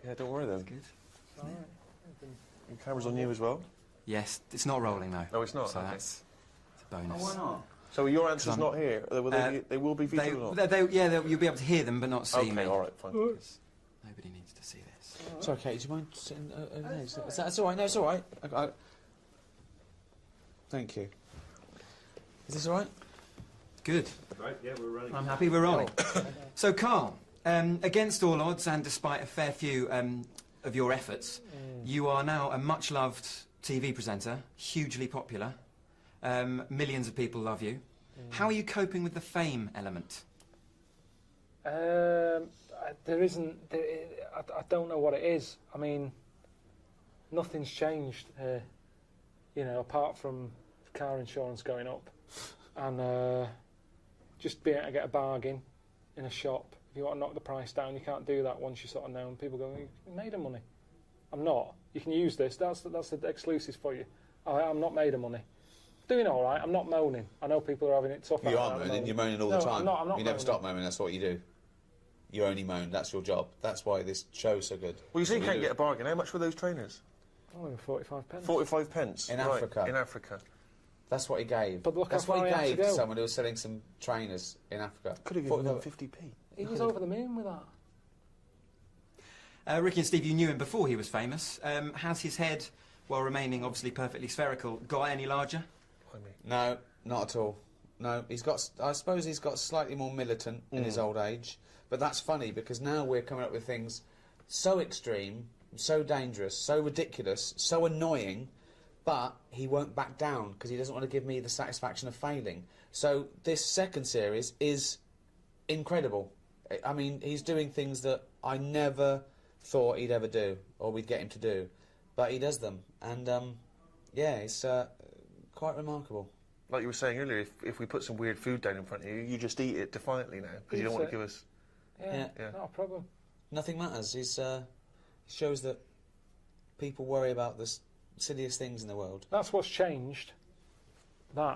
Yeah, don't worry then. Good. All right. The camera's on you as well? Yes, it's not rolling though. No, it's not. So okay. that's a bonus. Oh, why not? So your answer's not here? They will be featured or not? You'll be able to hear them but not see me. Okay, all right, fine. Nobody needs to see this. Sorry, Kate, do you mind sitting... that's all right, no, it's all right. Thank you. Is this all right? Good. Right, yeah, we're running. I'm happy we're rolling. So, Karl, against all odds and despite a fair few of your efforts, you are now a much-loved TV presenter, hugely popular. Millions of people love you. How are you coping with the fame element? There isn't... I don't know what it is. I mean, nothing's changed here, you know, apart from car insurance going up and just being able to get a bargain in a shop. If you want to knock the price down, you can't do that once you're sort of known. People go, you made of money. I'm not. You can use this. That's the exclusives for you. I'm not made of money. Doing all right. I'm not moaning. I know people are having it tough. You are moaning. You're moaning all the time. I'm not you never stop moaning. That's what you do. You only moan. That's your job. That's why this show's so good. Well, you say you can't get a bargain. How much were those trainers? Only 45 pence. 45 pence? In right, Africa. In Africa. That's what he gave. But look That's how far what he he had gave to to go. someone who was selling some trainers in Africa. Could have given them 50p. He was over the moon with that. Ricky and Steve, you knew him before he was famous. Has his head, while remaining obviously perfectly spherical, got any larger? No, not at all. No, he's got... I suppose he's got slightly more militant in his old age. But that's funny, because now we're coming up with things so extreme, so dangerous, so ridiculous, so annoying, but he won't back down, because he doesn't want to give me the satisfaction of failing. So this second series is incredible. I mean, he's doing things that I never thought he'd ever do, or we'd get him to do. But he does them, and, yeah, it's quite remarkable. Like you were saying earlier, if we put some weird food down in front of you, you just eat it defiantly now, because you don't want to give us... Yeah, not a problem. Nothing matters. He shows that people worry about the silliest things in the world. That's what's changed. I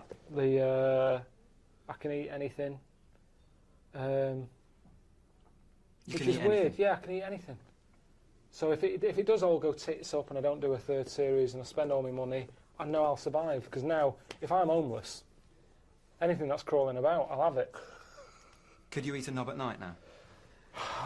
can eat anything. Which is weird. Yeah, I can eat anything. So if it does all go tits up and I don't do a third series and I spend all my money, I know I'll survive. Because now, if I'm homeless, anything that's crawling about, I'll have it. Could you eat a knob at night now?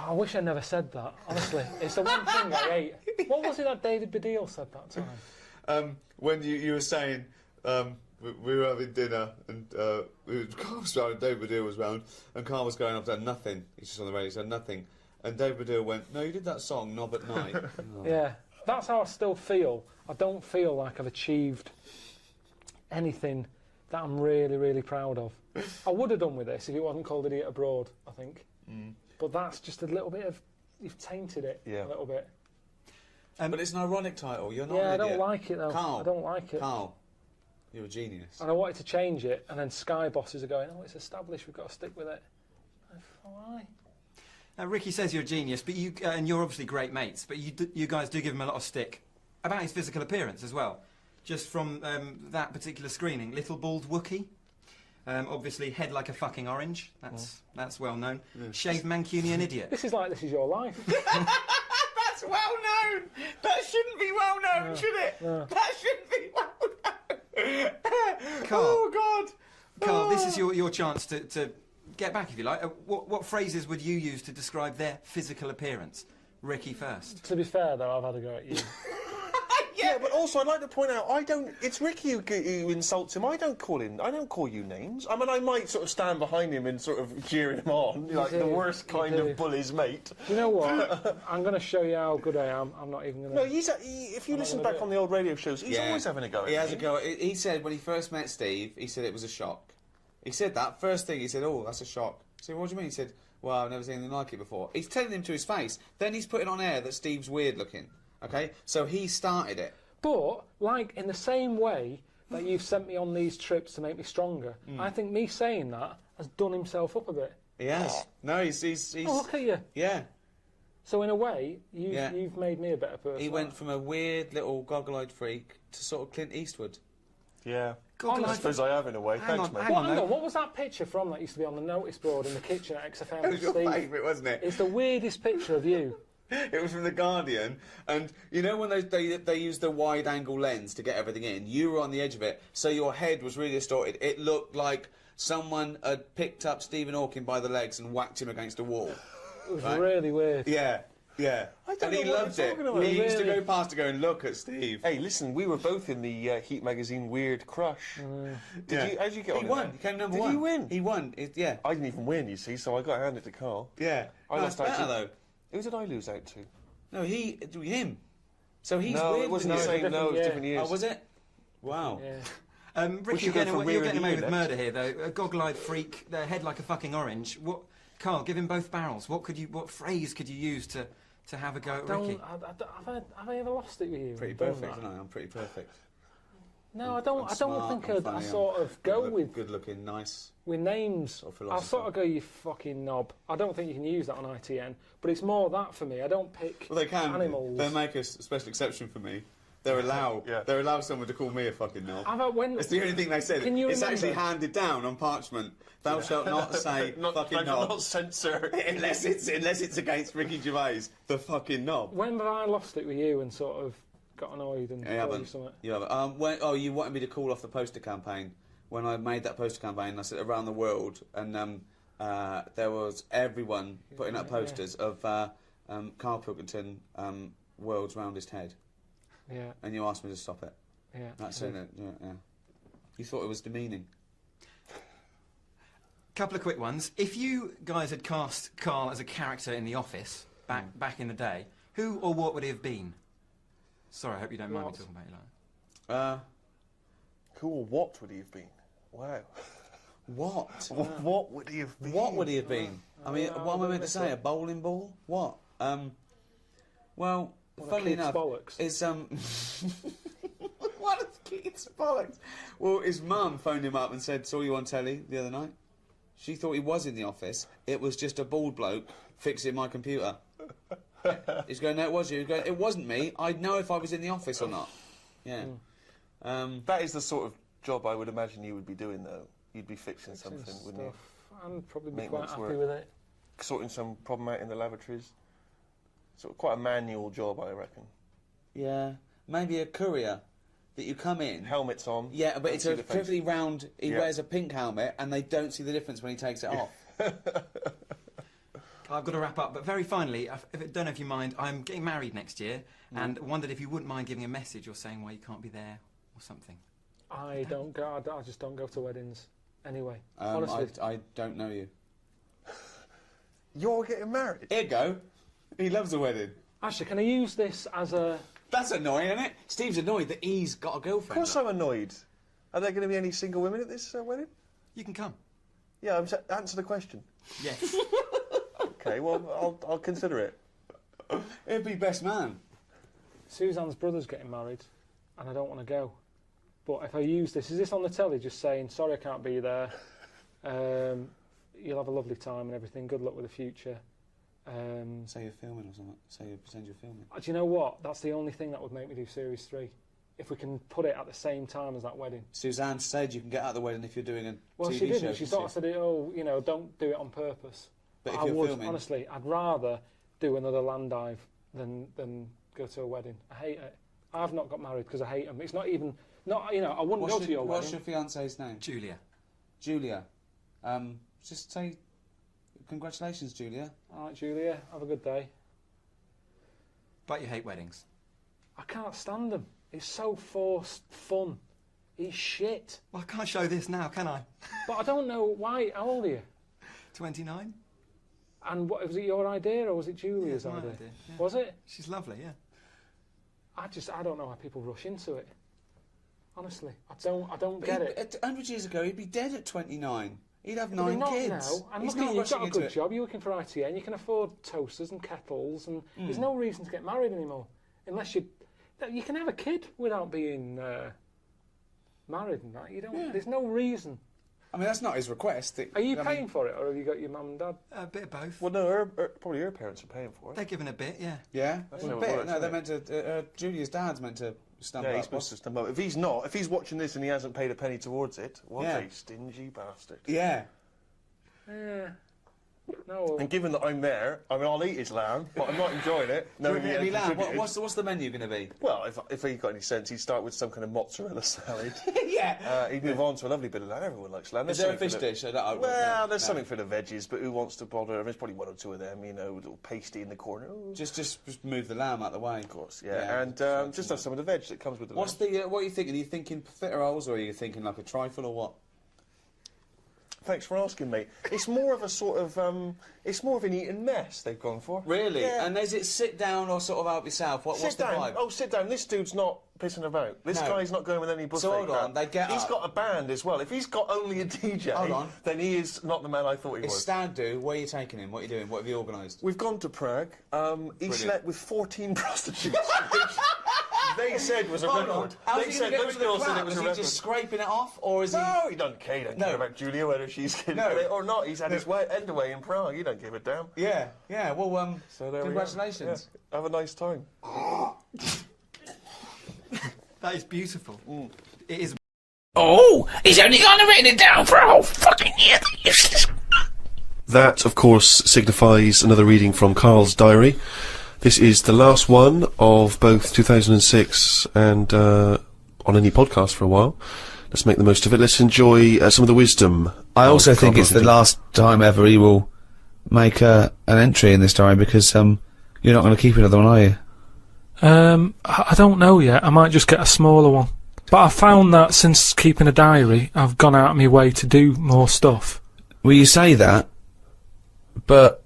I wish I never said that, honestly. It's the one thing I ate. What was it that David Baddiel said that time? When you were saying we were having dinner and Carl was round, David Baddiel was round, and Carl was going up there, nothing. He's just on the radio, he said nothing. And David Baddiel went, no, you did that song, Knob at Night. Oh. Yeah, that's how I still feel. I don't feel like I've achieved anything that I'm really, really proud of. I would have done with this if it wasn't called Idiot Abroad, I think. But that's just a little bit of... You've tainted it a little bit. But it's an ironic title. You're not Yeah, an I idiot. don't like it, though. Carl, I don't like it. Carl, you're a genius. And I wanted to change it, and then Sky bosses are going, oh, it's established, we've got to stick with it. Why? Ricky says you're a genius, but you and you're obviously great mates, but you guys do give him a lot of stick about his physical appearance as well. Just from that particular screening, little bald Wookie. Obviously, head like a fucking orange. That's well known. Shaved Mancunian idiot. This is your life. That's well known. That shouldn't be well known, should it? No. That shouldn't be well known. Carl, oh God. Carl, this is your chance to get back, if you like. What phrases would you use to describe their physical appearance? Ricky first. To be fair, though, I've had a go at you. Yeah, but also I'd like to point out, it's Ricky who insults him. I don't call you names. I mean, I might sort of stand behind him and sort of cheer him on, like the worst kind of bully's mate. Do you know what? I'm going to show you how good I am. I'm not even going to... No, if you listen back on the old radio shows, he's always having a go at He has a go. He said when he first met Steve, he said it was a shock. He said that. First thing, he said, oh, that's a shock. I said, what do you mean? He said, well, I've never seen anything like it before. He's telling him to his face. Then he's putting on air that Steve's weird looking. Okay? So he started it. But, like, in the same way that you've sent me on these trips to make me stronger, I think me saying that has done himself up a bit. He has. No, he's Oh, look at you. Yeah. So, in a way, you've made me a better person. He went from a weird little goggle-eyed freak to sort of Clint Eastwood. Yeah. I suppose I have in a way. Thanks, mate. Hang on, what was that picture from that used to be on the notice board in the kitchen at XFM? That was your favourite, wasn't it? It's the weirdest picture of you. It was from The Guardian, and you know when they use the wide-angle lens to get everything in, you were on the edge of it, so your head was really distorted. It looked like someone had picked up Stephen Hawking by the legs and whacked him against a wall. It was really weird. Yeah. I don't And he know what loved you're it. talking about. He used to Really? go past to go and look at Steve. Hey, listen, we were both in the Heat magazine Weird Crush. Did you? How'd you get on? He in won. that? He came number Did one. he win? He won. Yeah. I didn't even win, you see, so I got handed to Carl. Yeah. I No, lost it's out better, to- though. Who did I lose out to? No, him. So he's No, weird it wasn't with the you. same. No, it was year. different years. Oh, was it? Wow. Yeah. Ricky, should go for you're Rear of getting the away Year with next. murder here, though. A goggle-eyed freak, their head like a fucking orange. Carl, give him both barrels. What phrase could you use to have a go at Ricky? Have I ever lost it with you? Pretty Done perfect, that? isn't I? I'm pretty perfect. No, I don't. I'm I smart, don't think I'm I'd funny, sort I'm of go with good-looking, nice. names. Sort of I'll philosopher. sort of go, you fucking knob. I don't think you can use that on ITN, but it's more that for me. I don't pick Well, they can. animals. They make a special exception for me. They allow someone to call me a fucking knob. It's the only thing they said. Can you It's remember? actually handed down on parchment. Thou shalt not say fucking knob Not censor. unless it's against Ricky Gervais, the fucking knob. When have I lost it with you and sort of got annoyed and You called you haven't. something? You haven't. You wanted me to call off the poster campaign. When I made that poster campaign, I said around the world, and there was everyone putting up posters of Karl Pilkington, world's roundest head, Yeah, and you asked me to stop it. yeah. That's it. Yeah. You thought it was demeaning. Couple of quick ones. If you guys had cast Carl as a character in The Office back in the day, who or what would he have been? Sorry, I hope you don't mind me What? talking about you like that. Cool. What would he have been? Wow. What? What would he have been? What would he have been? I mean, Yeah, what am I I meant to don't say? know. A bowling ball? What? Well, One of funnily Keith's enough, bollocks. is one of Keith's bollocks. Well, his mum phoned him up and said, "Saw you on telly the other night." She thought he was in the office. It was just a bald bloke fixing my computer. He's going, "No, it was you." He's going, "It wasn't me. I'd know if I was in the office or not." Yeah. That is the sort of job I would imagine you would be doing, though. You'd be fixing something, Stuff. wouldn't you? I'd probably be Make quite much happy work. with it. Sorting some problem out in the lavatories. Sort of quite a manual job, I reckon. Yeah. Maybe a courier that you come in. Helmets on. Yeah, but don't it's see a the face. perfectly round. He Yeah. wears a pink helmet, and they don't see the difference when he takes it off. I've got to wrap up, but very finally, I don't know if you mind, I'm getting married next year, and wondered if you wouldn't mind giving a message or saying why you can't be there or something. I don't go. I just don't go to weddings anyway. Honestly, I don't know you. You're getting married? Here you go. He loves a wedding. actually, can I use this as a? That's annoying, isn't it? Steve's annoyed that he's got a Of girlfriend. course I'm annoyed. Are there going to be any single women at this wedding? You can come. Yeah, answer the question. Yes. Okay, well, I'll consider it. He'd be best man. Suzanne's brother's getting married, and I don't want to go. But if I use this, is this on the telly? Just saying, sorry, I can't be there. You'll have a lovely time and everything. Good luck with the future. Say you're filming or something. Say you pretend you're filming. Do you know what? That's the only thing that would make me do Series 3. If we can put it at the same time as that wedding. Suzanne said you can get out of the wedding if you're doing a Well, TV she didn't. show. She sort of said, "Oh, you know, don't do it on purpose." But if I you're would, filming, honestly, I'd rather do another land dive than go to a wedding. I hate it. I've not got married because I hate them. It's not even I wouldn't go to your what's wedding. your fiance's name? Julia. Julia. Just say congratulations, Julia. All right, Julia, have a good day. But you hate weddings. I can't stand them. It's so forced fun. It's shit. Well, I can't show this now, can I? But I don't know why. How old are you? 29? And what was it? Your idea or was it Julia's Yeah, it's my idea? idea, yeah. Was it? She's lovely, yeah. I don't know why people rush into it. Honestly, I don't get it. 100 years ago, he'd be dead at 29. He'd have But 9 not kids. now. And He's look at not you, you've rushing got a into good it. job. You're working for ITN. You can afford toasters and kettles, and there's no reason to get married anymore, unless you can have a kid without being married and that. You don't. Yeah. There's no reason. I mean, that's not his request. Are you paying for it, or have you got your mum and dad? A bit of both. Well, no, probably her parents are paying for it. They're giving a bit, yeah. Yeah? That's Well, how it a bit. works, No, they're isn't meant to... Julia's dad's meant to stump Yeah, up. he's supposed to stump up. If he's watching this and he hasn't paid a penny towards it, what Yeah. a stingy bastard. Yeah. Yeah. No. And given that I'm there, I mean, I'll eat his lamb, but I'm not enjoying it. No, What's the menu going to be? Well, if he got any sense, he'd start with some kind of mozzarella salad. Yeah. He'd move on to a lovely bit of lamb. Everyone likes lamb. Is there a fish dish? Well, there's something for the veggies, but who wants to bother? There's probably one or two of them, you know, a little pasty in the corner. Ooh. Just move the lamb out the way. Of course, yeah. And just have some of the veg that comes with the lamb. What are you thinking? Are you thinking profiteroles or are you thinking like a trifle or what? Thanks for asking, mate. It's more of a sort of, it's more of an eating mess they've gone for. Really? Yeah. And is it sit down or sort of help yourself? What's the vibe? Oh, sit down. This dude's not pissing about. This guy's not going with any buffet. So hold on, crap. He's got a band as well. If he's got only a DJ, then he is not the man I thought he was. It's Stag Do. Where are you taking him? What are you doing? What have you organised? We've gone to Prague. He slept with 14 prostitutes. They said was a record. They said those girls said it was a record. Is he just scraping it off, or is he? No, he doesn't care. He don't care about Julia whether she's getting it or not. He's had his end away in Prague. He don't give a damn. Yeah, yeah. Well, so congratulations. Yeah. Have a nice time. That is beautiful. It is. Oh, he's only gonna write it down for a whole fucking year. That, of course, signifies another reading from Karl's diary. This is the last one of both 2006 and on any podcast for a while. Let's make the most of it. Let's enjoy some of the wisdom. I also think it's the last time ever he will make an entry in this diary because you're not going to keep another one, are you? I don't know yet. I might just get a smaller one. But I found that since keeping a diary, I've gone out of my way to do more stuff. Well, you say that, but...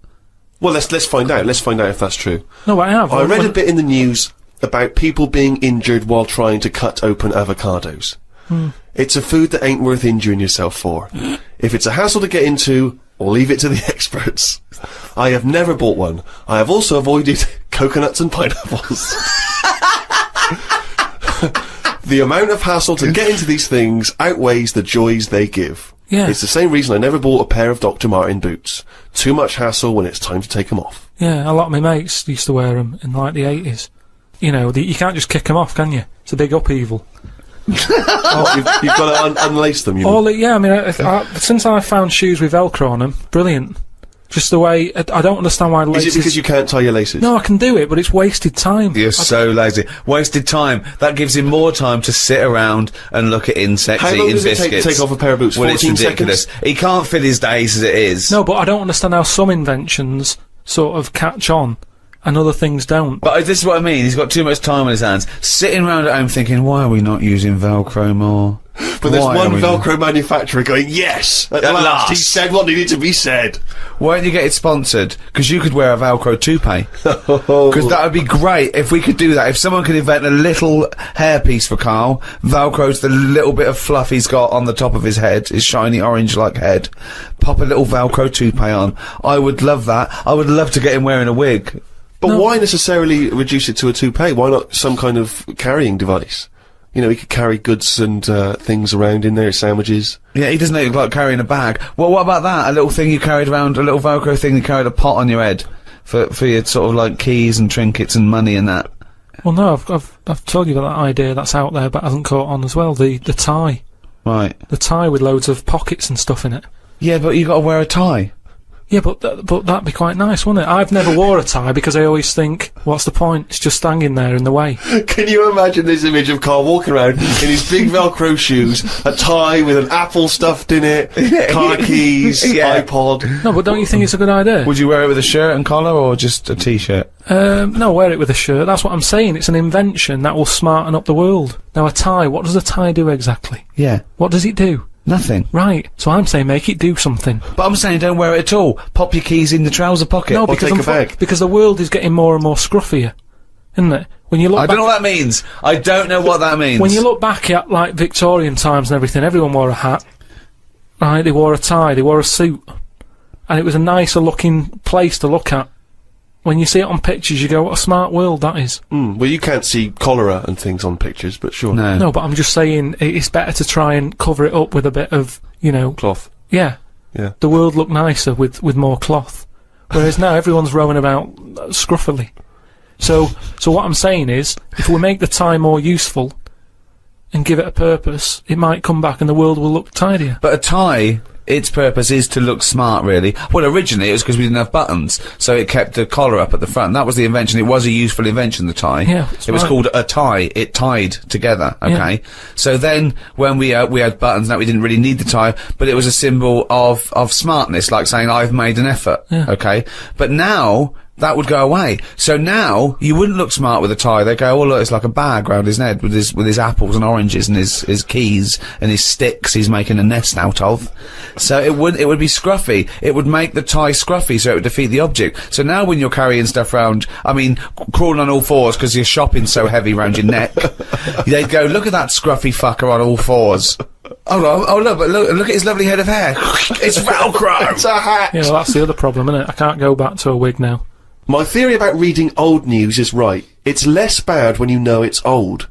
Well, let's find out. Let's find out if that's true. No, I have. I read a bit in the news about people being injured while trying to cut open avocados. It's a food that ain't worth injuring yourself for. If it's a hassle to get into, or leave it to the experts. I have never bought one. I have also avoided coconuts and pineapples. The amount of hassle to get into these things outweighs the joys they give. Yeah. It's the same reason I never bought a pair of Dr. Martin boots. Too much hassle when it's time to take them off. Yeah, a lot of my mates used to wear them in like the 80s. You know, you can't just kick them off, can you? It's a big upheaval. You've got to unlace them, you mean? Yeah, I mean, since I found shoes with Velcro on them, brilliant. Just the way, I don't understand why laces... Is it because you can't tie your laces? No, I can do it, but it's wasted time. You're so lazy. Wasted time. That gives him more time to sit around and look at insects eating biscuits. How long does it take off a pair of boots? 14 it's ridiculous. Seconds? He can't fit his days as it is. No, but I don't understand how some inventions sort of catch on and other things don't. But this is what I mean. He's got too much time on his hands. Sitting around at home thinking, why are we not using Velcro more? But there's one Velcro manufacturer going, yes! At last! He said what needed to be said. Why don't you get it sponsored? Because you could wear a Velcro toupee. Because that would be great if we could do that. If someone could invent a little hairpiece for Karl, Velcro's the little bit of fluff he's got on the top of his head, his shiny orange-like head. Pop a little Velcro toupee on. I would love that. I would love to get him wearing a wig. But why necessarily reduce it to a toupee? Why not some kind of carrying device? You know, he could carry goods and things around in there, sandwiches. Yeah, he doesn't look like carrying a bag. Well, what about that? A little thing you carried around, a little Velcro thing you carried a pot on your head for your sort of like keys and trinkets and money and that. Well, no, I've told you about that idea that's out there, but hasn't caught on as well. The tie. Right. The tie with loads of pockets and stuff in it. Yeah, but you got to wear a tie. Yeah, but that'd be quite nice, wouldn't it? I've never wore a tie because I always think, what's the point? It's just hanging there in the way. Can you imagine this image of Karl walking around in his big Velcro shoes, a tie with an apple stuffed in it, car keys, iPod? No, but don't you think it's a good idea? Would you wear it with a shirt and collar or just a t-shirt? No, wear it with a shirt. That's what I'm saying. It's an invention that will smarten up the world. Now, a tie, what does a tie do exactly? Yeah. What does it do? Nothing. Right. So I'm saying make it do something. But I'm saying don't wear it at all. Pop your keys in the trouser pocket. No, or take a bag. Because the world is getting more and more scruffier, isn't it? When you look I don't know what that means. I don't know what that means. When you look back at, like, Victorian times and everything, everyone wore a hat. Right, they wore a tie, they wore a suit. And it was a nicer looking place to look at. When you see it on pictures, you go, what a smart world that is. Well, you can't see cholera and things on pictures, but sure. No, but I'm just saying it's better to try and cover it up with a bit of, you know... cloth. Yeah. Yeah. The world looked nicer with more cloth. Whereas now everyone's rowing about scruffily. So what I'm saying is, if we make the tie more useful, and give it a purpose, it might come back and the world will look tidier. But a tie, its purpose is to look smart, really. Well, originally it was because we didn't have buttons, so it kept the collar up at the front. That was the invention. It was a useful invention, the tie. Yeah, it was called a tie. It tied together, okay? Yeah. So then, when we had buttons, that we didn't really need the tie, but it was a symbol of smartness, like saying, I've made an effort, okay? But now, that would go away. So now, you wouldn't look smart with a tie. They go, oh look, it's like a bag round his head with his apples and oranges and his keys and his sticks he's making a nest out of. So it would be scruffy. It would make the tie scruffy, so it would defeat the object. So now when you're carrying stuff round, I mean, crawling on all fours because your shopping's so heavy round your neck, they'd go, look at that scruffy fucker on all fours. Oh look at his lovely head of hair. It's Velcro! It's a hat! Yeah, well, that's the other problem, isn't it? I can't go back to a wig now. My theory about reading old news is right. It's less bad when you know it's old.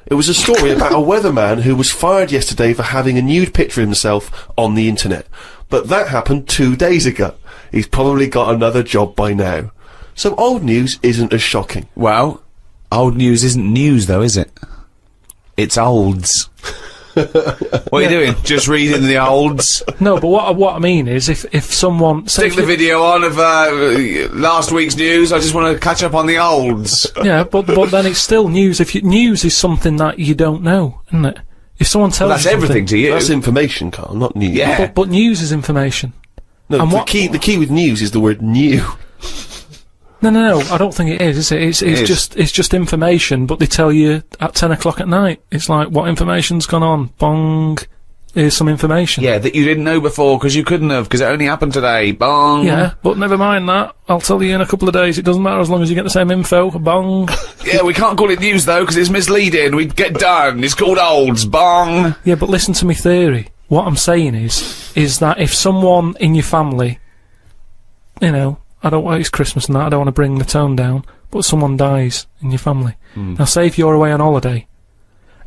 It was a story about a weatherman who was fired yesterday for having a nude picture of himself on the internet. But that happened 2 days ago. He's probably got another job by now. So old news isn't as shocking. Well, old news isn't news though, is it? It's olds. What are you doing? Just reading the olds? No, but what I mean is, if someone... Stick the video on of last week's news, I just want to catch up on the olds. Yeah, but then it's still news. News is something that you don't know, isn't it? If someone tells that's you everything to you. That's information, Carl, not news. Yeah. But news is information. No, and the key with news is the word new. No, I don't think it is it? It's just information, but they tell you at 10 o'clock at night. It's like, what information's gone on? Bong. Here's some information. Yeah, that you didn't know before, because you couldn't have, because it only happened today. Bong. Yeah, but never mind that. I'll tell you in a couple of days. It doesn't matter as long as you get the same info. Bong. Yeah, we can't call it news, though, because it's misleading. We'd get done. It's called olds. Bong. Yeah, but listen to me theory. What I'm saying is that if someone in your family, you know, it's Christmas and that, I don't want to bring the tone down, but someone dies in your family. Now, say if you're away on holiday,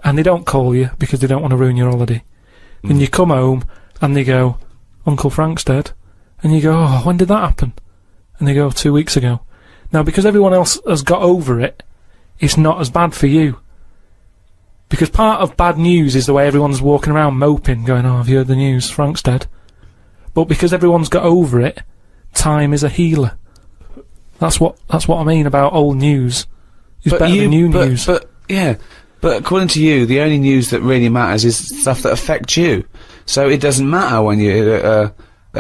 and they don't call you because they don't want to ruin your holiday, then you come home, and they go, Uncle Frank's dead, and you go, oh, when did that happen? And they go, 2 weeks ago. Now, because everyone else has got over it, it's not as bad for you. Because part of bad news is the way everyone's walking around moping, going, oh, have you heard the news? Frank's dead. But because everyone's got over it, time is a healer. That's what I mean about old news. It's better than new news. But according to you, the only news that really matters is stuff that affects you. So it doesn't matter when you... there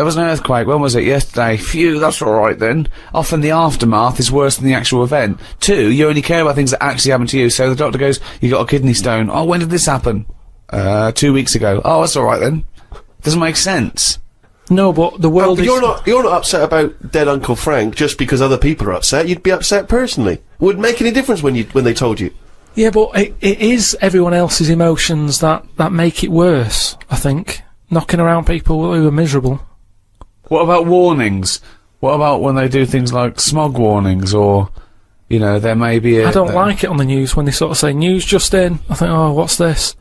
was an earthquake, when was it? Yesterday. Phew, that's alright then. Often the aftermath is worse than the actual event. 2, you only care about things that actually happen to you. So the doctor goes, you got a kidney stone. Oh, when did this happen? 2 weeks ago. Oh, that's alright then. Doesn't make sense. No, but the world is... You're not upset about dead Uncle Frank just because other people are upset. You'd be upset personally. Would it make any difference when they told you? Yeah, but it is everyone else's emotions that make it worse, I think. Knocking around people who are miserable. What about warnings? What about when they do things like smog warnings, or, you know, there may be a... I don't like it on the news when they sort of say, news just in. I think, oh, what's this?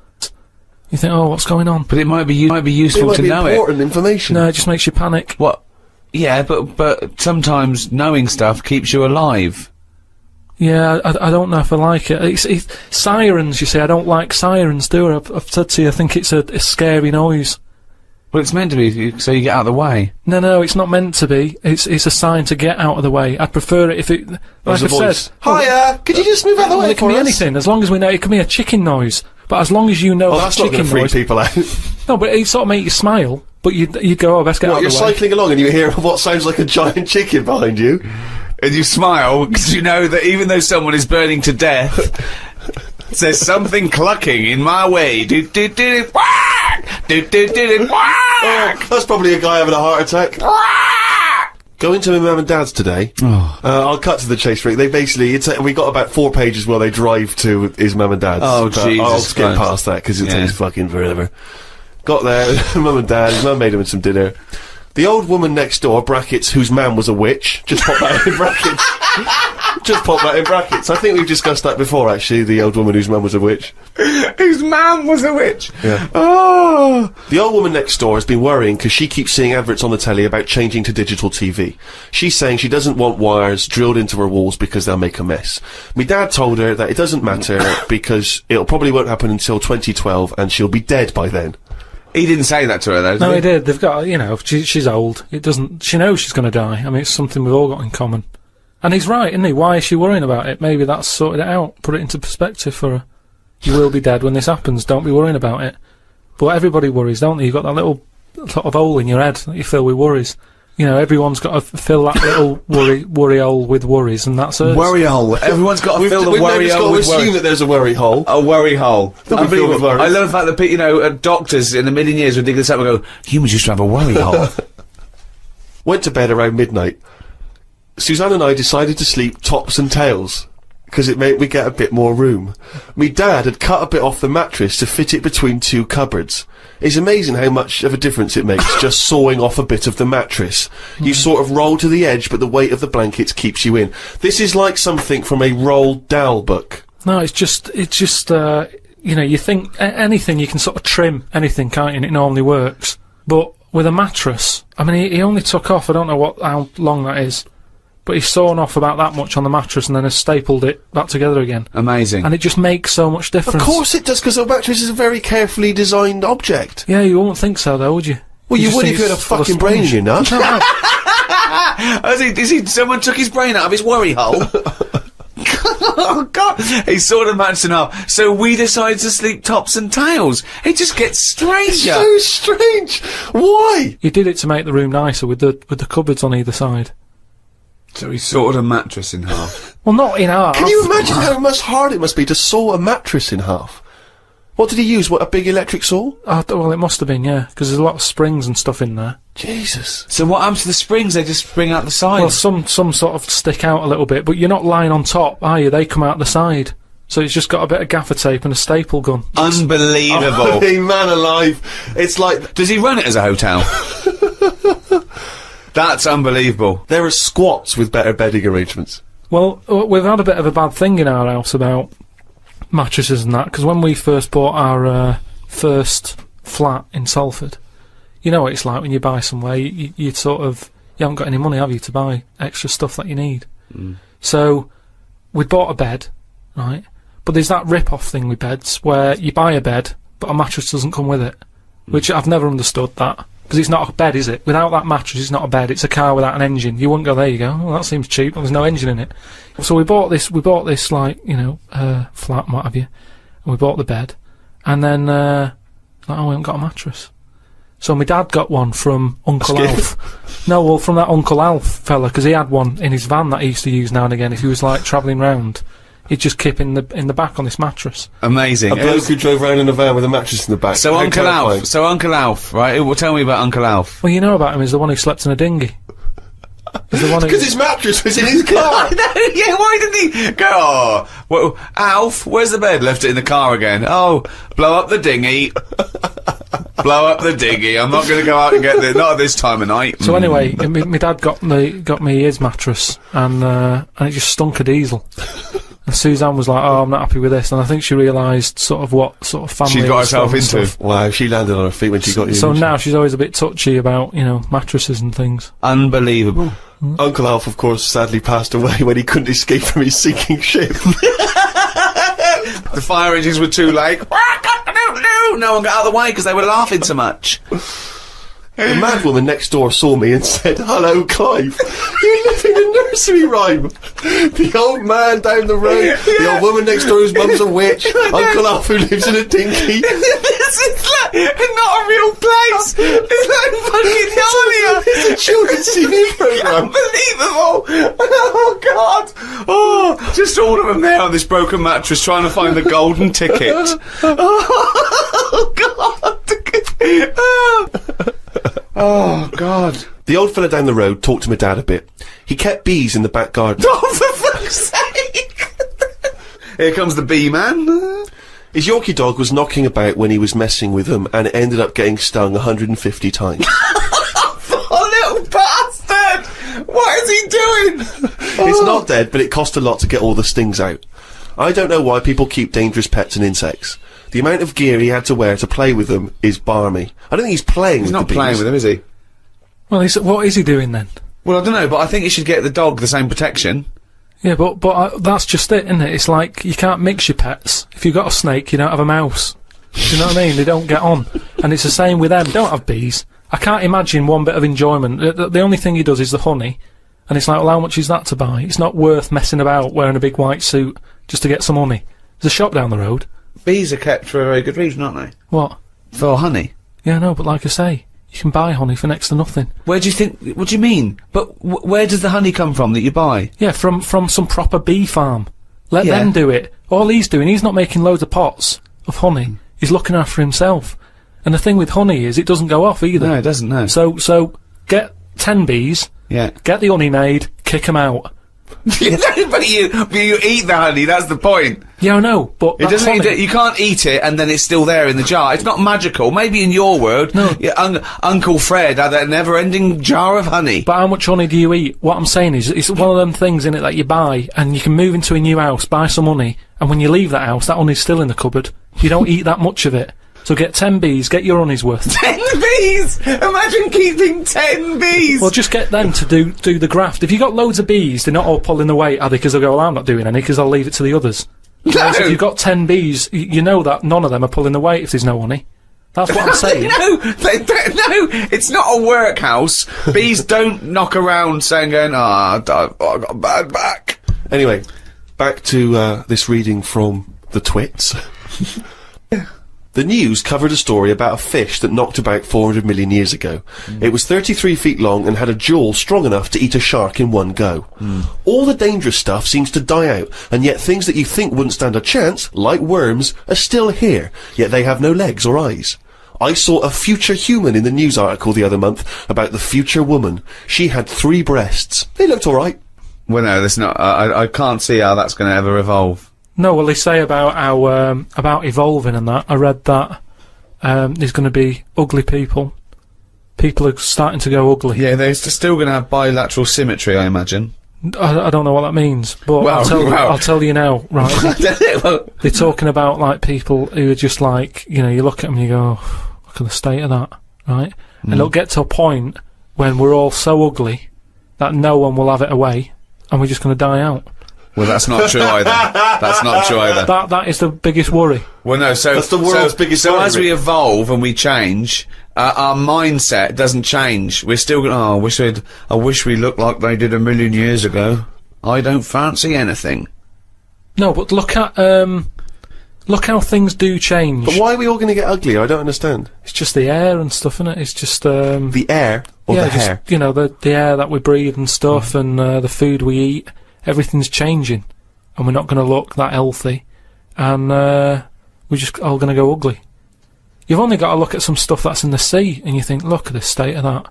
You think, oh, what's going on? But it might be useful to know it. Important information. No, it just makes you panic. What? Yeah, but sometimes knowing stuff keeps you alive. Yeah, I don't know if I like it. It's sirens, you see. I don't like sirens, do I? I've said to you, I think it's a scary noise. Well, it's meant to be, so you get out of the way. No, it's not meant to be. It's a sign to get out of the way. I'd prefer it if it... Like I've said... Hiya! Could you just move out of the way it can be anything, as long as we know. It can be a chicken noise. But as long as you know that's not going to freak people out. No, but it sort of makes you smile. But you'd go, oh, best get out of the way. You're cycling along and you hear what sounds like a giant chicken behind you. And you smile because you know that even though someone is burning to death, there's something clucking in my way. Do-do-do-do, whack! Do-do-do-do, whack! Oh, that's probably a guy having a heart attack. Going to my mum and dad's today. I'll cut to the chase, Rick. They basically, we got about 4 pages while they drive to his mum and dad's. Oh, Jesus I'll skip past that because it takes fucking forever. Got there, mum and dad, his mum made him some dinner. The old woman next door, brackets, whose man was a witch, just pop that in brackets. Just pop that in brackets. I think we've discussed that before, actually, the old woman whose mum was a witch. Whose man was a witch. Yeah. Oh. The old woman next door has been worrying because she keeps seeing adverts on the telly about changing to digital TV. She's saying she doesn't want wires drilled into her walls because they'll make a mess. My dad told her that it doesn't matter because it'll probably won't happen until 2012 and she'll be dead by then. He didn't say that to her, though, did No, he? he did. They've got, you know, she's old. It doesn't. She knows she's going to die. I mean, it's something we've all got in common. And he's right, isn't he? Why is she worrying about it? Maybe that's sorted it out. Put it into perspective for her. You will be dead when this happens. Don't be worrying about it. But everybody worries, don't they? You've got that little sort of hole in your head that you fill with worries. You know, everyone's got to fill that little worry hole with worries, and that's it. Worry hole. Everyone's got to fill the We've worry never hole got with to assume worry. that there's a worry hole. A worry hole. Don't be filled with Unbelievable. worries. I love the fact that, you know, doctors in the million years would dig this up and go, humans used to have a worry hole. Went to bed around midnight. Suzanne and I decided to sleep tops and tails, because it made me get a bit more room. Me dad had cut a bit off the mattress to fit it between two cupboards. It's amazing how much of a difference it makes just sawing off a bit of the mattress. You sort of roll to the edge, but the weight of the blankets keeps you in. This is like something from a Roald Dahl book. No, it's just, you know, you think anything, you can sort of trim anything, can't you? And it normally works. But with a mattress, I mean, he only took off, I don't know how long that is, but he's sawn off about that much on the mattress and then has stapled it back together again. Amazing. And it just makes so much difference. Of course it does, because a mattress is a very carefully designed object. Yeah, you wouldn't think so, though, would you? Well, you just would think if you had a it's full of fucking brain in sponge. your nut. No. Someone took his brain out of his worry hole? Oh, God. He sawed a mattress in half. So we decided to sleep tops and tails. It just gets stranger. So strange. Why? You did it to make the room nicer with the cupboards on either side. So he sawed a mattress in half. Well, not in half. Can you imagine how much hard it must be to saw a mattress in half? What did he use? What, a big electric saw? Well, it must have been, yeah, because there's a lot of springs and stuff in there. Jesus. So what happens to the springs? They just spring out the sides. Well, some sort of stick out a little bit, but you're not lying on top, are you? They come out the side. So it's just got a bit of gaffer tape and a staple gun. Unbelievable. Hey, man alive. It's like... Does he run it as a hotel? That's unbelievable. There are squats with better bedding arrangements. Well, we've had a bit of a bad thing in our house about mattresses and that, because when we first bought our first flat in Salford, you know what it's like when you buy somewhere, you sort of, you haven't got any money, have you, to buy extra stuff that you need. So we'd bought a bed, right, but there's that rip-off thing with beds where you buy a bed but a mattress doesn't come with it, which I've never understood that, because it's not a bed, is it? Without that mattress it's not a bed, it's a car without an engine. You wouldn't go, there you go, well, that seems cheap, there's no engine in it. So we bought this like, you know, flat and what have you, and we bought the bed, and then like, oh, we haven't got a mattress. So my dad got one from Uncle Alf. No, well, from that Uncle Alf fella, because he had one in his van that he used to use now and again. If he was like travelling round, he'd just keep in the back on this mattress. Amazing. A bloke who drove around in a van with a mattress in the back. So How Uncle terrifying. Alf. So Uncle Alf, right? Well, tell me about Uncle Alf. Well, you know about him, he's the one who slept in a dinghy. He's the one who... Because his mattress was in his car. Yeah, why didn't he go, oh, well, Alf, where's the bed? Left it in the car again. Oh, blow up the dinghy. Blow up the dinghy. I'm not going to go out and get it. Not at this time of night. So anyway, my dad got me his mattress, and it just stunk of diesel. And Suzanne was like, oh, I'm not happy with this. And I think she realised sort of what sort of family She's got it was herself from and into. stuff. Wow, she landed on her feet when she got you. So now she's always a bit touchy about, you know, mattresses and things. Unbelievable. Uncle Alf, of course, sadly passed away when he couldn't escape from his sinking ship. The fire engines were too late. No one got out of the way because they were laughing so much. The mad woman next door saw me and said, "Hello, Clive. You live in a nursery rhyme. The old man down the road, the old woman next door whose mum's a witch, Uncle Alf who lives in a dinghy." This is like not a real place. It's like fucking Narnia. It's a children's TV programme. Unbelievable. Oh, God. Oh, just all of them there on this broken mattress trying to find the golden ticket. Oh, God. Oh, God. The old fella down the road talked to my dad a bit. He kept bees in the back garden. Oh, for fuck's sake. Here comes the bee man. His Yorkie dog was knocking about when he was messing with them, and it ended up getting stung 150 times. Oh, little bastard. What is he doing? It's not dead, but it cost a lot to get all the stings out. I don't know why people keep dangerous pets and insects. The amount of gear he had to wear to play with them is barmy. I don't think he's playing with the bees. He's not playing with them, is he? Well, what is he doing then? Well, I don't know, but I think he should get the dog the same protection. Yeah, but that's just it, isn't it? It's like you can't mix your pets. If you've got a snake, you don't have a mouse. Do you know what I mean? They don't get on. And it's the same with them. Don't have bees. I can't imagine one bit of enjoyment. The only thing he does is the honey. And it's like, well, how much is that to buy? It's not worth messing about wearing a big white suit just to get some honey. There's a shop down the road. Bees are kept for a very good reason, aren't they? What? For honey. Yeah, no, but like I say, you can buy honey for next to nothing. Where do you think... What do you mean? But where does the honey come from that you buy? Yeah, from some proper bee farm. Let them do it. All he's doing, he's not making loads of pots of honey. He's looking after himself. And the thing with honey is it doesn't go off either. No, it doesn't, no. So get 10 bees, get the honey made, kick them out. but you eat the honey, that's the point. Yeah, I know, but It doesn't. You can't eat it and then it's still there in the jar. It's not magical. Maybe in your world, no. Uncle Fred had a never-ending jar of honey. But how much honey do you eat? What I'm saying is, it's one of them things in it that you buy, and you can move into a new house, buy some honey, and when you leave that house, that honey's still in the cupboard. You don't eat that much of it. So get 10 bees, get your honey's worth. 10 bees! Imagine keeping 10 bees! Well, just get them to do the graft. If you got loads of bees, they're not all pulling the weight, are they? Because they'll go, well, I'm not doing any, because I'll leave it to the others. No. Whereas if you've got 10 bees, you know that none of them are pulling the weight if there's no honey. That's what I'm saying. No, it's not a workhouse. Bees don't knock around saying, I got a bad back. Anyway, back to this reading from the twits. The news covered a story about a fish that knocked about 400 million years ago. It was 33 feet long and had a jaw strong enough to eat a shark in one go. All the dangerous stuff seems to die out, and yet things that you think wouldn't stand a chance, like worms, are still here, yet they have no legs or eyes. I saw a future human in the news article the other month about the future woman. She had 3 breasts. They looked all right. Well, no, that's not. I can't see how that's going to ever evolve. No, well, they say about how about evolving and that. I read that there's going to be ugly people. People are starting to go ugly. Yeah, they're still going to have bilateral symmetry, I imagine. I don't know what that means, but I'll tell you now, right? They're talking about like people who are just like, you know, you look at them and you go, oh, look at the state of that, right? And it'll get to a point when we're all so ugly that no one will have it away, and we're just going to die out. Well, that's not true either. That's not true either. That is the biggest worry. Well, no, so... That's the world's biggest worry. So as we evolve and we change, our mindset doesn't change. We're still going, I wish we looked like they did 1,000,000 years ago. I don't fancy anything. No, but look how things do change. But why are we all going to get ugly? I don't understand. It's just the air and stuff, isn't it? It's just... the air or the hair? You know, the air that we breathe and stuff, and the food we eat. Everything's changing, and we're not going to look that healthy, and we're just all going to go ugly. You've only got to look at some stuff that's in the sea, and you think, look at the state of that.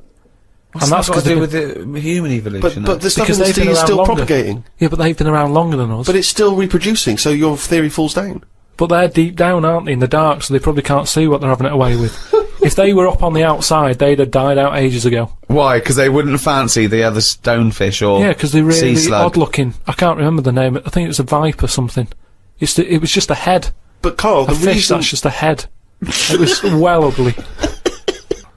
What's that got to do with the human evolution? But the stuff in the sea is still propagating. Yeah, but they've been around longer than us. But it's still reproducing, so your theory falls down. But they're deep down, aren't they, in the dark, so they probably can't see what they're having it away with. If they were up on the outside, they'd have died out ages ago. Why? Because they wouldn't fancy the other stonefish or yeah, because they're really sea slug. odd looking. I can't remember the name. I think it was a viper something. It was just a head. But Carl, the fish that's just a head. It was well ugly.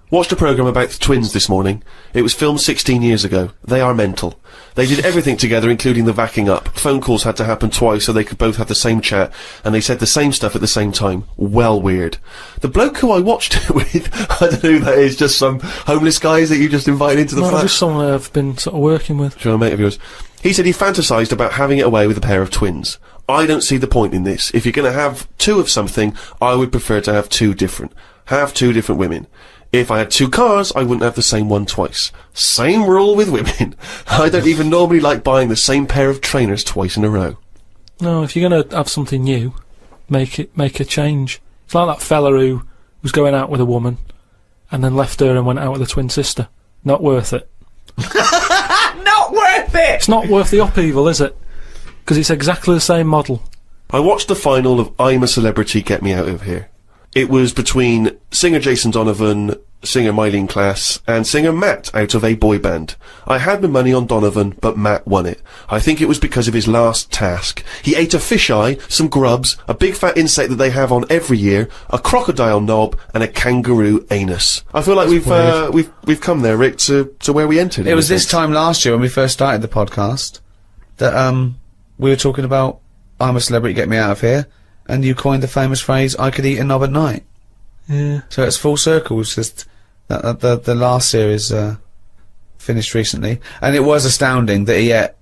Watched a programme about the twins this morning. It was filmed 16 years ago. They are mental. They did everything together, including the backing up. Phone calls had to happen twice so they could both have the same chat, and they said the same stuff at the same time. Well weird. The bloke who I watched it with, I don't know who that is, just some homeless guys that you just invited into the flat? Just someone I've been sort of working with. Sure, a mate of yours. He said he fantasised about having it away with a pair of twins. I don't see the point in this. If you're going to have 2 of something, I would prefer to have 2 different. Have 2 different women. If I had 2 cars, I wouldn't have the same one twice. Same rule with women. I don't even normally like buying the same pair of trainers twice in a row. No, if you're going to have something new, make a change. It's like that fella who was going out with a woman and then left her and went out with a twin sister. Not worth it. Not worth it! It's not worth the upheaval, is it? Because it's exactly the same model. I watched the final of I'm a Celebrity, Get Me Out of Here. It was between singer Jason Donovan, singer Mylene Class, and singer Matt out of a boy band. I had my money on Donovan, but Matt won it. I think it was because of his last task. He ate a fisheye, some grubs, a big fat insect that they have on every year, a crocodile knob, and a kangaroo anus. I feel like we've come there, Rick, to where we entered. It was this time last year when we first started the podcast that we were talking about I'm a Celebrity, Get Me Out of Here, and you coined the famous phrase I could eat a knob at night. Yeah. So it's full circle. It's just that the last series finished recently, and it was astounding that he ate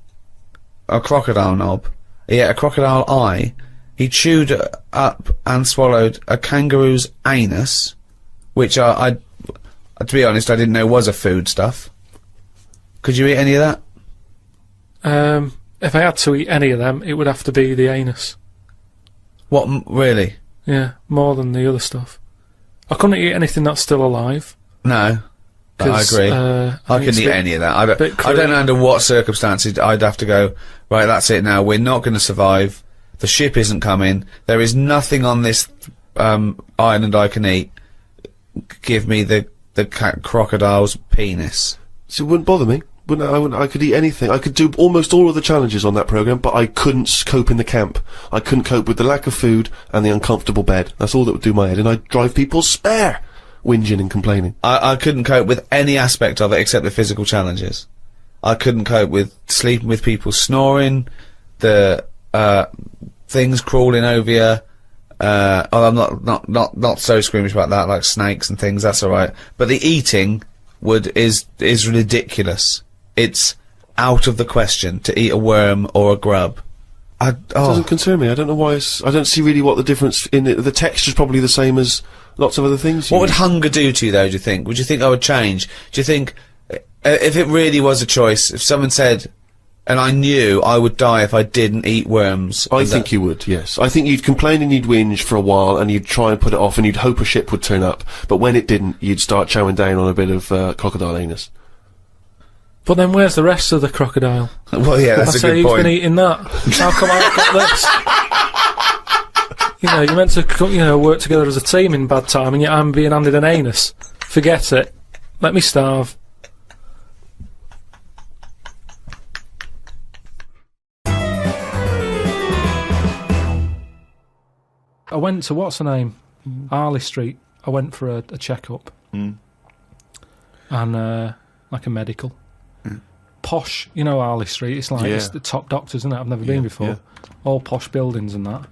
a crocodile knob, he ate a crocodile eye, he chewed up and swallowed a kangaroo's anus, which I to be honest, I didn't know was a food stuff. Could you eat any of that? If I had to eat any of them, it would have to be the anus. What, really? Yeah, more than the other stuff. I couldn't eat anything that's still alive. No, I agree. I couldn't eat any of that. I don't know under what circumstances I'd have to go, right, that's it now, we're not going to survive, the ship isn't coming, there is nothing on this island I can eat, give me the crocodile's penis. So it wouldn't bother me. I could eat anything. I could do almost all of the challenges on that programme, but I couldn't cope in the camp. I couldn't cope with the lack of food and the uncomfortable bed. That's all that would do my head, and I'd drive people spare, whinging and complaining. I couldn't cope with any aspect of it except the physical challenges. I couldn't cope with sleeping with people snoring, the things crawling over you. I'm not so squeamish about that, like snakes and things, that's alright. But the eating is ridiculous. It's out of the question to eat a worm or a grub. It doesn't concern me. I don't know why I don't see really what the difference in it. The texture's probably the same as lots of other things. What would hunger do to you, though, do you think? Would you think I would change? Do you think, if it really was a choice, if someone said, and I knew I would die if I didn't eat worms... I think you would, yes. I think you'd complain and you'd whinge for a while, and you'd try and put it off, and you'd hope a ship would turn up, but when it didn't, you'd start chowing down on a bit of crocodile anus. But then where's the rest of the crocodile? Well, yeah, that's a good who's point. been eating that? How come I've got this? You know, you're meant to work together as a team in bad time, and yet I'm being handed an anus. Forget it. Let me starve. I went to, what's her name? Harley Street. I went for a check-up. And, like a medical. Posh, you know Harley Street, it's like it's the top doctors, isn't it? I've never been before. Yeah. All posh buildings and that.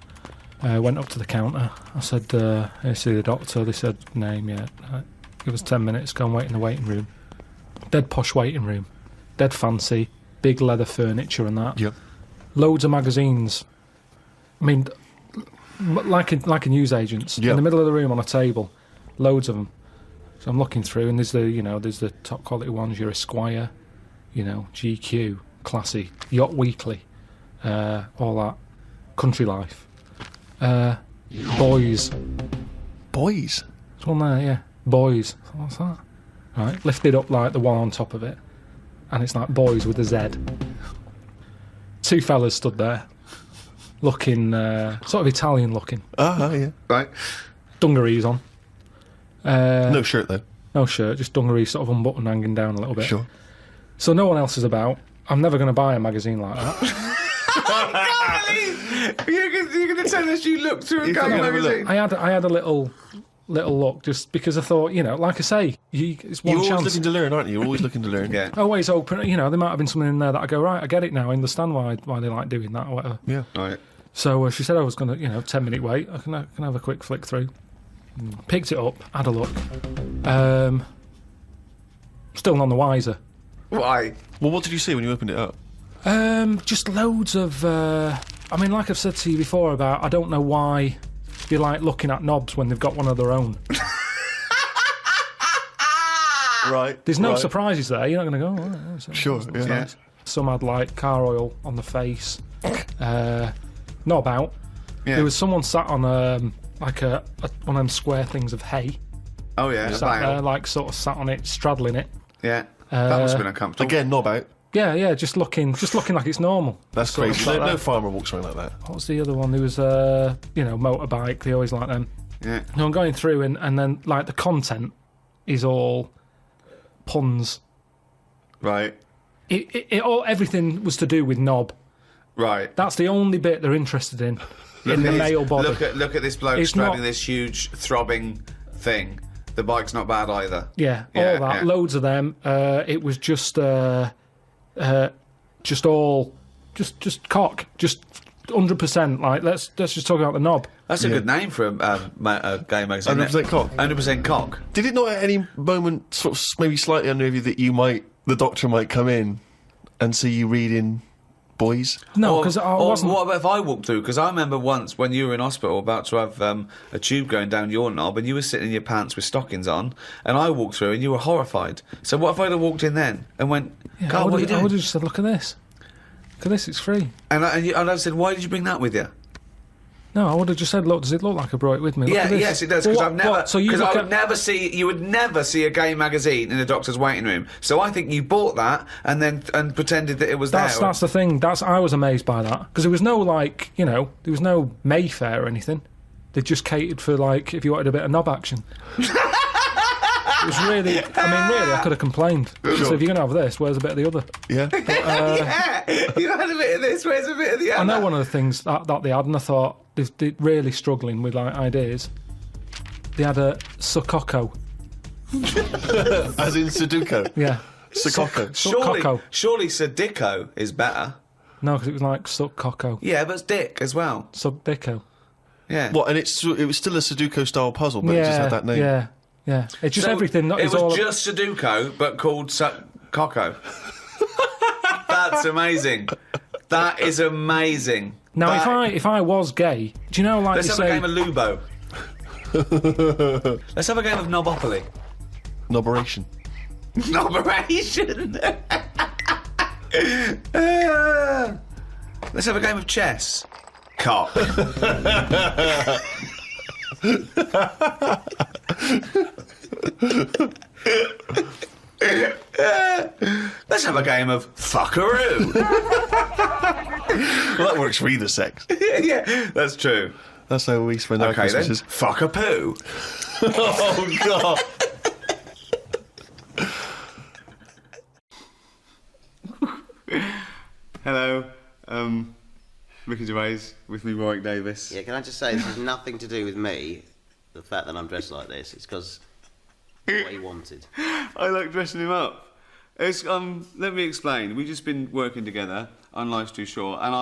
I went up to the counter. I said, I see the doctor. They said, name, yeah. Give us 10 minutes, go and wait in the waiting room. Dead posh waiting room. Dead fancy. Big leather furniture and that. Yep. Loads of magazines. I mean, like a newsagent's. Yep. In the middle of the room on a table. Loads of them. So I'm looking through, and there's the top quality ones, your Esquire, GQ, Classy, Yacht Weekly, all that. Country Life. Boys. Boys? There's one there, yeah. Boys. What's that? Right, lifted up like the one on top of it. And it's like Boys with a Z. Two fellas stood there, looking, sort of Italian looking. Yeah. Right. Dungarees on. No shirt, though. No shirt, just dungarees sort of unbuttoned, hanging down a little bit. Sure. So no one else is about. I'm never going to buy a magazine like that. You're going to tell us you looked through a magazine? I had a little look, just because I thought, like I say, it's one chance. You're always looking to learn, aren't you? You're always looking to learn. Yeah. Always open, there might have been something in there that I go, right, I get it now, I understand why they like doing that or whatever. Yeah. Right. So she said I was going to, 10-minute wait, I can have a quick flick through. Picked it up, had a look. Still none the wiser. Why? Well, what did you see when you opened it up? Just loads of... like I've said to you before about, I don't know why you like looking at knobs when they've got one of their own. Right. There's no surprises there. You're not going to go, Sure, that's yeah. nice. Some had, like, car oil on the face. Knob out. Yeah. There was someone sat on, one of them square things of hay. Oh, yeah. Sat there, sort of sat on it, straddling it. Yeah. That must have been uncomfortable. Again, knob out. Yeah, just looking like it's normal. That's Sort of crazy. like No that. farmer walks around like that. What was the other one? There was, motorbike. They always like them. Yeah. And I'm going through, and then, like, the content is all puns. Right. Everything was to do with knob. Right. That's the only bit they're interested in the male body. Look at this bloke It's straddling not- this huge throbbing thing. The bike's not bad either. Yeah, Yeah, all that, yeah. loads of them. It was just cock, just 100%. Like let's just talk about the knob. That's a good name for a gay magazine. 100% cock. 100% cock. Did it not at any moment sort of maybe slightly unnerve you that the doctor might come in and see you reading boys? No, because I Or wasn't. what about if I walked through? Because I remember once when you were in hospital about to have a tube going down your knob and you were sitting in your pants with stockings on and I walked through and you were horrified. So what if I'd have walked in then and went, Yeah, Carl, what are you I doing? would have just said, "Look at this. Look at this. It's free." And I said, why did you bring that with you? No, I would have just said, "Look, does it look like I brought it with me?" Look Yeah, at this. yes, it does. Well, Because I've never, what? So you because look I at would never see, you would never see a gay magazine in a doctor's waiting room. So I think you bought that and pretended that it was there. That's the thing. I was amazed by that because there was no there was no Mayfair or anything. They just catered for if you wanted a bit of knob action. It was really, I could have complained. So if you're going to have this, where's a bit of the other? Yeah. Yeah, you had a bit of this, where's a bit of the other? I know one of the things that they had, and I thought they're really struggling with ideas. They had a Sukoko. As in Sudoku. Yeah. Sukoko. Sukoko. Surely Sadiko is better. No, because it was like Sukoko. Yeah, but it's dick as well. Subdico. Yeah. What? And it was still a Sudoku style puzzle, but it just had that name. Yeah. Yeah. It's just So everything. It It's was all just Sudoku, but called Coco. That's amazing. That is amazing. Now, That- if I was gay, do you know, like Let's you have say, a game of Lubo. Let's have a game of Knobopoly. Noberation. Noberation. Let's have a game of chess. Cock. Let's have a game of fuckaroo. Well, that works for either sex. Yeah, that's true. That's how we spend our Okay then, Christmases. fuck a poo. Oh, God. Hello, Ricky Gervais with me, Warwick Davis. Yeah, can I just say, this has nothing to do with me, the fact that I'm dressed like this. It's because what he wanted. I like dressing him up. It's, let me explain. We've just been working together on Life's Too Short, and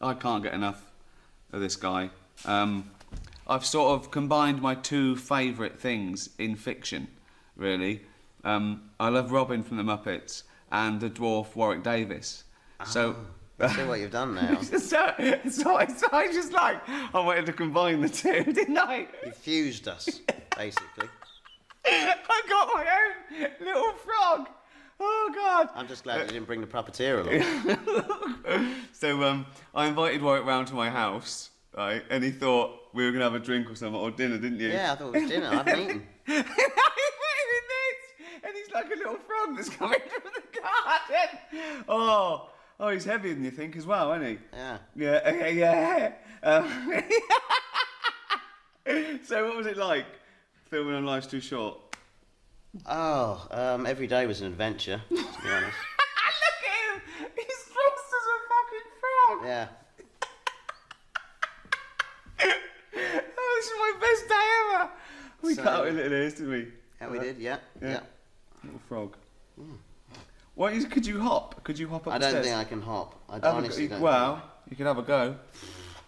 I can't get enough of this guy. I've sort of combined my two favourite things in fiction, really. I love Robin from the Muppets and the dwarf Warwick Davis. So. I see what you've done now. so I just I wanted to combine the two, didn't I? You fused us, basically. I got my own little frog. Oh, God. I'm just glad you didn't bring the puppeteer along. So I invited Warwick round to my house, right? And he thought we were going to have a drink or something, or dinner, didn't you? Yeah, I thought it was dinner. I haven't eaten. And I invited this, and he's like a little frog that's coming from the garden. Oh, he's heavier than you think as well, isn't he? Yeah. Yeah. So what was it like filming on Life's Too Short? Oh, every day was an adventure, to be honest. Look at him! He's dressed as a fucking frog! Yeah. Oh, this is my best day ever! We So- cut out his little ears, didn't we? Yeah, we did, yeah. Yeah. Little frog. Could you hop? Could you hop up I the don't stairs? think I can hop. I Have a honestly go- don't. Well, you can have a go.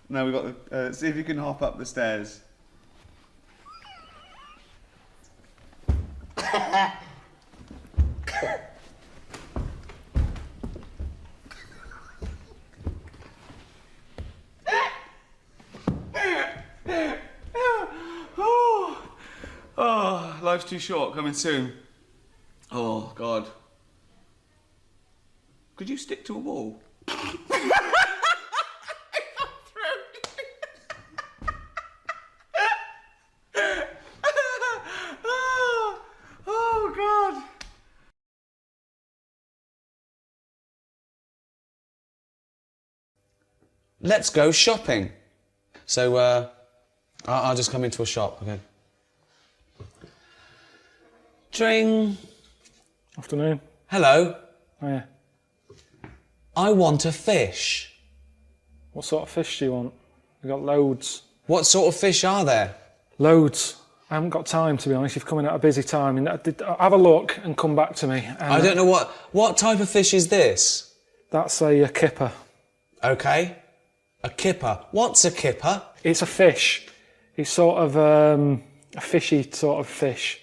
Now we've got the... see if you can hop up the stairs. Oh, Life's Too Short, coming soon. Oh, God. Could you stick to a wall? Oh, God. Let's go shopping. So, I'll just come into a shop, okay? Dring. Afternoon. Hello. Oh, yeah. I want a fish. What sort of fish do you want? We've got loads. What sort of fish are there? Loads. I haven't got time, to be honest. You've come in at a busy time. Have a look and come back to me. And I don't know what type of fish is this? That's a kipper. Okay. A kipper. What's a kipper? It's a fish. It's sort of a fishy sort of fish.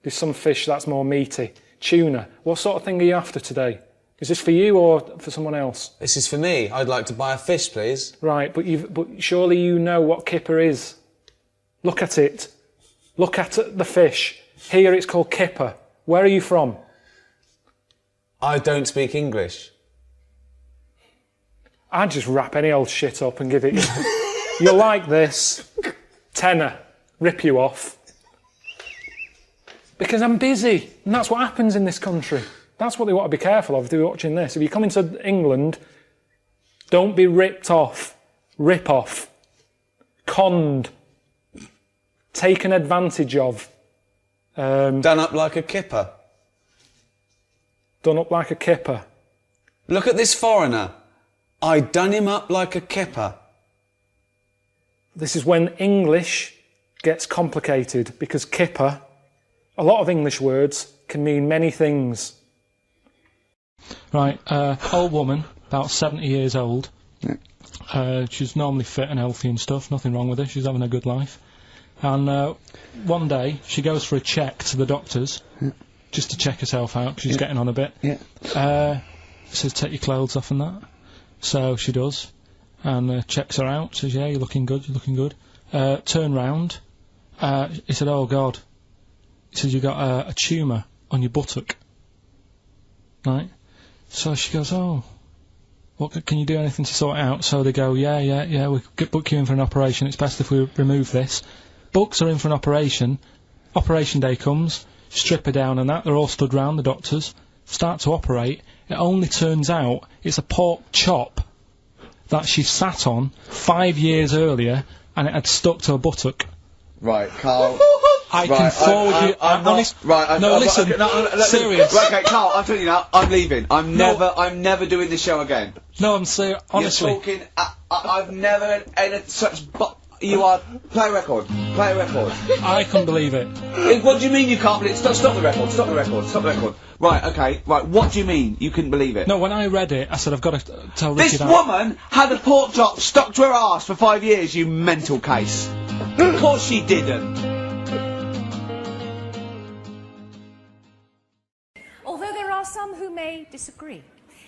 There's some fish that's more meaty. Tuna. What sort of thing are you after today? Is this for you or for someone else? This is for me. I'd like to buy a fish, please. Right, but surely you know what kipper is. Look at it. Look at the fish. Here it's called kipper. Where are you from? I don't speak English. I'd just wrap any old shit up and give it you. You'll like this. Tenner. Rip you off. Because I'm busy. And that's what happens in this country. That's what they want to be careful of if they're watching this. If you come into England, don't be ripped off. Rip off. Conned. Taken advantage of. Done up like a kipper. Done up like a kipper. Look at this foreigner. I done him up like a kipper. This is when English gets complicated because kipper, a lot of English words, can mean many things. Right, old woman, about 70 years old. Yeah. She's normally fit and healthy and stuff, nothing wrong with her, she's having a good life. And one day, she goes for a check to the doctors, just to check herself out, because she's getting on a bit. Yeah. Says, take your clothes off and that. So she does, and checks her out, says, yeah, you're looking good, you're looking good. Turn round, he said, oh God. He says, you've got a tumour on your buttock. Right? So she goes, oh, what, can you do anything to sort it out? So they go, yeah, we could book you in for an operation, it's best if we remove this. Books are in for an operation, operation day comes, strip her down and that, they're all stood round, the doctors, start to operate. It only turns out it's a pork chop that she sat on 5 years earlier and it had stuck to her buttock. Right, Karl. I can forward you. I'm not. Right. No, listen. Okay, no, Serious. Right, okay, Karl. I'm telling you now. I'm leaving. I'm never doing this show again. No, I'm serious. Honestly. You're talking. I've never had such. You are. Play a record. Play a record. I couldn't believe it. What do you mean you can't believe it? Stop the record. Stop the record. Stop the record. Right. Okay. Right. What do you mean you couldn't believe it? No, when I read it, I said I've got to tell Ricky This that. woman had a pork chop stuck to her arse for 5 years. You mental case. Of course she didn't. Although there are some who may disagree.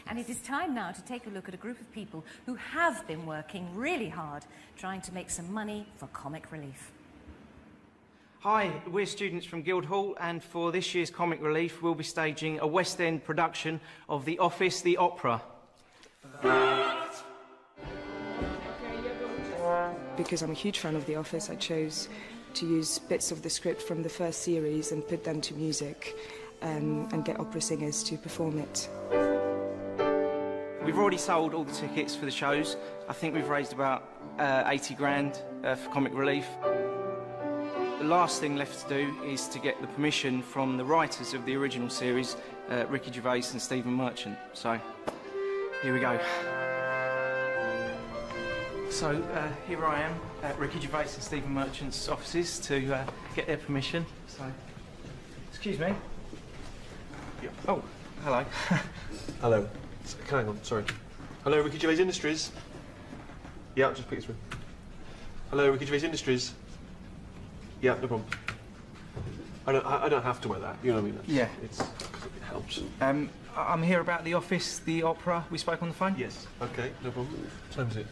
And it is time now to take a look at a group of people who have been working really hard trying to make some money for comic relief. Hi, we're students from Guildhall, and for this year's Comic Relief we'll be staging a West End production of The Office, the opera. Because I'm a huge fan of The Office, I chose to use bits of the script from the first series and put them to music and get opera singers to perform it. We've already sold all the tickets for the shows. I think we've raised about 80 grand for Comic Relief. The last thing left to do is to get the permission from the writers of the original series, Ricky Gervais and Stephen Merchant. So, here we go. So, here I am at Ricky Gervais and Stephen Merchant's offices to get their permission. So, excuse me. Yeah. Oh, hello. Hello. Hang on, sorry. Hello, Ricky Gervais Industries. Yeah, I'll just put you through. Hello, Ricky Gervais Industries. Yeah, no problem. I don't have to wear that. You know what I mean? Yeah. It helps. I'm here about The Office, the opera. We spoke on the phone? Yes. Okay, no problem. What time is it?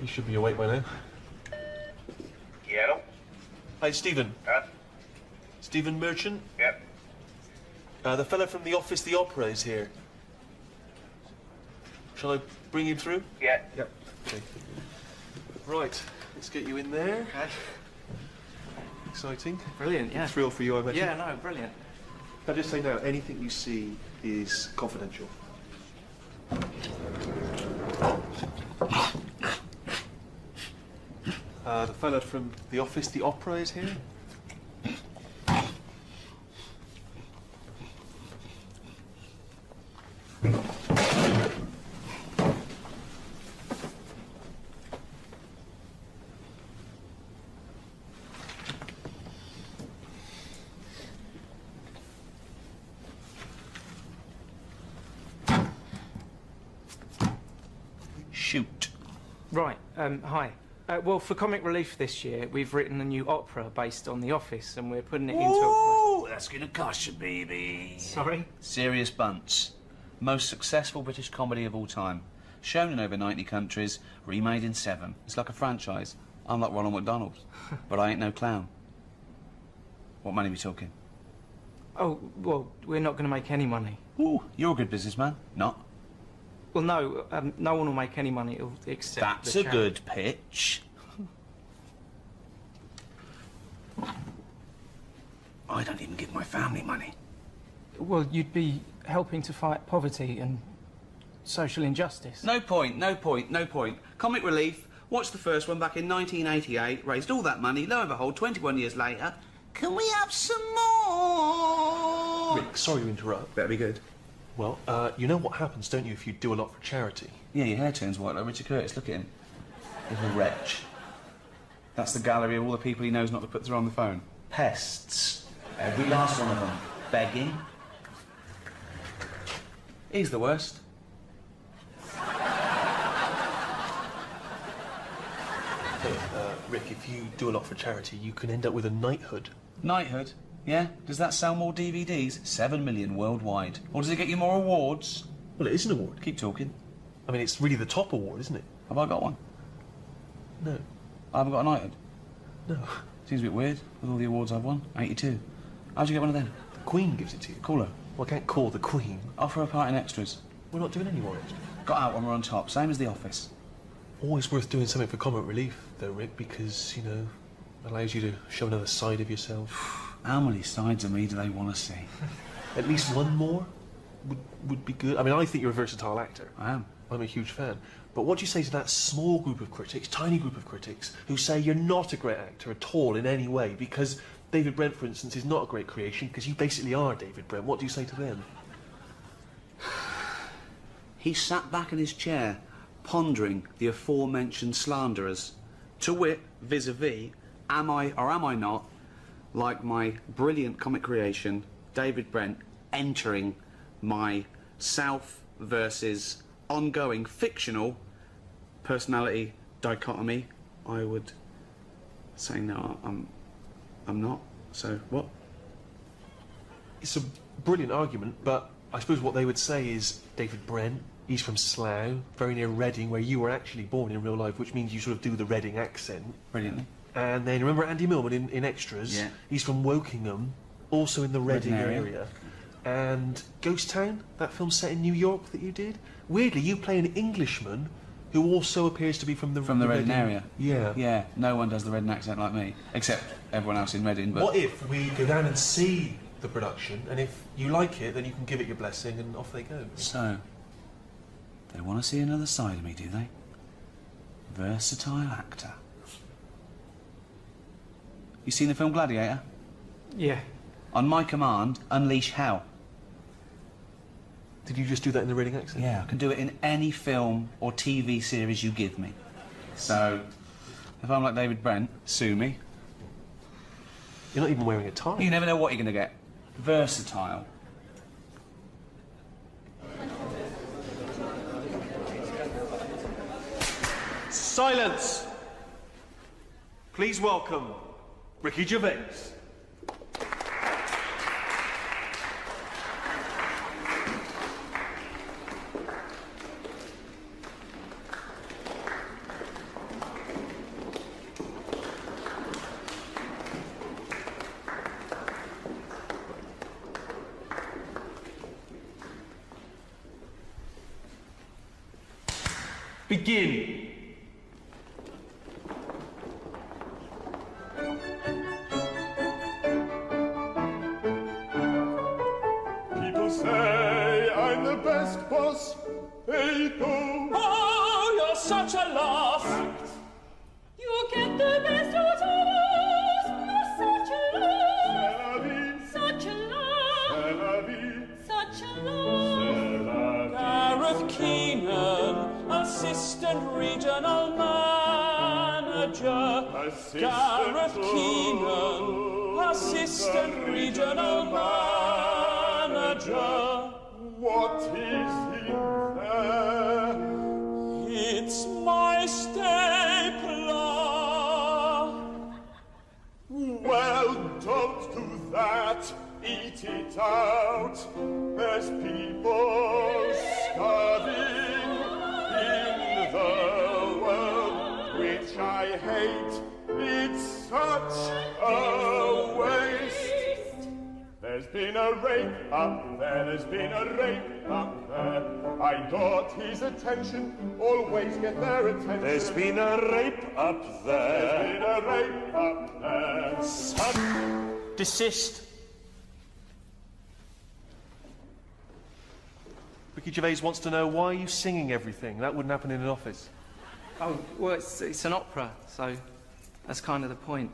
You should be awake by now. Yeah. Hi, Stephen. Stephen Merchant? Yep. The fella from The Office, the opera is here. Shall I bring him through? Yeah. Yep. Okay. Right, let's get you in there. Okay. Exciting. Brilliant, yeah. Thrill for you, I imagine. Yeah, no, brilliant. I'll just say now, anything you see is confidential. The fella from The Office, the opera is here. Right, hi. Well, for Comic Relief this year, we've written a new opera based on The Office, and we're putting it into Ooh, that's going to cost you, baby. Sorry? Serious Bunts. Most successful British comedy of all time. Shown in over 90 countries, remade in 7. It's like a franchise. I'm like Ronald McDonald's, but I ain't no clown. What money are we talking? Oh, well, we're not going to make any money. Ooh, you're a good businessman. Not. Well, no, no one will make any money except That's the a charity. good pitch. I don't even give my family money. Well, you'd be helping to fight poverty and social injustice. No point, no point, no point. Comic Relief, watched the first one back in 1988, raised all that money, lo and behold, 21 years later, can we have some more? Rick, sorry to interrupt. Better be good. Well, you know what happens, don't you, if you do a lot for charity? Yeah, your hair turns white like Richard Curtis. Look at him. Little wretch. That's the gallery of all the people he knows not to put through on the phone. Pests. Every last one of them. Begging. He's the worst. Hey, Rick, if you do a lot for charity, you can end up with a knighthood. Knighthood? Yeah? Does that sell more DVDs? 7 million worldwide. Or does it get you more awards? Well, it is an award. Keep talking. I mean, it's really the top award, isn't it? Have I got one? No. I haven't got a knighthood? No. Seems a bit weird, with all the awards I've won. 82. How'd you get one of them? The Queen gives it to you. Call her. Well, I can't call the Queen. Offer her part in extras. We're not doing any more extras. Got out when we're on top, same as The Office. Always worth doing something for Comic Relief, though, Rick, because, you know, allows you to show another side of yourself. How many sides of me do they want to see? At least one more would be good. I mean, I think you're a versatile actor. I am. I'm a huge fan. But what do you say to that small group of critics, tiny group of critics, who say you're not a great actor at all in any way because David Brent, for instance, is not a great creation because you basically are David Brent? What do you say to them? He sat back in his chair, pondering the aforementioned slanderers. To wit, vis-a-vis, am I or am I not, like my brilliant comic creation, David Brent, entering my self versus ongoing fictional personality dichotomy? I would say no, I'm not. So what? It's a brilliant argument, but I suppose what they would say is David Brent, he's from Slough, very near Reading, where you were actually born in real life, which means you sort of do the Reading accent. Brilliantly. And then remember Andy Millman in Extras? Yeah. He's from Wokingham, also in the Reading area. And Ghost Town, that film set in New York that you did? Weirdly, you play an Englishman who also appears to be from the Reading area. Yeah. Yeah, no one does the Reading accent like me, except everyone else in Reading, but... What if we go down and see the production, and if you like it, then you can give it your blessing, and off they go? So, they want to see another side of me, do they? Versatile actor. You seen the film Gladiator? Yeah. On my command, unleash hell. Did you just do that in the Reading accent? Yeah, I can do it in any film or TV series you give me. So, if I'm like David Brent, sue me. You're not even wearing a tie. You never know what you're going to get. Versatile. Silence! Please welcome Ricky Gervais. Begin. People say I'm the best boss they know. Oh, you're such a laugh. You get the best out of us. You're such a laugh. Such a laugh. Such a laugh. Gareth Keenan, assistant regional manager. Gareth Keenan, assistant regional manager. What is in there? It's my step. eat it out. There's people starving in the world, which I hate. It's such a waste. There's been a rape up there, there's been a rape up there. I got his attention, always get their attention. There's been a rape up there. There's been a rape up there. Son. Desist. Ricky Gervais wants to know, why are you singing everything? That wouldn't happen in an office. Oh, well, it's an opera, so that's kind of the point.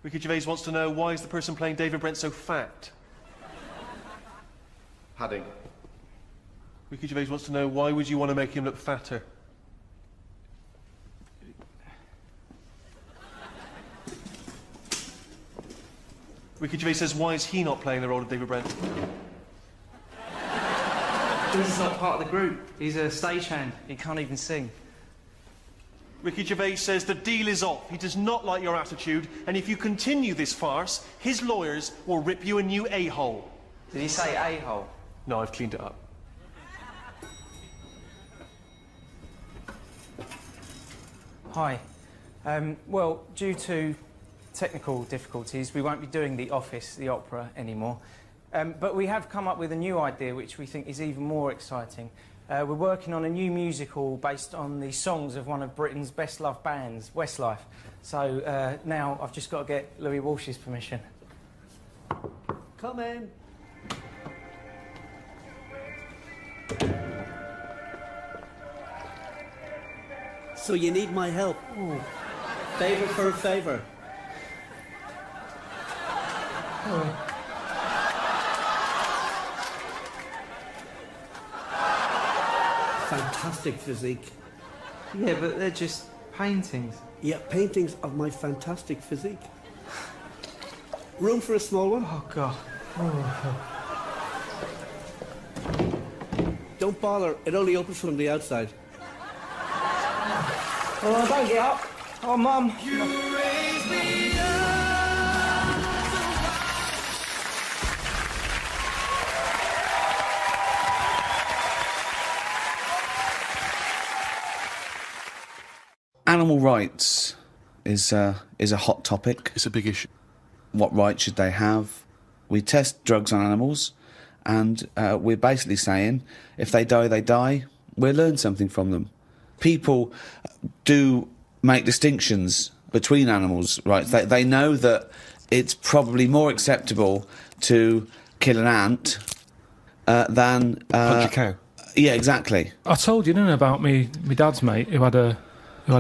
Ricky Gervais wants to know, why is the person playing David Brent so fat? Padding. Ricky Gervais wants to know, why would you want to make him look fatter? Ricky Gervais says, why is he not playing the role of David Brent? He's not part of the group. He's a stagehand. He can't even sing. Ricky Gervais says the deal is off. He does not like your attitude, and if you continue this farce, his lawyers will rip you a new a-hole. Did he say a-hole? No, I've cleaned it up. Hi. Well, due to technical difficulties, we won't be doing the office, the opera, anymore. But we have come up with a new idea which we think is even more exciting. We're working on a new musical based on the songs of one of Britain's best-loved bands, Westlife. So now I've just got to get Louis Walsh's permission. Come in. So you need my help? Ooh. Favour for a favour. Oh. Fantastic physique. Yeah, but they're just paintings. Yeah, paintings of my fantastic physique. Room for a small one? Oh, God. Oh. Don't bother, it only opens from the outside. Oh, don't get up. Oh, Mum. Animal rights is a hot topic. It's a big issue. What rights should they have? We test drugs on animals, and we're basically saying if they die, they die. We'll learn something from them. People do make distinctions between animals' rights. They know that it's probably more acceptable to kill an ant than punch a cow. Yeah, exactly. I told you, didn't I, about my dad's mate who had a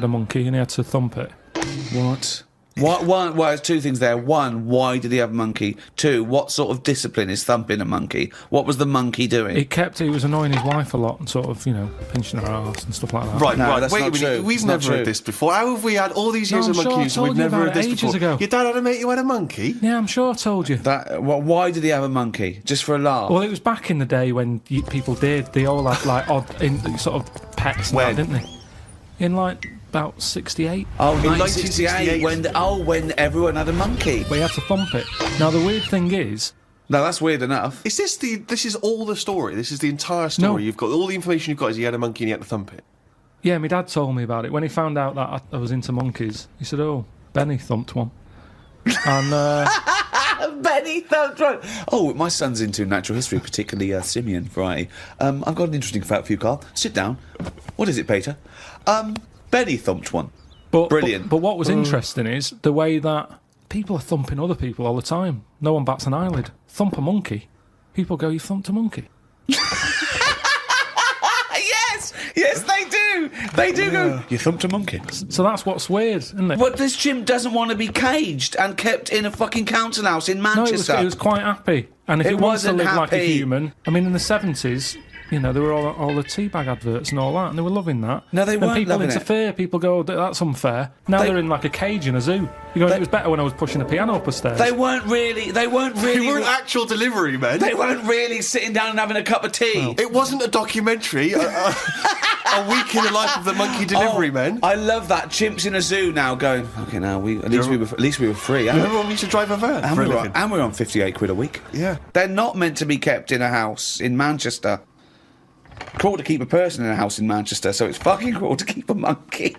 monkey and he had to thump it. What? Well, there's two things there. One, why did he have a monkey? Two, what sort of discipline is thumping a monkey? What was the monkey doing? He was annoying his wife a lot and sort of, pinching her arse and stuff like that. Right, No, right. that's Wait not a minute. true. We've It's never not heard true. this before. How have we had all these years No, of I'm sure I monkeys and told we've you never about heard this it ages before? ago. Your dad had a mate who had a monkey? Yeah, I'm sure I told you. Why did he have a monkey? Just for a laugh? Well, it was back in the day when people did. They all had like odd sort of pets, and that, didn't they? In like about 68. Oh, 1968, when everyone had a monkey. We had to thump it. Now the weird thing is, no, that's weird enough. Is this is all the story? This is the entire story? No. You've got all the information you've got is he had a monkey and he had to thump it? yeah, my dad told me about it when he found out that I was into monkeys. He said, "Oh, Benny thumped one," and Benny thumped one. Oh, my son's into natural history, particularly simian variety. I've got an interesting fact for you, Carl. Sit down. What is it, Peter? Benny thumped one. Brilliant. But what was interesting is the way that people are thumping other people all the time. No one bats an eyelid. Thump a monkey. People go, "You thumped a monkey." Yes, they do. They do go, "You thumped a monkey." So that's what's weird, isn't it? But this chimp doesn't want to be caged and kept in a fucking council house in Manchester. No, it was quite happy. And if it wants to wasn't live like a happy. human, I mean, in the 70s, You know, there were all the teabag adverts and all that, and they were loving that. No, they then weren't people loving interfere. People go, that's unfair. Now they're in like a cage in a zoo. You go, it was better when I was pushing a piano up the stairs. They weren't really. They weren't actual delivery men. They weren't really sitting down and having a cup of tea. Well, it wasn't a documentary. A week in the life of the monkey delivery men. I love that. Chimps in a zoo now going. Okay, now at least we were free. Remember when we used to drive a van? And we're on 58 quid a week. Yeah. They're not meant to be kept in a house in Manchester. Cruel to keep a person in a house in Manchester, so it's fucking cruel to keep a monkey.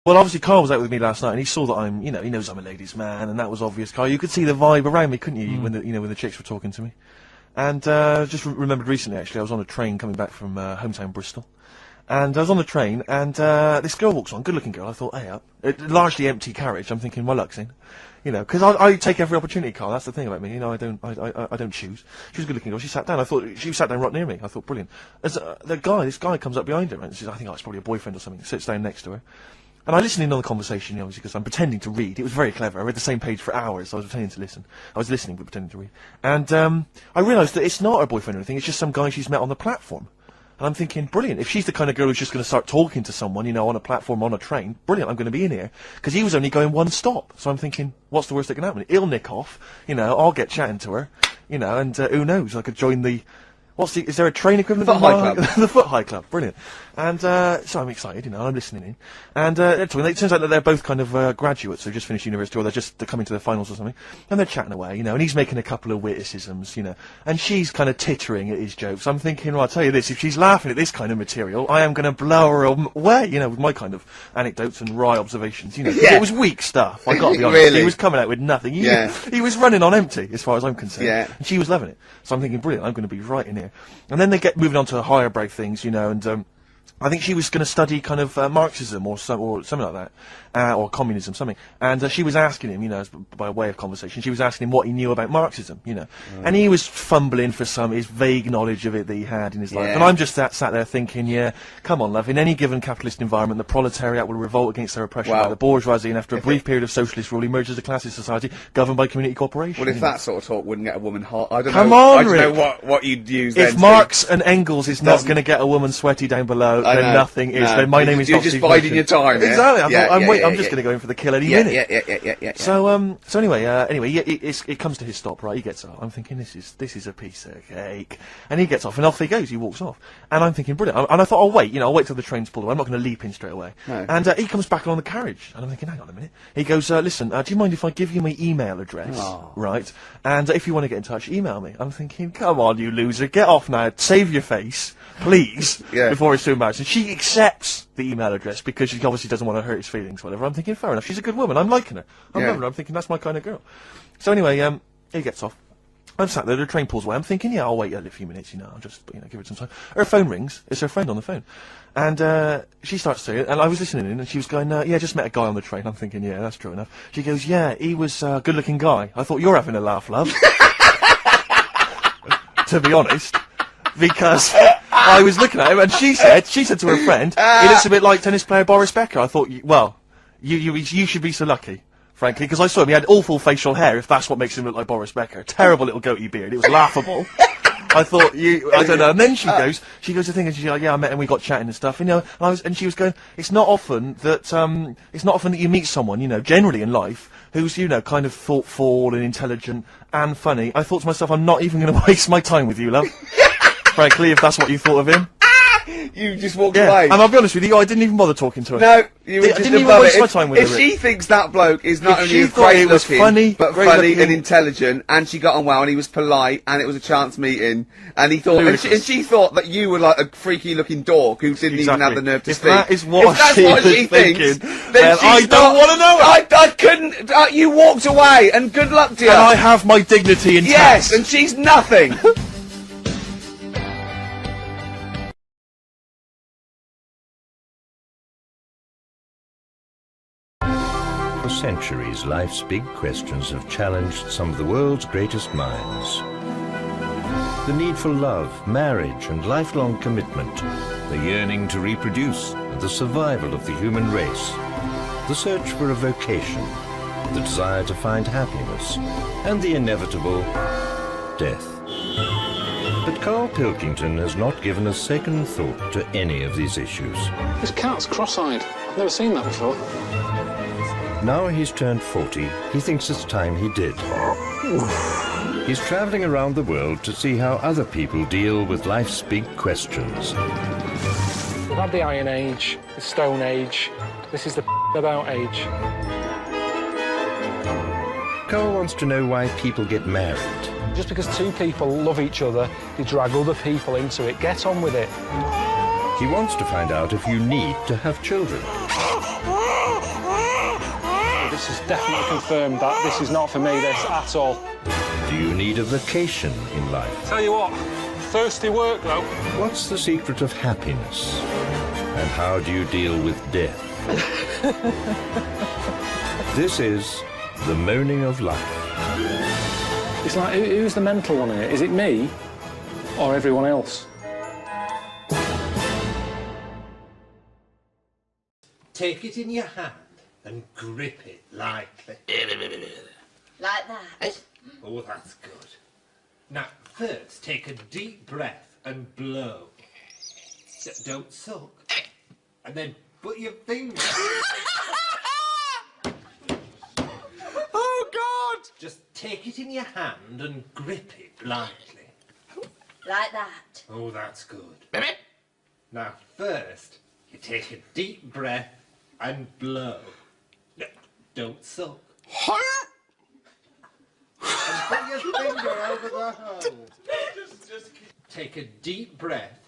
Well, obviously, Carl was out with me last night, and he saw that I'm, he knows I'm a ladies' man, and that was obvious. Carl, you could see the vibe around me, couldn't you? When the chicks were talking to me. And just remembered recently, actually, I was on a train coming back from hometown Bristol, and I was on the train, and this girl walks on, good-looking girl. I thought, hey up, largely empty carriage. I'm thinking, my luck's in. Because I take every opportunity, Carl. That's the thing about me. I don't choose. She was a good-looking girl. She sat down. I thought she sat down right near me. I thought, brilliant. As this guy comes up behind her, and says, I think it's probably a boyfriend or something. Sits down next to her, and I listened in on the conversation, obviously, because I'm pretending to read. It was very clever. I read the same page for hours. So I was pretending to listen. I was listening but pretending to read. And I realised that it's not her boyfriend or anything. It's just some guy she's met on the platform. And I'm thinking, brilliant. If she's the kind of girl who's just going to start talking to someone, on a platform, on a train, brilliant, I'm going to be in here. Because he was only going one stop. So I'm thinking, what's the worst that can happen? He'll nick off, I'll get chatting to her, and who knows, I could join the... is there a train equivalent? Foot High Club. The Foot High Club, brilliant. And so I'm excited, I'm listening in. And it turns out that they're both kind of graduates, they've just finished university, or they're coming to their finals or something. And they're chatting away, and he's making a couple of witticisms, and she's kind of tittering at his jokes. I'm thinking, well, I'll tell you this, if she's laughing at this kind of material, I am going to blow her away, with my kind of anecdotes and wry observations, It was weak stuff, I got to be honest. Really? He was coming out with nothing. He was running on empty, as far as I'm concerned. Yeah. And she was loving it. So I'm thinking, brilliant, I'm going to be right in here. And then they get moving on to higher brow things, and I think she was going to study kind of Marxism or something like that, or communism, something. And she was asking him, by way of conversation, she was asking him what he knew about Marxism, And he was fumbling for his vague knowledge of it that he had in his life. And I'm just sat there thinking, come on, love, in any given capitalist environment, the proletariat will revolt against their oppression by the bourgeoisie, and after a brief period of socialist rule, emerges as a classist society governed by community cooperation. Well, if that sort of talk wouldn't get a woman hot, I don't know what you'd use then. If Marx and Engels is not going to get a woman sweaty down below, then nothing is. Then my name is You're not just Steve biding Merchant. your time. Exactly. I'm just going to go in for the kill any minute. Yeah. So anyway, it comes to his stop. Right, he gets off. I'm thinking this is a piece of cake, and he gets off, and off he goes. He walks off, and I'm thinking brilliant. And I thought, I'll wait. I'll wait till the train's pulled away. I'm not going to leap in straight away. No. And he comes back along the carriage, and I'm thinking, hang on a minute. He goes, listen, do you mind if I give you my email address? Oh. Right, and if you want to get in touch, email me. I'm thinking, come on, you loser, get off now. Save your face, please, before it's too embarrassing. She accepts the email address because she obviously doesn't want to hurt his feelings, whatever. I'm thinking, fair enough, she's a good woman, I'm liking her. I'm loving her, I'm thinking, that's my kind of girl. So anyway, he gets off. I'm sat there, the train pulls away, I'm thinking, I'll wait a few minutes, I'll just, give it some time. Her phone rings, it's her friend on the phone. And she starts to it, and I was listening in, and she was going, just met a guy on the train. I'm thinking, yeah, that's true enough. She goes, he was a good-looking guy. I thought, you're having a laugh, love. To be honest. Because I was looking at him, and she said to her friend, he looks a bit like tennis player Boris Becker. I thought, you should be so lucky, frankly, because I saw him, he had awful facial hair, if that's what makes him look like Boris Becker. Terrible little goatee beard, it was laughable. I thought, I don't know, and then she goes to think, and she's like, I met him, we got chatting and stuff, and she was going, it's not often that you meet someone, generally in life, who's, kind of thoughtful and intelligent and funny. I thought to myself, I'm not even going to waste my time with you, love. Frankly, if that's what you thought of him. You just walked away. And I'll be honest with you, I didn't even bother talking to her. No, you were just didn't even above waste it. my time with her. If she thinks that bloke is not If only she thought great he was looking, funny, but great funny looking- and intelligent, and she got on well, and he was polite, and it was a chance meeting, and he thought, and she thought that you were like a freaky looking dork who didn't even have the nerve to If speak. that is what if that's she what was she thinking, thinks, then then I she's don't not- want to know it. I couldn't. You walked away, and good luck to you. And I have my dignity intact. Yes, and she's nothing. For centuries, life's big questions have challenged some of the world's greatest minds. The need for love, marriage, and lifelong commitment. The yearning to reproduce, and the survival of the human race. The search for a vocation. The desire to find happiness. And the inevitable death. But Karl Pilkington has not given a second thought to any of these issues. This cat's cross-eyed. I've never seen that before. Now he's turned 40, he thinks it's time he did. He's travelling around the world to see how other people deal with life's big questions. We've had the Iron Age, the Stone Age. This is the about age. Karl wants to know why people get married. Just because two people love each other, they drag other people into it. Get on with it. He wants to find out if you need to have children. This is definitely confirmed that this is not for me, this, at all. Do you need a vacation in life? Tell you what, thirsty work, though. What's the secret of happiness? And how do you deal with death? This is the moaning of life. It's like, who's the mental one here? Is it me or everyone else? Take it in your hand and grip it lightly. Like that? Oh, that's good. Now, first, take a deep breath and blow. Don't suck. And then put your finger... Oh, God! Just take it in your hand and grip it lightly. Like that? Oh, that's good. Now, first, you take a deep breath and blow. No, don't suck. And put your finger over the hole. Just take a deep breath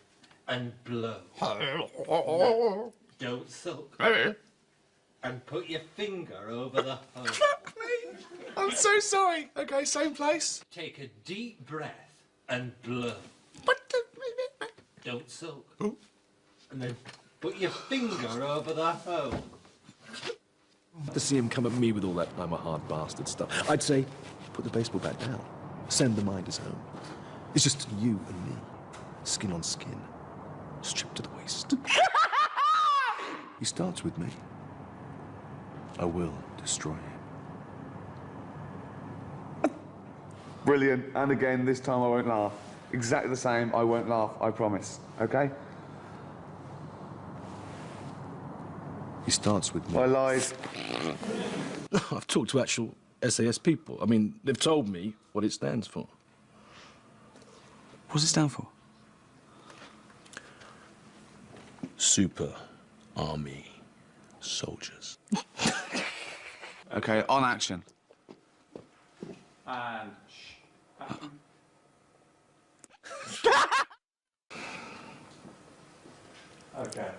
and blow. No, don't suck. And put your finger over the hole. Fuck me! I'm so sorry. Okay, same place. Take a deep breath and blow. Don't suck. And then put your finger over the hole. To see him come at me with all that I'm a hard bastard stuff, I'd say, put the baseball bat down. Send the minders home. It's just you and me. Skin on skin. Stripped to the waist. He starts with me. I will destroy him. Brilliant. And again, this time I won't laugh. Exactly the same. I won't laugh. I promise. Okay? He starts with me. I lied. I've talked to actual SAS people. I mean, they've told me what it stands for. What does it stand for? Super Army Soldiers. Okay, on action. And... Okay.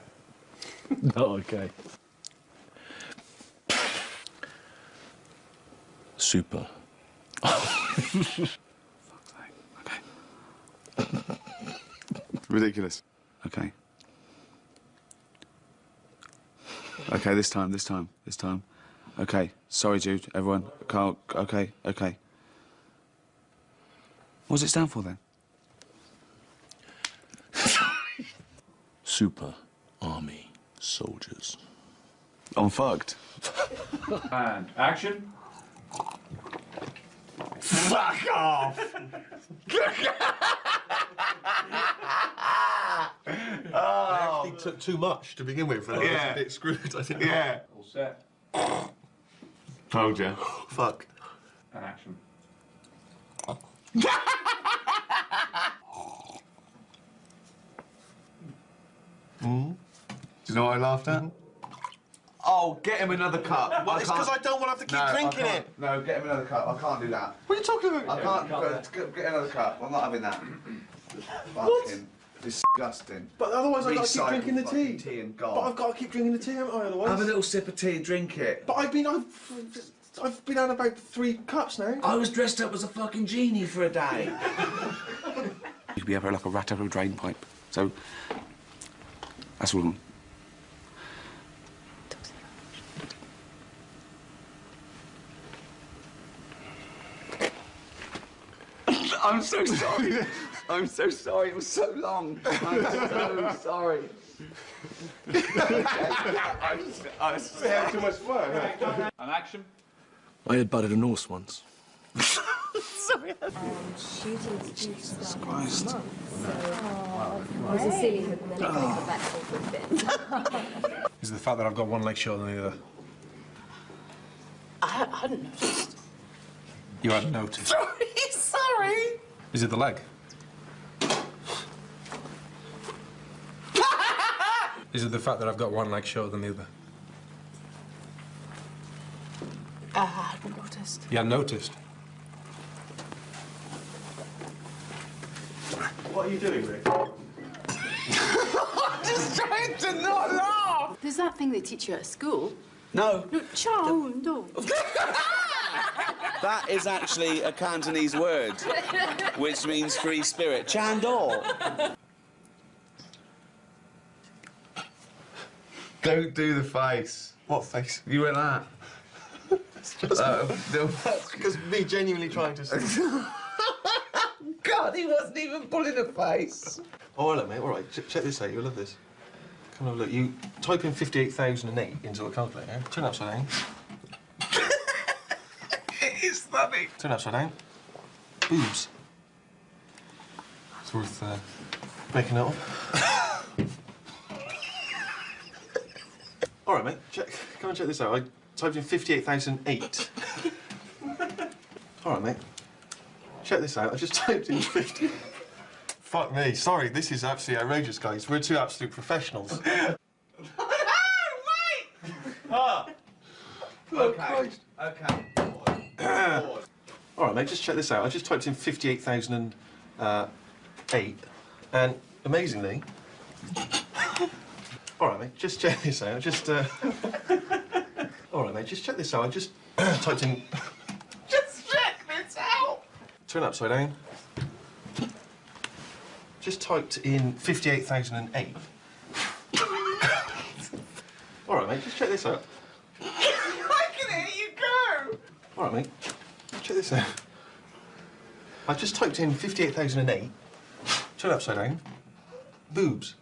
Not okay. Super. Ridiculous. Okay. Okay, this time. Okay, sorry, Jude, everyone. Carl, okay. What does it stand for, then? Super Army Soldiers. I'm fucked. And action. Fuck off! I actually took too much to begin with, and I was a bit screwed, I think. Yeah. All set. Told you. Fuck. And action. Do you know what I laughed at? Oh, get him another cup. Well, it's because I don't want to have to keep drinking it. No, get him another cup. I can't do that. What are you talking about? I can't. Get another cup. I'm not having that. Fucking disgusting. But otherwise I've got to keep Recycle drinking the tea. tea and gone. But I've got to keep drinking the tea, haven't I, otherwise? Have a little sip of tea and drink it. But I've been had about 3 cups now. I was dressed up as a fucking genie for a day. You'd be ever like a rat over a drain pipe. So, that's all. I'm so sorry. I'm so sorry. It was so long. I'm so sorry. I was having too much fun. And action. I had butted a Norse once. Sorry. Shooting Jesus Christ. So it was a silly hook, and then it come back for a bit. Is it the fact that I've got one leg shorter than the other? I hadn't noticed. You hadn't noticed. Sorry. Is it the leg? Is it the fact that I've got one leg shorter than the other? I hadn't noticed. You hadn't noticed? What are you doing, Rick? I'm just trying to not laugh. There's that thing they teach you at school. No. No, Chow, no. That is actually a Cantonese word, which means free spirit. Chandor. Don't do the face. What face? You went that. It's just... That's because me genuinely trying to... God, he wasn't even pulling a face. Oh, hello, mate. All right, check this out. You'll love this. Come and have a look. You type in 58,008 into a calculator. Turn it upside down. It is funny. Turn it upside down. Boobs. It's worth making it up. All right, mate. Come and check this out. I typed in 58,008. All right, mate. Check this out. I just typed in 50. Fuck me. Sorry, this is absolutely outrageous, guys. We're two absolute professionals. Ah. Okay. Okay. All right, mate. Just check this out. I just typed in 58,008, and amazingly. All right, mate. Just check this out. All right, mate. Just check this out. I just typed in. Just check this out. Turn it upside down. Just typed in 58,008. All right, mate. Just check this out. I can hear you go. All right, mate. Check this out. I just typed in 58,008. Turn it upside down. Boobs.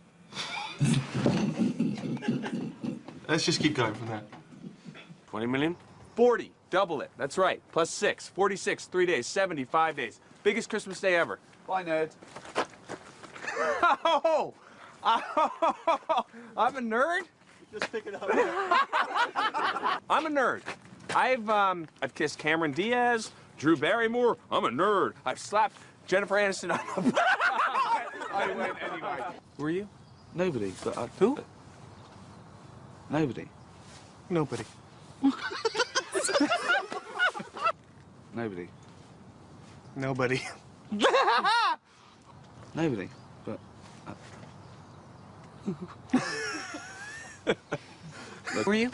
Let's just keep going from there. 20 million? 40. Double it. That's right. Plus 6. 46. 3 days. 75 days. Biggest Christmas day ever. Bye, nerd. Oh! I'm a nerd? Just pick it up. I'm a nerd. I've kissed Cameron Diaz, Drew Barrymore. I'm a nerd. I've slapped Jennifer Aniston on the I went anyway. Who are you? Nobody, but I... Who? Nobody. Nobody. Nobody. Nobody. Nobody, but... Who are you?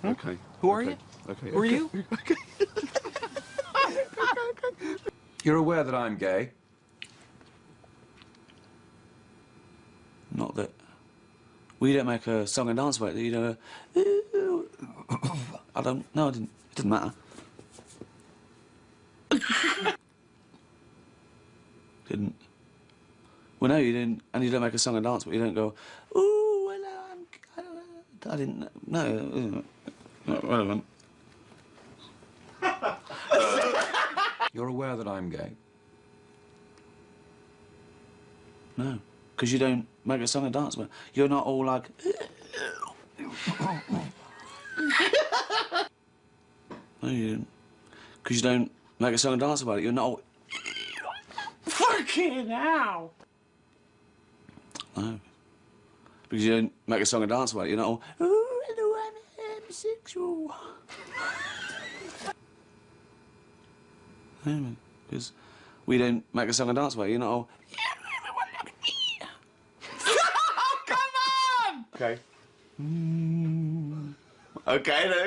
Okay. Who are you? Okay. Who are you? Okay. You're aware that I'm gay? Not that... We don't make a song and dance about it, you know. I don't... No, I didn't. It doesn't matter. Didn't. Well, no, you didn't. And you don't make a song and dance, but you don't go, ooh, hello, I didn't... No, not relevant. You're aware that I'm gay? No, because you don't make a song and dance about it. You're not all like... No, you didn't. Because you don't make a song and dance about it. You're not all... Fucking hell. No. Because you don't make a song and dance about it. You're not all... Ooh, hello, I'm homosexual. No, because we don't make a song and dance about it. You're not all... Come on! Okay. Okay, no,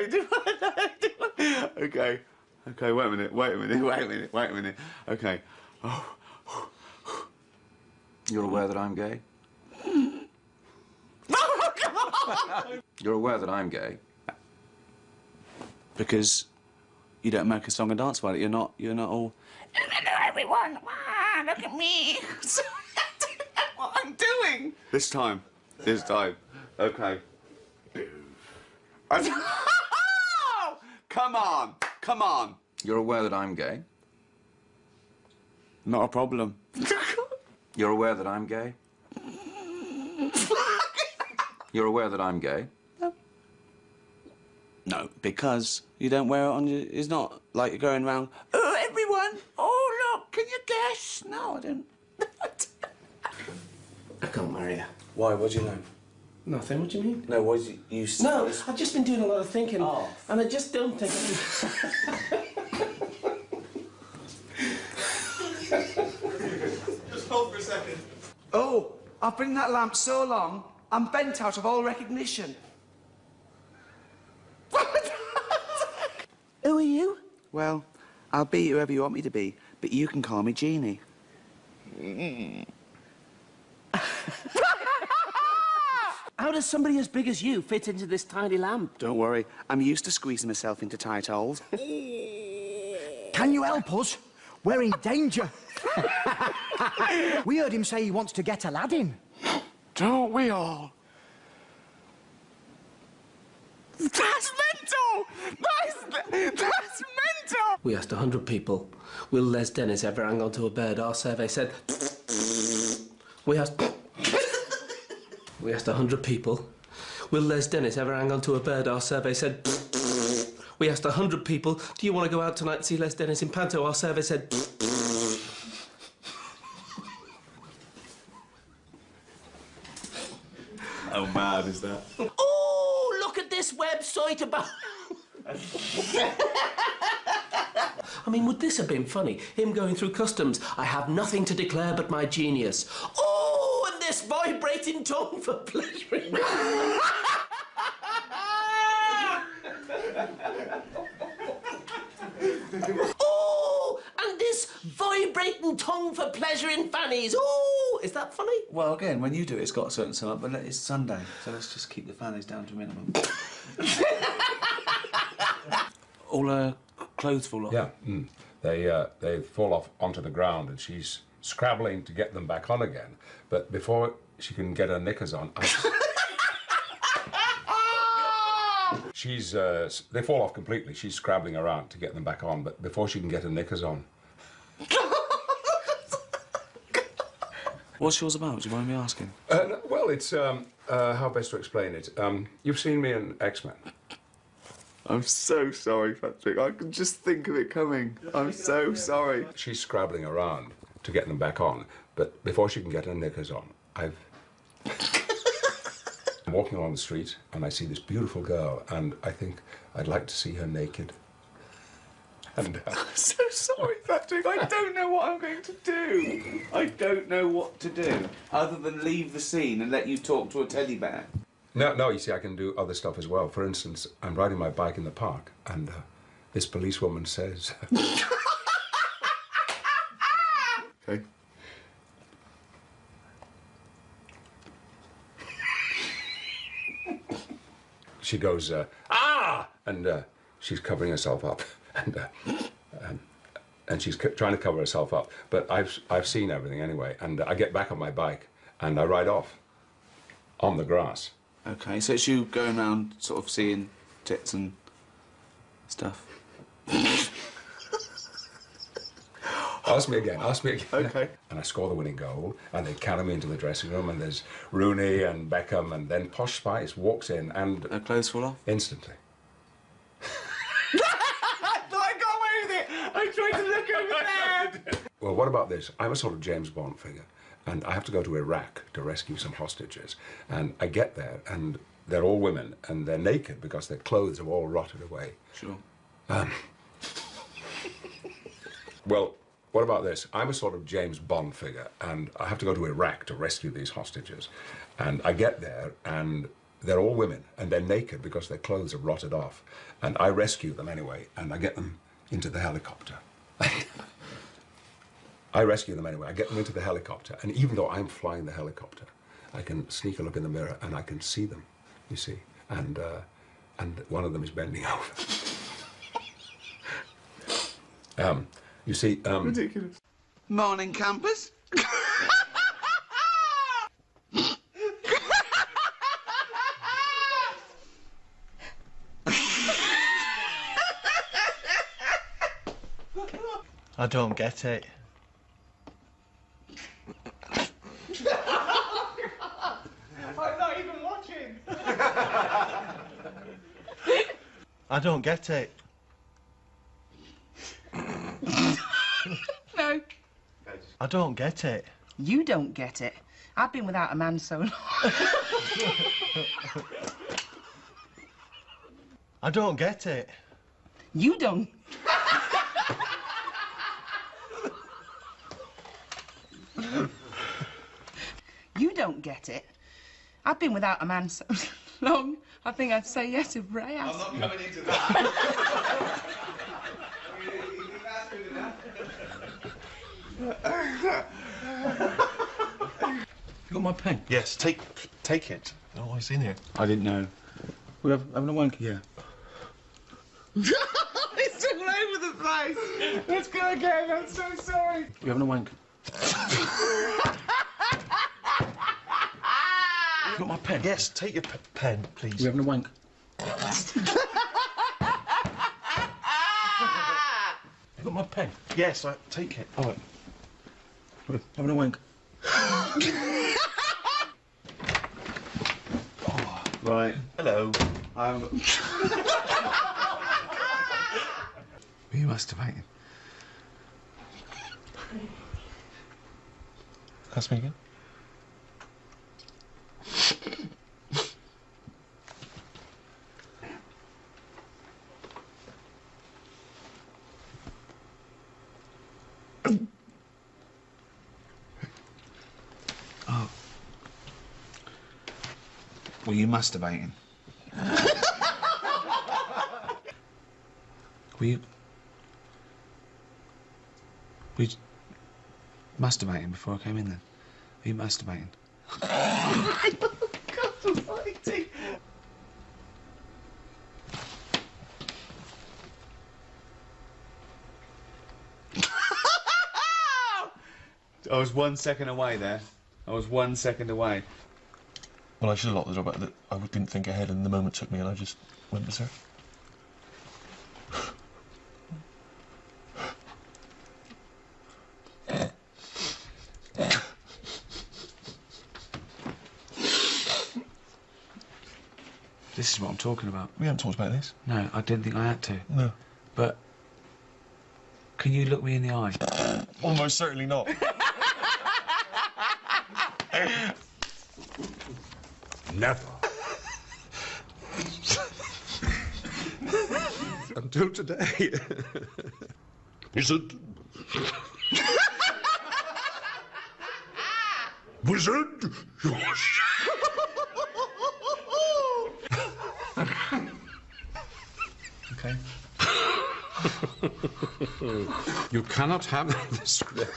okay. Okay, wait a minute. Okay. Oh. You're aware that I'm gay? You're aware that I'm gay? Because you don't make a song and dance about it. You're not all... Hello, everyone. Wow, look at me. Sorry, I don't know what I'm doing. This time. Okay. Come on. You're aware that I'm gay? Not a problem. You're aware that I'm gay? You're aware that I'm gay? No, because you don't wear it on your... It's not like you're going round, oh, everyone, oh, look, can you guess? No, I don't. I can't marry you. Why? What do you know? Nothing. What do you mean? No, what do you... No, I've just been doing a lot of thinking, and I just don't think... Just hold for a second. Oh, I've been in that lamp so long, I'm bent out of all recognition. Who are you? Well, I'll be whoever you want me to be, but you can call me Jeannie. How does somebody as big as you fit into this tiny lamp? Don't worry, I'm used to squeezing myself into tight holes. Can you help us? We're in danger. We heard him say he wants to get Aladdin. Don't we all? That's mental! That's mental! We asked 100 people, will Les Dennis ever hang on to a bird? Our survey said... We asked 100 people, will Les Dennis ever hang on to a bird? Our survey said... We asked 100 people, do you want to go out tonight and see Les Dennis in Panto? Our survey said... How mad is that? Oh, look at this website about... I mean, would this have been funny? Him going through customs. I have nothing to declare but my genius. Oh, and this vibrating tongue for pleasuring. Oh, and this vibrating tongue for pleasuring fannies. Oh, is that funny? Well, again, when you do it, it's got a certain sum up, but it's Sunday, so let's just keep the fannies down to a minimum. All her clothes fall off? Yeah, they fall off onto the ground, and she's scrabbling to get them back on again. But before she can get her knickers on, they fall off completely. She's scrabbling around to get them back on, but before she can get her knickers on. What's yours about? Do you mind me asking? Well, it's how best to explain it. You've seen me in X-Men. I'm so sorry, Patrick. I can just think of it coming. I'm so sorry. She's scrabbling around to get them back on, but before she can get her knickers on, I'm walking along the street and I see this beautiful girl, and I think I'd like to see her naked. And I'm so sorry, Patrick. I don't know what I'm going to do. I don't know what to do, other than leave the scene and let you talk to a teddy bear. No, you see, I can do other stuff as well. For instance, I'm riding my bike in the park, and this policewoman says... Okay. She goes, ah! And she's covering herself up, and she's trying to cover herself up. But I've seen everything anyway, and I get back on my bike, and I ride off on the grass. Okay, so it's you going around sort of seeing tits and stuff. Ask me again. Okay. And I score the winning goal, and they carry me into the dressing room, and there's Rooney and Beckham, and then Posh Spice walks in, and... Her clothes fall off? Instantly. I thought I got away with it! I tried to look over there! Well, what about this? I'm a sort of James Bond figure, and I have to go to Iraq to rescue some hostages. And I get there, and they're all women, and they're naked because their clothes have all rotted away. Sure. Well, what about this? I'm a sort of James Bond figure, and I have to go to Iraq to rescue these hostages. And I get there, and they're all women, and they're naked because their clothes have rotted off. And I rescue them anyway, and I get them into the helicopter. I rescue them anyway. I get them into the helicopter, and even though I'm flying the helicopter, I can sneak a look in the mirror, and I can see them, you see. And one of them is bending over. You see, Ridiculous. Morning, campers. I don't get it. I don't get it. No. I don't get it. You don't get it. I've been without a man so long. I don't get it. You don't. You don't get it. I've been without a man so long, I think I'd say yes if Ray asked. I'm not coming into that. You got my pen? Yes, take it. Oh, it's in here. I didn't know. We having a wank? Yeah. It's all over the place. Let's go again. I'm so sorry. We having a wank? You got my pen? Yes, take your pen, please. We having a wank? You got my pen? Yes, take it. All right. We're having a wank. Right. Hello. Were you masturbating? Ask me again. Oh. Were you masturbating? Were you masturbating before I came in then? Were you masturbating? God almighty! I was 1 second away there. I was 1 second away. Well, I should have locked the door, but I didn't think ahead, and the moment took me, and I just went berserk. This is what I'm talking about. We haven't talked about this. No, I didn't think I had to. No. But can you look me in the eye? Almost certainly not. Never. Until today. Wizard. Wizard. Okay. You cannot have the script.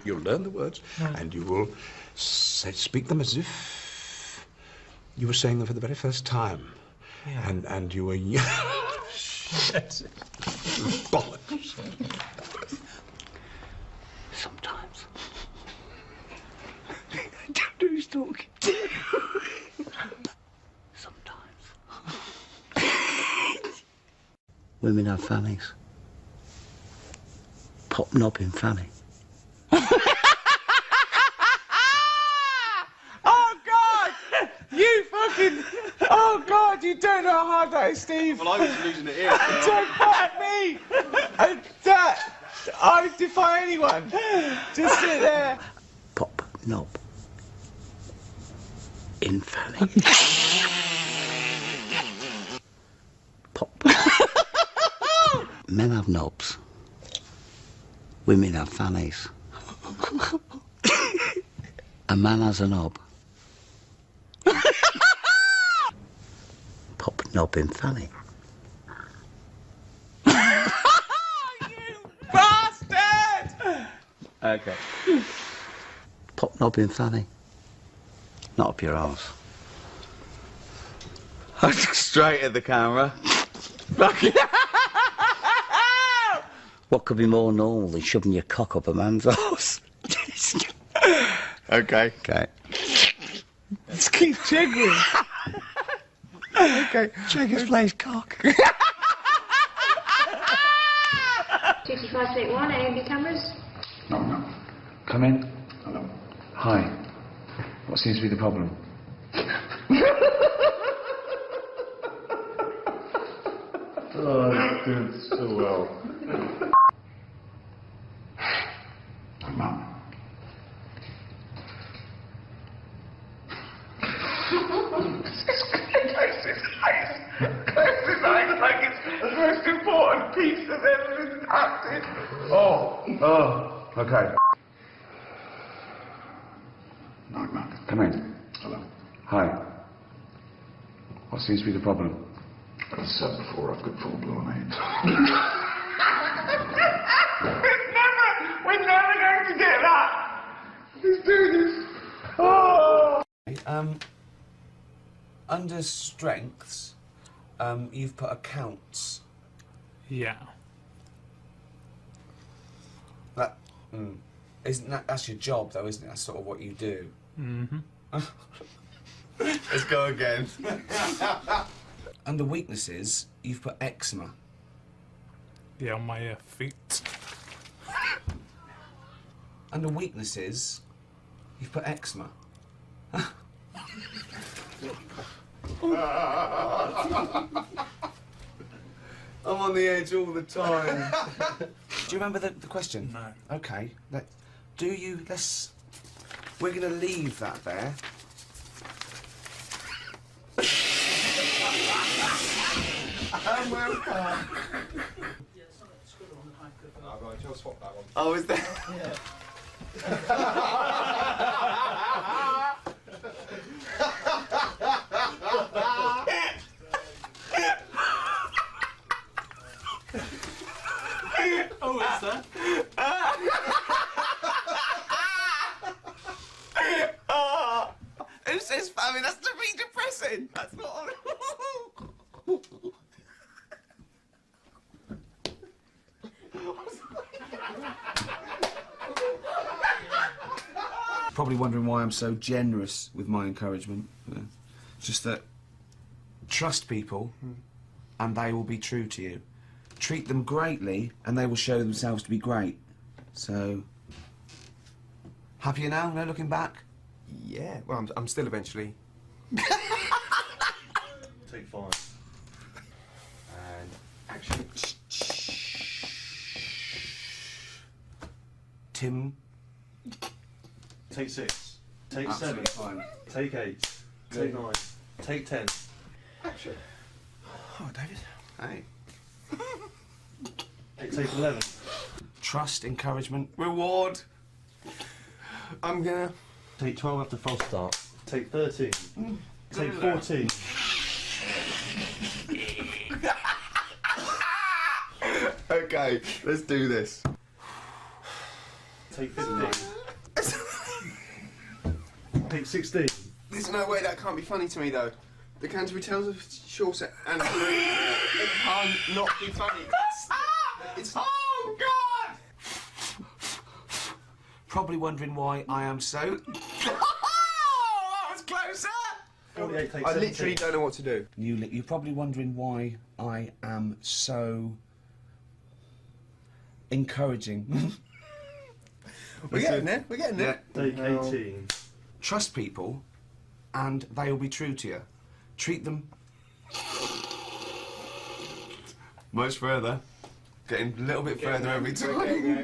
You'll learn the words, and you will speak them as if you were saying them for the very first time. Yeah. And you were young. Bollocks. Sometimes. I don't know who's talking. Women have fannies. Pop knobbing fanny. Oh God! You fucking! Oh God! You don't know how hard that is, Steve. Well, I was losing it here. Don't bite me! I defy anyone. Just sit there. Pop knob. In fanny. Pop. Men have knobs. Women have fannies. A man has a knob. Pop knob in fanny. Bastard! Okay. Pop knob in fanny. Not up your arse. I look straight at the camera. What could be more normal than shoving your cock up a man's arse? Okay. Okay. Let's keep jiggling. Okay. Jiggers plays cock. 6581, AMD cameras. No. Come in. Hello. Hi. What seems to be the problem? doing so well. Mum. Close his eyes like it's the most important piece of evidence happened. Oh, okay. Night, Mark. Come in. Hello. Hi. What seems to be the problem? As I said before, I've got full-blown AIDS. We're never going to get that! Let's do this! Oh! Under strengths, you've put accounts. Yeah. Isn't that's your job though, isn't it? That's sort of what you do. Mm-hmm. Let's go again. Under weaknesses, you've put eczema. Yeah, on my feet. Under weaknesses, you've put eczema. I'm on the edge all the time. Do you remember the question? No. Okay. We're going to leave that there. And welcome. I'll swap that one. Oh, is there? Yeah. Oh, is that? Who says famine? That's to be depressing. That's not. Probably wondering why I'm so generous with my encouragement. Just that trust people and they will be true to you. Treat them greatly and they will show themselves to be great. So, happier now? No looking back? Yeah, well, I'm still eventually. Take 5. And action. Tim. Take 6. Take Absolutely 7. fine. Take 8. Take 9. Take 10. Action. Oh, David. Hey. Take 11. Trust, encouragement, reward. I'm gonna take 12 after false start. Take 13. Take 14. Okay, let's do this. Take 15. Take 16. There's no way that can't be funny to me, though. The Canterbury Tales of Chaucer and it can't not be funny. It's oh God! Probably wondering why I am so. Oh, that was closer. 48, take I 17. literally don't know what to do. You're probably wondering why I am so encouraging. We're getting there. We're getting there. Take 18. Trust people, and they will be true to you. Treat them much further. Getting a little bit further every time.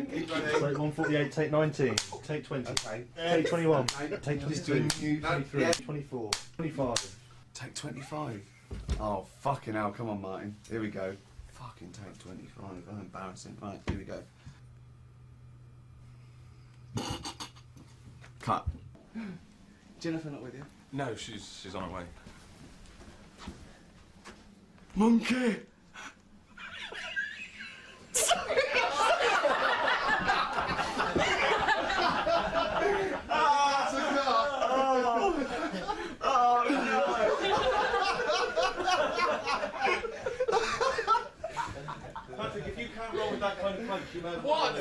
Take 148, take 19, take 20, Okay. take 21, take 22, No, 23, yeah. 24, 25. Take 25. Oh, fucking hell. Come on, Martin. Here we go. Fucking take 25. Oh, embarrassing. Right, here we go. Cut. Jennifer not with you? No, she's on her way. Monkey! Patrick, if you can't roll with that kind of punch, you know. What?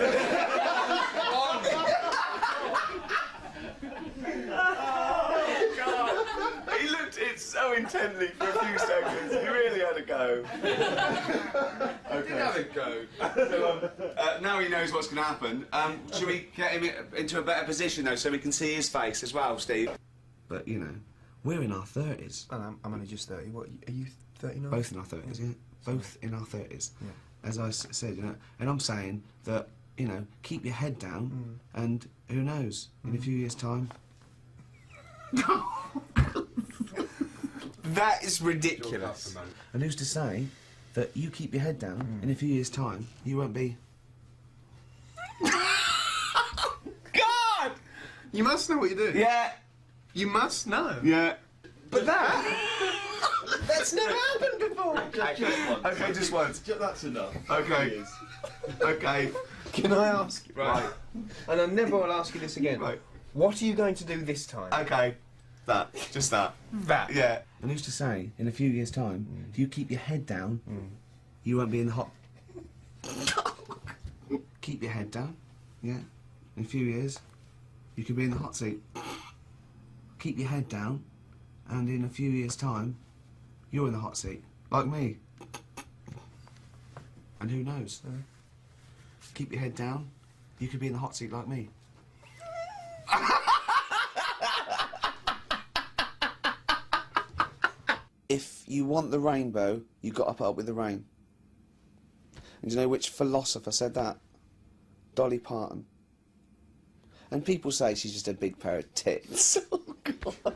Oh, God. He looked at it so intently for a few seconds. He really had a go. I did have a go. So, now he knows what's going to happen. Should we get him into a better position, though, so we can see his face as well, Steve? But, you know, we're in our 30s. And I'm only just 30. What, are you 39? Both in our 30s, yeah. Both in our 30s. Yeah. as I said, you know, and I'm saying that, you know, keep your head down, and who knows, in a few years' time. That is ridiculous. And who's to say that you keep your head down, in a few years' time, you won't be... God! You must know what you're doing. Yeah. You must know. Yeah. But that's never happened before. Okay, just once. That's enough. Okay. Okay. Can I ask? Right. And I never will ask you this again. Right. What are you going to do this time? Okay. That. Just that. That. Yeah. And who's to say, in a few years' time, if you keep your head down, you won't be in the hot... Keep your head down, yeah. In a few years, you could be in the hot seat. Keep your head down, and in a few years' time, you're in the hot seat, like me. And who knows? Keep your head down, you could be in the hot seat like me. If you want the rainbow, you've got to put up with the rain. And do you know which philosopher said that? Dolly Parton. And people say she's just a big pair of tits. Oh, God.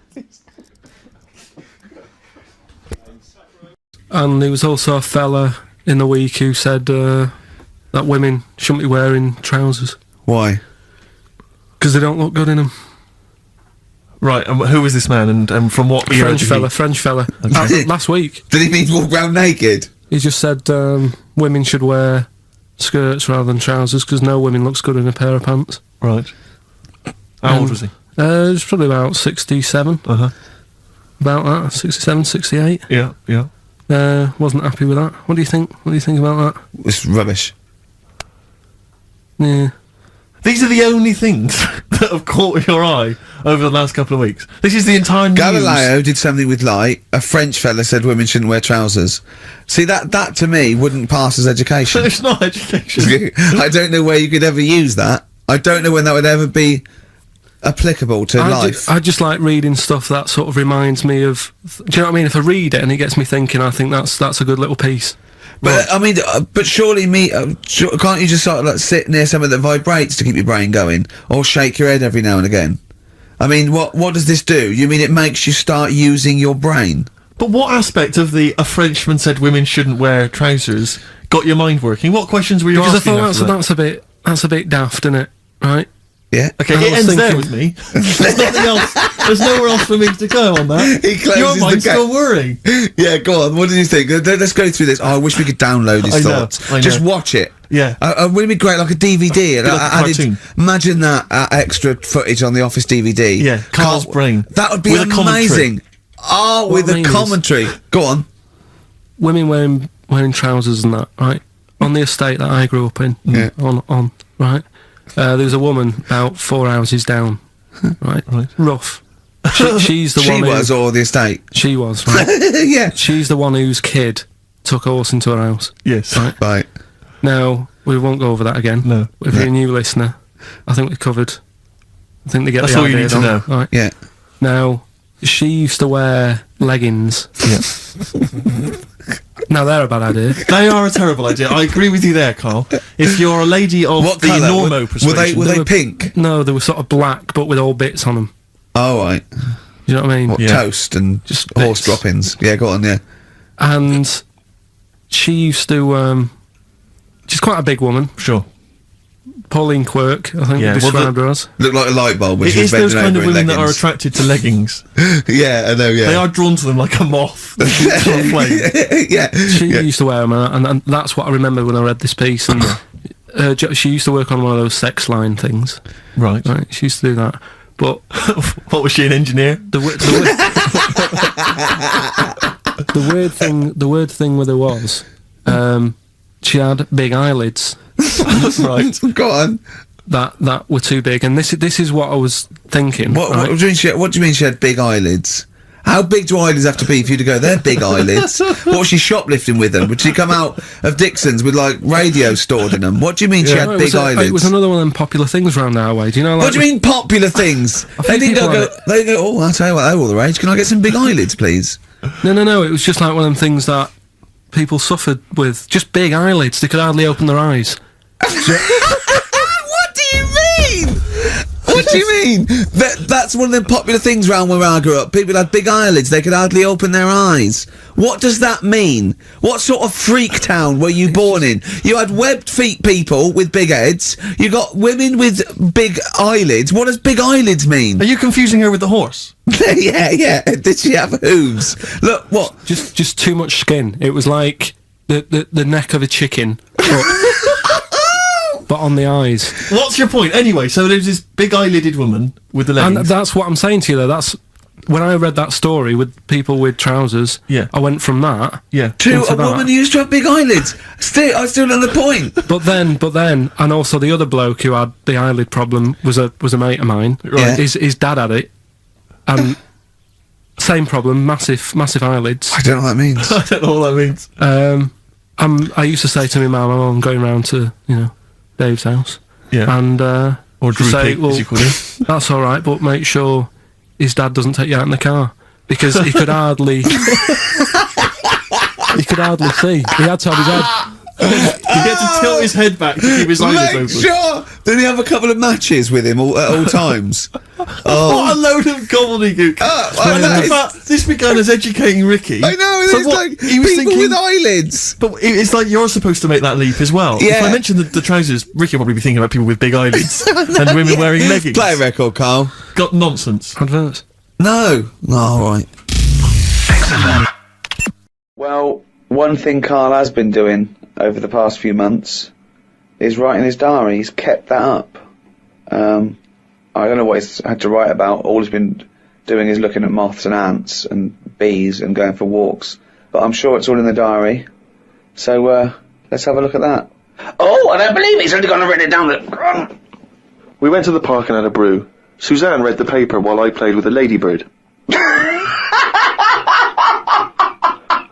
And there was also a fella in the week who said that women shouldn't be wearing trousers. Why? Because they don't look good in them. Right, and who was this man, and from what era? French fella. Okay. Last week. Did he mean walk round naked? He just said women should wear skirts rather than trousers because no woman looks good in a pair of pants. Right. How old was he? He was probably about 67. Uh-huh. About that, 67, 68. Yeah, yeah. Wasn't happy with that. What do you think? What do you think about that? It's rubbish. Yeah. These are the only things that have caught your eye over the last couple of weeks. This is the entire news. Galileo did something with light. A French fella said women shouldn't wear trousers. See, that to me wouldn't pass as education. It's not education. I don't know where you could ever use that. I don't know when that would ever be applicable to life. I just like reading stuff that sort of reminds me of... Do you know what I mean? If I read it and it gets me thinking, I think that's a good little piece. But I mean, but surely can't you just sort of like sit near something that vibrates to keep your brain going, or shake your head every now and again? I mean, what does this do? You mean it makes you start using your brain? But what aspect of a Frenchman said women shouldn't wear trousers got your mind working? What questions were you asking? Because I thought that's a bit daft, isn't it? Right? Yeah. Okay, it ends there with me. There's nothing else. There's nowhere else for me to go on that. He closes your mind's still worrying. Yeah, go on. What did you think? Let's go through this. Oh, I wish we could download his thoughts. I know. Just watch it. Yeah. Wouldn't it be great, like a DVD? Like a cartoon. Imagine that extra footage on the Office DVD. Yeah, Carl's brain. That would be amazing. Oh, with a commentary. Go on. Women wearing trousers and that, right? On the estate that I grew up in. Yeah. On right? There was a woman about 4 houses down, right? Rough. She's the one. She was, or the estate? She was, right? Yeah. She's the one whose kid took a horse into her house. Yes. Right. Now, we won't go over that again. No. If you're a new listener, I think we've covered. I think they get That's the all idea. you need to know. Right. Yeah. Now, she used to wear leggings. Yeah. Now, they're a bad idea. They are a terrible idea. I agree with you there, Carl. If you're a lady of What the colour? normo persuasion... Were they pink? No, they were sort of black, but with all bits on them. Oh, right. You know what I mean? What, toast and just horse droppings? Yeah, go on, yeah. And she used to... she's quite a big woman. Sure. Pauline Quirk, I think we described her as. Looked like a light bulb. It is those kind of women that are attracted to leggings. Yeah, I know, yeah. They are drawn to them like a moth. Yeah. She used to wear them, and that's what I remember when I read this piece. And she used to work on one of those sex line things. Right. She used to do that. But what was she, an engineer? The weird thing with her was, she had big eyelids. Right. Go on. That were too big, and this is what I was thinking. What do you mean she had big eyelids? How big do eyelids have to be for you to go, they're big eyelids? What was she shoplifting with them? Would she come out of Dixon's with, like, radio stored in them? What do you mean she had big eyelids? It was another one of them popular things round our way. Do you know? Like, what do you mean popular things? They go, oh, I'll tell you what, they're all the rage. Can I get some big eyelids, please? No. It was just like one of them things that people suffered with just big eyelids. They could hardly open their eyes. What do you mean? What do you mean? That's one of the popular things around where I grew up. People had big eyelids. They could hardly open their eyes. What does that mean? What sort of freak town were you born in? You had webbed feet people with big heads. You got women with big eyelids. What does big eyelids mean? Are you confusing her with the horse? Yeah. Did she have hooves? Look, what? Just too much skin. It was like the neck of a chicken. But on the eyes. What's your point? Anyway, so there's this big eyelidded woman with the leggings. And that's what I'm saying to you, though. That's when I read that story with people with trousers. Yeah. I went from that. Yeah. To a woman who used to have big eyelids. I still know the point. But then, and also the other bloke who had the eyelid problem was a mate of mine. Right. His dad had it, and same problem, massive eyelids. I don't know what that means. I don't know what that means. I used to say to my mum, I'm going round to Dave's house. Yeah. And or Drew say, Pig, as you call him. That's all right, but make sure his dad doesn't take you out in the car because he could hardly see. He had to have his head. He had to tilt his head back to keep his eyes open. Make sure. Did he have a couple of matches with him at all times? Oh. What a load of gobbledygook! This began as educating Ricky. I know. It's like he was people thinking, with eyelids. But it's like you're supposed to make that leap as well. Yeah. If I mentioned the trousers, Ricky will probably be thinking about people with big eyelids and women wearing leggings. Play a record, Carl. Got nonsense. Adverts. No. All right. Well, one thing Carl has been doing over the past few months is writing his diary. He's kept that up. I don't know what he's had to write about. All he's been doing is looking at moths and ants and bees and going for walks. But I'm sure it's all in the diary. So let's have a look at that. Oh, I don't believe he's only going to write it down. We went to the park and had a brew. Suzanne read the paper while I played with a ladybird.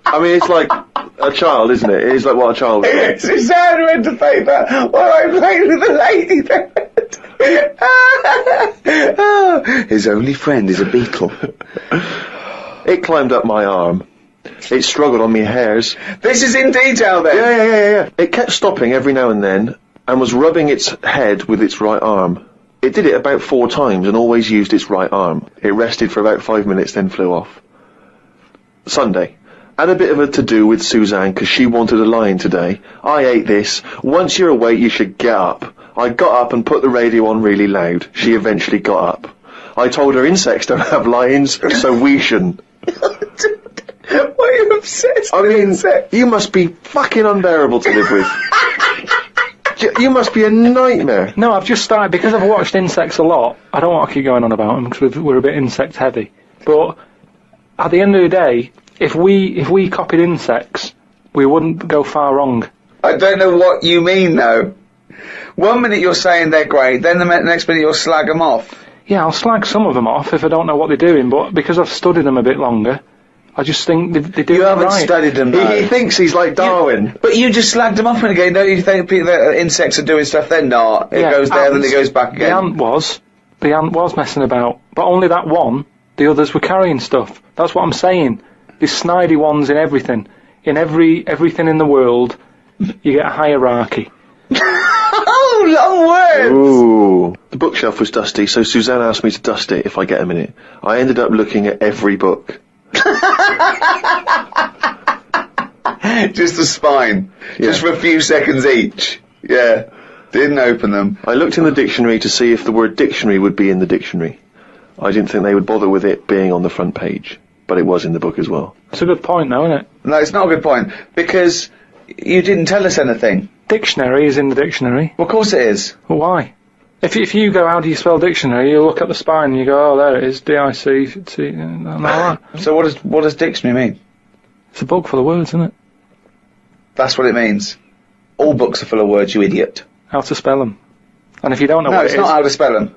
I mean, it's like a child, isn't it? It is like what a child would do. Suzanne read the paper while I played with a ladybird. His only friend is a beetle. It climbed up my arm. It struggled on me hairs. This is in detail, then? Yeah. It kept stopping every now and then and was rubbing its head with its right arm. It did it about 4 times and always used its right arm. It rested for about 5 minutes, then flew off. Sunday. Had a bit of a to-do with Suzanne because she wanted a line today. I ate this. Once you're awake, you should get up. I got up and put the radio on really loud. She eventually got up. I told her insects don't have lines, so we shouldn't. Why are you obsessed with insects? You must be fucking unbearable to live with. You must be a nightmare. No, I've just started, because I've watched insects a lot, I don't want to keep going on about them because we're a bit insect heavy. But at the end of the day, if we copied insects, we wouldn't go far wrong. I don't know what you mean, though. 1 minute you're saying they're great, then the next minute you'll slag them off. Yeah, I'll slag some of them off if I don't know what they're doing, but because I've studied them a bit longer, I just think they do it right. You haven't studied them, though. He thinks he's like Darwin. But you just slagged them off and again. Don't you think that insects are doing stuff? They're not. It goes there, then it goes back again. The ant was messing about, but only that one. The others were carrying stuff. That's what I'm saying. There's snidey ones in everything. In everything in the world, you get a hierarchy. Oh, long words! Ooh. The bookshelf was dusty, so Suzanne asked me to dust it if I get a minute. I ended up looking at every book. Just the spine. Yeah. Just for a few seconds each. Yeah. Didn't open them. I looked in the dictionary to see if the word dictionary would be in the dictionary. I didn't think they would bother with it being on the front page, but it was in the book as well. It's a good point, though, isn't it? No, it's not a good point, because you didn't tell us anything. Dictionary is in the dictionary. Well, of course it is. Well, why? If you go, how do you spell dictionary, you look at the spine and you go, oh, there it is, D-I-C-C, and all that. So what does dictionary mean? It's a book full of words, isn't it? That's what it means. All books are full of words, you idiot. How to spell them. And if you don't know what it is... No, it's not how to spell them.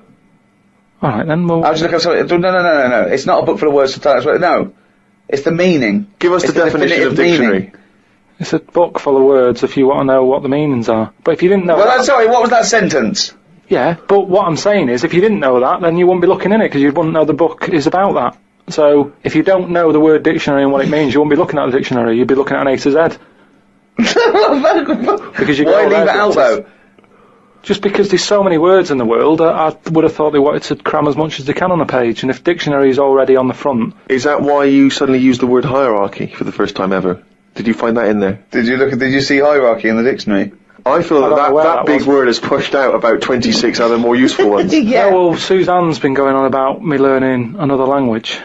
All right, then, well... I'll just look up something... No. It's not a book full of words to tell us what... No. It's the meaning. Give us the definition of dictionary. Meaning. It's a book full of words if you want to know what the meanings are. But if you didn't know... Well, sorry, what was that sentence? Yeah, but what I'm saying is, if you didn't know that, then you wouldn't be looking in it, because you wouldn't know the book is about that. So, if you don't know the word dictionary and what it means, you wouldn't be looking at the dictionary, you'd be looking at an A to Z. Because you Why go, leave it out though? Just because there's so many words in the world, I would have thought they wanted to cram as much as they can on a page, and if dictionary is already on the front... Is that why you suddenly used the word hierarchy for the first time ever? Did you find that in there? Did you see hierarchy in the dictionary? I feel that big word has pushed out about 26 other more useful ones. Yeah, well, Suzanne's been going on about me learning another language,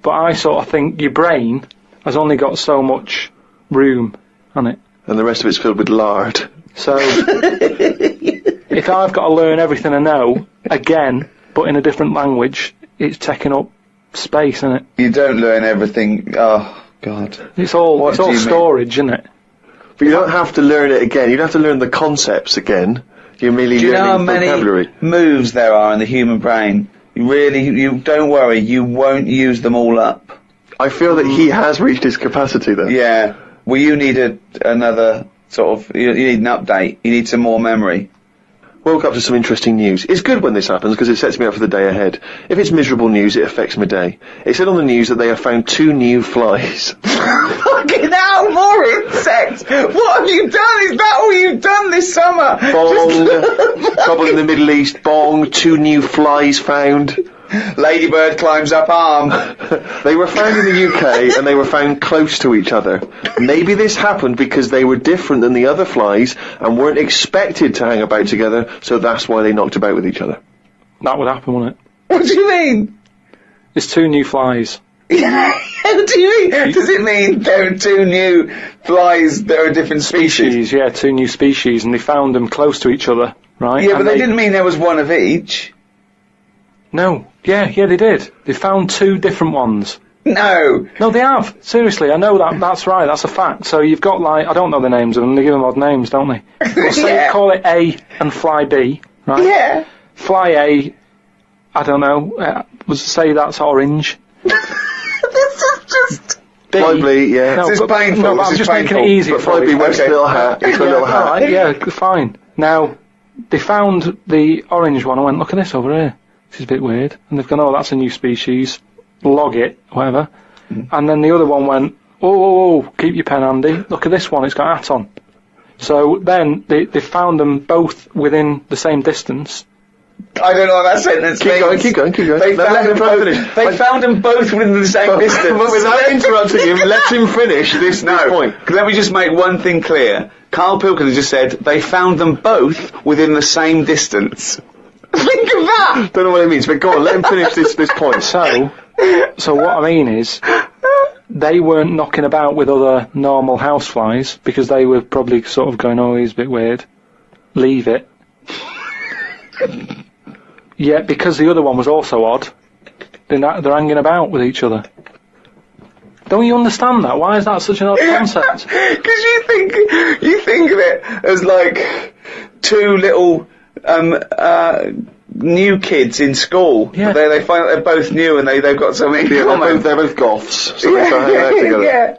but I sort of think your brain has only got so much room on it. And the rest of it's filled with lard. So, if I've got to learn everything I know, again, but in a different language, it's taking up space, isn't it? You don't learn everything. Oh, God. It's all storage, isn't it? But you don't have to learn it again. You don't have to learn the concepts again. You're merely Do you know how learning many vocabulary. moves there are in the human brain? You don't worry, you won't use them all up. I feel that he has reached his capacity, though. Yeah. Well, you need another sort of... You need an update. You need some more memory. Woke up to some interesting news. It's good when this happens because it sets me up for the day ahead. If it's miserable news, it affects my day. It said on the news that they have found 2 new flies. Fucking hell, more insects! What have you done? Is that all you've done this summer? Bong. Trouble in the Middle East. Bong. 2 new flies found. Ladybird climbs up arm. They were found in the UK and they were found close to each other. Maybe this happened because they were different than the other flies and weren't expected to hang about together, so that's why they knocked about with each other. That would happen, wouldn't it? What do you mean? There's 2 new flies. What do you mean? Does it mean there are 2 new flies that are different species? Yeah, 2 new species, and they found them close to each other, right? Yeah, but they didn't mean there was one of each. No. Yeah, they did. They found 2 different ones. No. No, they have. Seriously, I know that. That's right. That's a fact. So you've got, like, I don't know the names of them. They give them odd names, don't they? Well, say, call it A and Fly B, right? Yeah. Fly A, I don't know, say that's orange. This is just... B. Fly B, yeah. No, this is painful. No, but I'm just making it easy. But Fly B wears a little hat. It's got a little hat. Right, yeah, fine. Now, they found the orange one. I went, look at this over here. This is a bit weird. And they've gone, oh, that's a new species. Log it, whatever. And then the other one went, oh, keep your pen handy. Look at this one, it's got a hat on. So then they found them both within the same distance. I don't know what that sentence means. Keep going. They found them both within the same distance. But without interrupting him, let him finish this point. Let me just make one thing clear. Karl Pilkington just said they found them both within the same distance. Think of that! Don't know what it means, but go on, let him finish this point. So what I mean is, they weren't knocking about with other normal houseflies, because they were probably sort of going, oh, he's a bit weird. Leave it. Yeah, because the other one was also odd, they're hanging about with each other. Don't you understand that? Why is that such an odd concept? Because you think of it as like 2 little new kids in school. Yeah. They find that they're both new and they've got something in common. They're both goths, so they start hanging out together.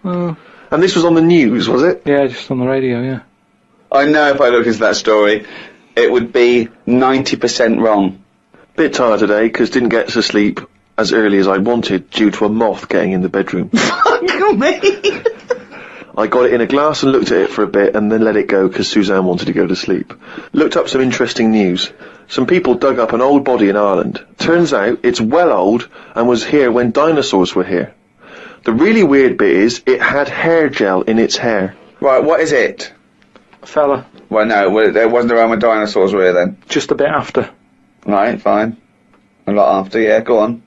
Yeah. And this was on the news, was it? Yeah, just on the radio, yeah. I know if I looked into that story, it would be 90% wrong. Bit tired today, because didn't get to sleep as early as I wanted due to a moth getting in the bedroom. Fuck me! I got it in a glass and looked at it for a bit and then let it go because Suzanne wanted to go to sleep. Looked up some interesting news. Some people dug up an old body in Ireland. Turns out it's well old and was here when dinosaurs were here. The really weird bit is it had hair gel in its hair. Right, what is it? Fella. Well, no, it wasn't around when dinosaurs were here then. Just a bit after. Right, fine. A lot after, yeah, go on.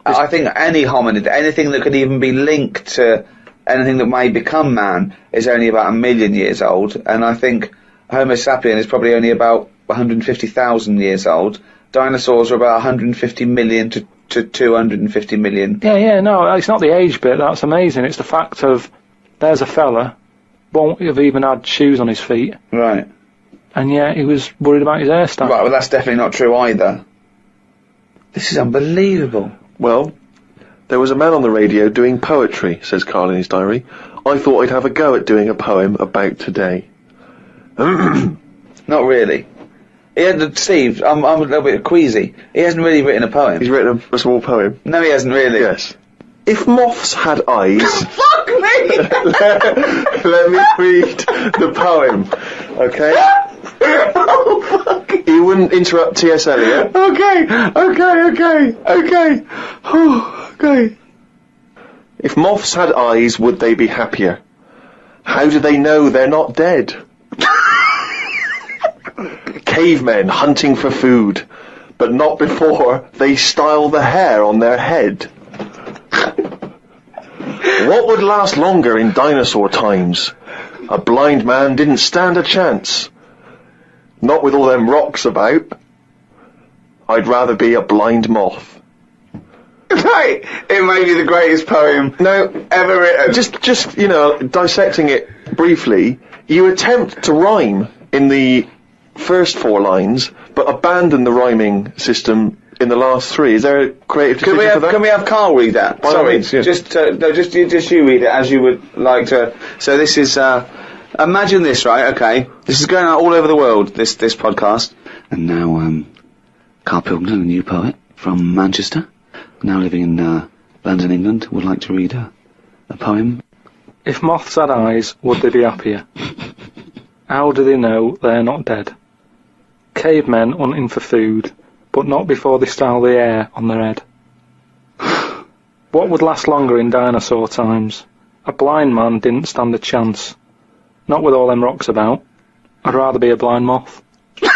I think any hominid, anything that could even be linked to anything that may become man is only about 1 million years old, and I think Homo sapien is probably only about 150,000 years old. Dinosaurs are about 150 million to 250 million. Yeah, no, it's not the age bit, that's amazing. It's the fact of, there's a fella, won't have even had shoes on his feet. Right. And yet he was worried about his hairstyle. Right, well that's definitely not true either. This is unbelievable. Well, there was a man on the radio doing poetry, says Karl in his diary. I thought I'd have a go at doing a poem about today. Not really. Steve, I'm a little bit queasy. He hasn't really written a poem. He's written a small poem. No, he hasn't really. Yes. If moths had eyes... Fuck me! Let me read the poem, okay? Oh, fuck. You wouldn't interrupt T.S. Eliot. Okay. Okay. If moths had eyes, would they be happier? How do they know they're not dead? Cavemen hunting for food, but not before they style the hair on their head. What would last longer in dinosaur times? A blind man didn't stand a chance. Not with all them rocks about. I'd rather be a blind moth. Right, it may be the greatest poem ever written. Just you know, dissecting it briefly, you attempt to rhyme in the first 4 lines, but abandon the rhyming system in the last 3. Is there a creative decision for that? Can we have Karl read that? Sorry, means, yes. just you read it as you would like to. So this is, imagine this, right? Okay, this is going out all over the world. This podcast, and now Karl Pilkington, a new poet from Manchester, now living in London, England, would like to read a poem. If moths had eyes, would they be happier? How do they know they're not dead? Cavemen hunting for food, but not before they style the hair on their head. What would last longer in dinosaur times? A blind man didn't stand a chance. Not with all them rocks about. I'd rather be a blind moth. He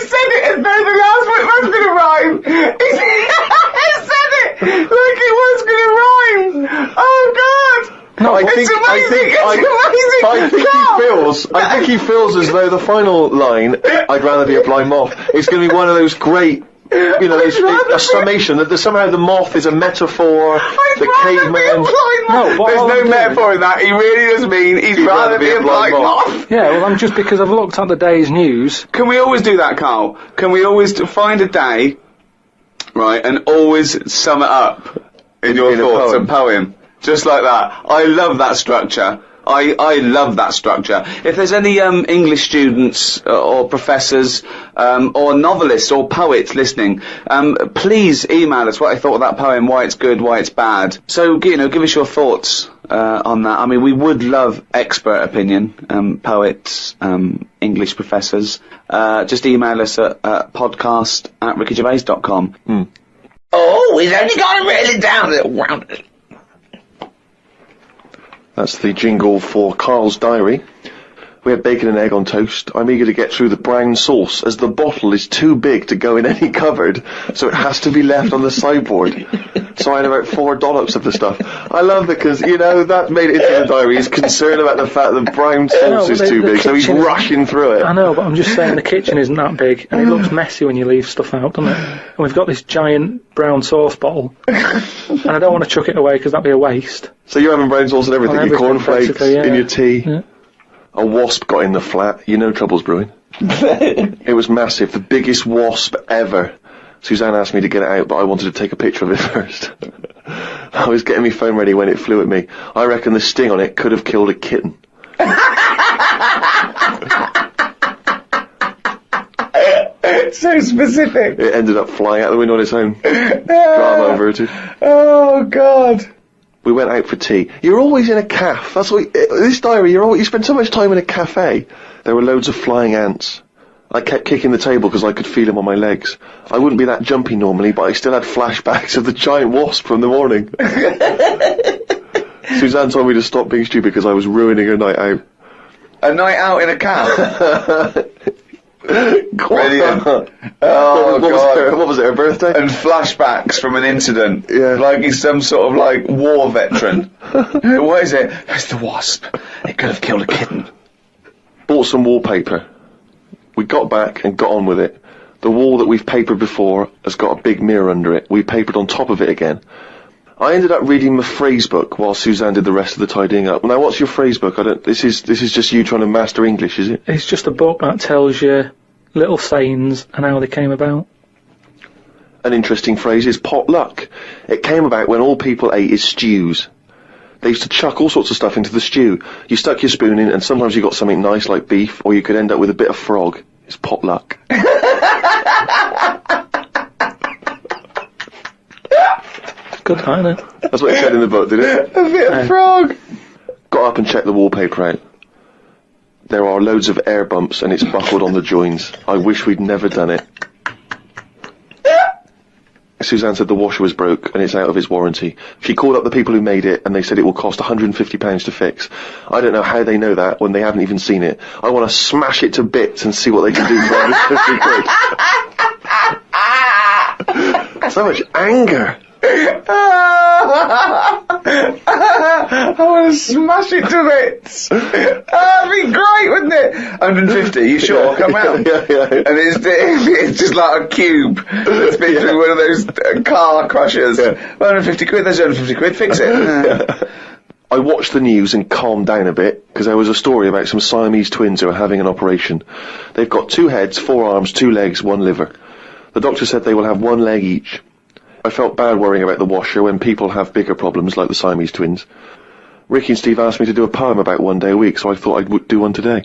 said it as though the last bit was going to rhyme. He said it like it was going to rhyme. Oh, God. No, I think he feels as though the final line, I'd rather be a blind moth, is going to be one of those great, you know, a summation that somehow the moth is a metaphor, the caveman. There's no metaphor in that. He really does mean he'd rather be a blind moth. Yeah, well, I'm just because I've looked at the day's news. Can we always do that, Karl? Can we always find a day, right, and always sum it up in your thoughts, a poem? Just like that. I love that structure. I love that structure. If there's any English students or professors or novelists or poets listening, please email us what I thought of that poem, why it's good, why it's bad. So, you know, give us your thoughts on that. I mean, we would love expert opinion, poets, English professors. Just email us at podcast@rickygervais.com. Oh, he's only got to really down it. That's the jingle for Karl's diary. We had bacon and egg on toast. I'm eager to get through the brown sauce, as the bottle is too big to go in any cupboard, so it has to be left on the sideboard. So I had about 4 dollops of the stuff. I love it because, you know, that made it into the diary. He's concerned about the fact that brown sauce is too big, so he's rushing through it. I know, but I'm just saying the kitchen isn't that big, and it looks messy when you leave stuff out, doesn't it? And we've got this giant brown sauce bottle, and I don't want to chuck it away because that'd be a waste. So you're having brown sauce and everything, your cornflakes, yeah. in your tea. Yeah. A wasp got in the flat. You know trouble's brewing. It was massive, the biggest wasp ever. Suzanne asked me to get it out, but I wanted to take a picture of it first. I was getting my phone ready when it flew at me. I reckon the sting on it could have killed a kitten. So specific. It ended up flying out the window on its own. Drama averted. Oh, God. We went out for tea. You're always in a cafe. That's what this diary. You spend so much time in a cafe. There were loads of flying ants. I kept kicking the table because I could feel them on my legs. I wouldn't be that jumpy normally, but I still had flashbacks of the giant wasp from the morning. Suzanne told me to stop being stupid because I was ruining her night out. A night out in a cab. Brilliant. Oh, God. What was it, her birthday? And flashbacks from an incident. Yeah. Like he's some sort of, like, war veteran. What is it? It's the wasp. It could have killed a kitten. Bought some wallpaper. We got back and got on with it. The wall that we've papered before has got a big mirror under it. We papered on top of it again. I ended up reading my phrase book while Suzanne did the rest of the tidying up. Now, what's your phrase book? This is just you trying to master English, is it? It's just a book that tells you little sayings and how they came about. An interesting phrase is potluck. It came about when all people ate is stews. They used to chuck all sorts of stuff into the stew. You stuck your spoon in, and sometimes you got something nice like beef, or you could end up with a bit of frog. It's potluck. Good, isn't it? That's what it said in the book, did it? A bit of frog. Got up and checked the wallpaper out. There are loads of air bumps and it's buckled on the joins. I wish we'd never done it. Suzanne said the washer was broke and it's out of its warranty. She called up the people who made it and they said it will cost £150 to fix. I don't know how they know that when they haven't even seen it. I want to smash it to bits and see what they can do for £150. So much anger. I want to smash it to bits. That'd be great, wouldn't it? 150, you sure? Come out. Yeah. And it's just like a cube that's been through one of those car crushers. 150 quid, there's 150 quid, fix it. I watched the news and calmed down a bit, because there was a story about some Siamese twins who are having an operation. They've got 2 heads, 4 arms, 2 legs, 1 liver. The doctor said they will have 1 leg each. I felt bad worrying about the washer when people have bigger problems like the Siamese twins. Ricky and Steve asked me to do a poem about one day a week, so I thought I'd do one today.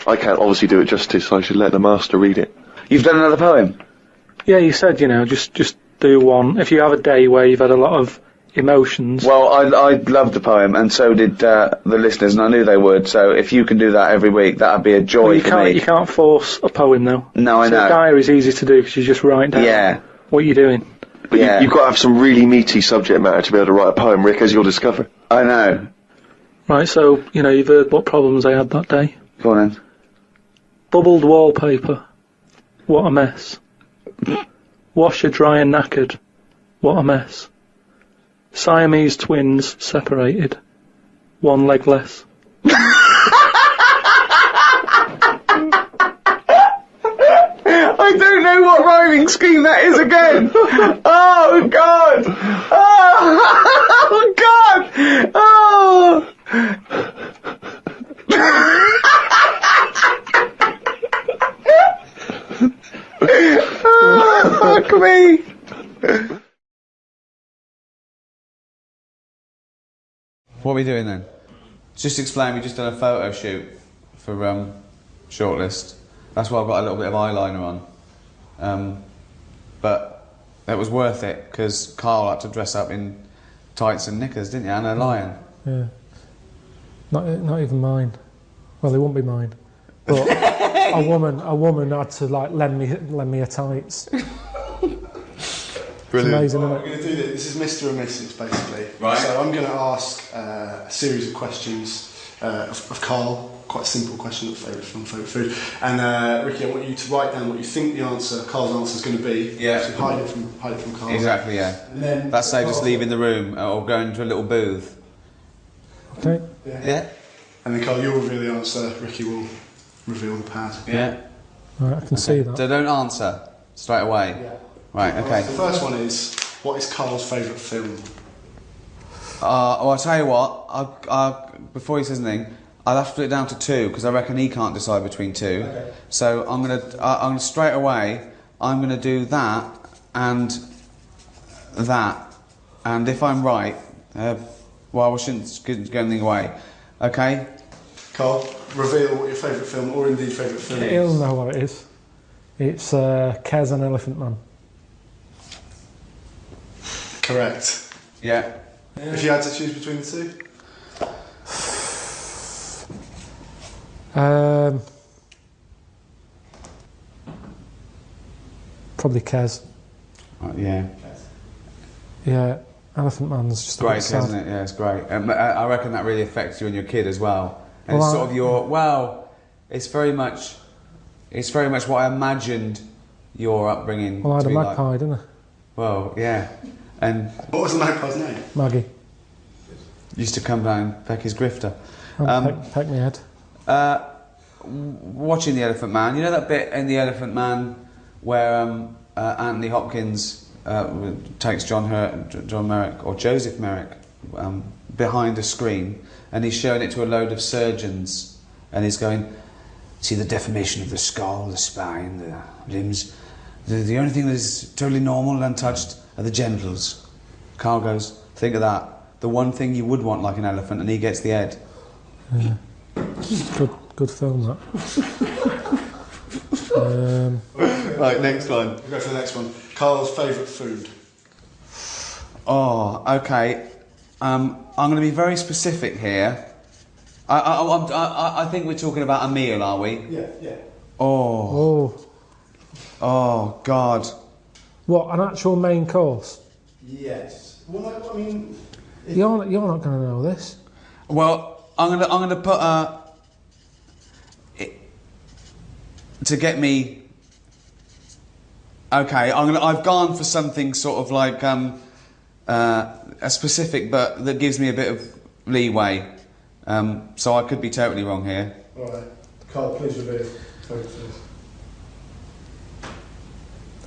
I can't obviously do it justice, so I should let the master read it. You've done another poem? Yeah, you said, you know, just do one. If you have a day where you've had a lot of emotions. Well, I loved the poem, and so did the listeners, and I knew they would, so if you can do that every week, that would be a joy for me. You can't force a poem, though. No, I know. A diary's easy to do, because you just write down what you're doing. But you've got to have some really meaty subject matter to be able to write a poem, Rick, as you'll discover. I know. Right, so, you know, you've heard what problems I had that day. Go on then. Bubbled wallpaper. What a mess. Washer dry and knackered. What a mess. Siamese twins separated. 1 leg less. I don't know what rhyming scheme that is again. Oh, God. Oh, God. Oh. Oh, fuck me. What are we doing then? Just explain, we just done a photo shoot for Shortlist. That's why I've got a little bit of eyeliner on. But it was worth it, because Karl had to dress up in tights and knickers, didn't you? And a lion. Yeah. Not even mine. Well, they won't be mine. But a woman had to like lend me her tights. Brilliant. It's amazing, isn't it? We're going to do this. This is Mr. and Mrs. basically. Right. So I'm going to ask a series of questions of Karl. Quite a simple question of favourite film, favourite food. And Ricky, I want you to write down what you think the answer, Karl's answer, is going to be. Yeah. So hide it from Karl. Exactly, yeah. And then that saved us leaving the room or going into a little booth. Okay. Yeah. And then Karl, you'll reveal the answer. Ricky will reveal the pad. Yeah. Right, I can see that. So don't answer straight away. Yeah. Right. Okay. Right, the first one is, what is Karl's favourite film? Well, I'll tell you what. Before he says anything, I'll have to put it down to 2 because I reckon he can't decide between 2. Okay. So I'm gonna straight away. I'm gonna do that, and if I'm right, well, I shouldn't give anything away. Okay. Karl, reveal what your favourite film, or indeed favourite film is. He'll know what it is. It's Kez and Elephant Man. Correct. Yeah. If you had to choose between the two? Probably Kez. Yeah. Yeah, Elephant Man's just Great, a bit sad. isn't it? Yeah, it's great. I reckon that really affects you and your kid as well. And Well, it's sort of your it's very much what I imagined your upbringing. Well, I had to a be magpie, like. didn't I? Well, yeah, and what was the magpie's name? Maggie. Used to come down and peck his grifter. Peck me head. Watching The Elephant Man, you know that bit in The Elephant Man where Anthony Hopkins takes John Merrick or Joseph Merrick behind a screen, and he's showing it to a load of surgeons, and he's going, see the deformation of the skull, the spine, the limbs. The only thing that is totally normal and untouched are the genitals. Karl goes, think of that. The one thing you would want like an elephant, and he gets the head. Yeah. Good film, that. Right, next one. We'll go for the next one. Karl's favourite food? Oh, okay. I'm going to be very specific here. I think we're talking about a meal, are we? Yeah, yeah. Oh. Oh, God. What, an actual main course? Yes. Well, I mean... You're not going to know this. Well, I'm gonna put to get me. Okay, I've gone for something sort of like a specific, but that gives me a bit of leeway. So I could be totally wrong here. All right, Karl, please reveal.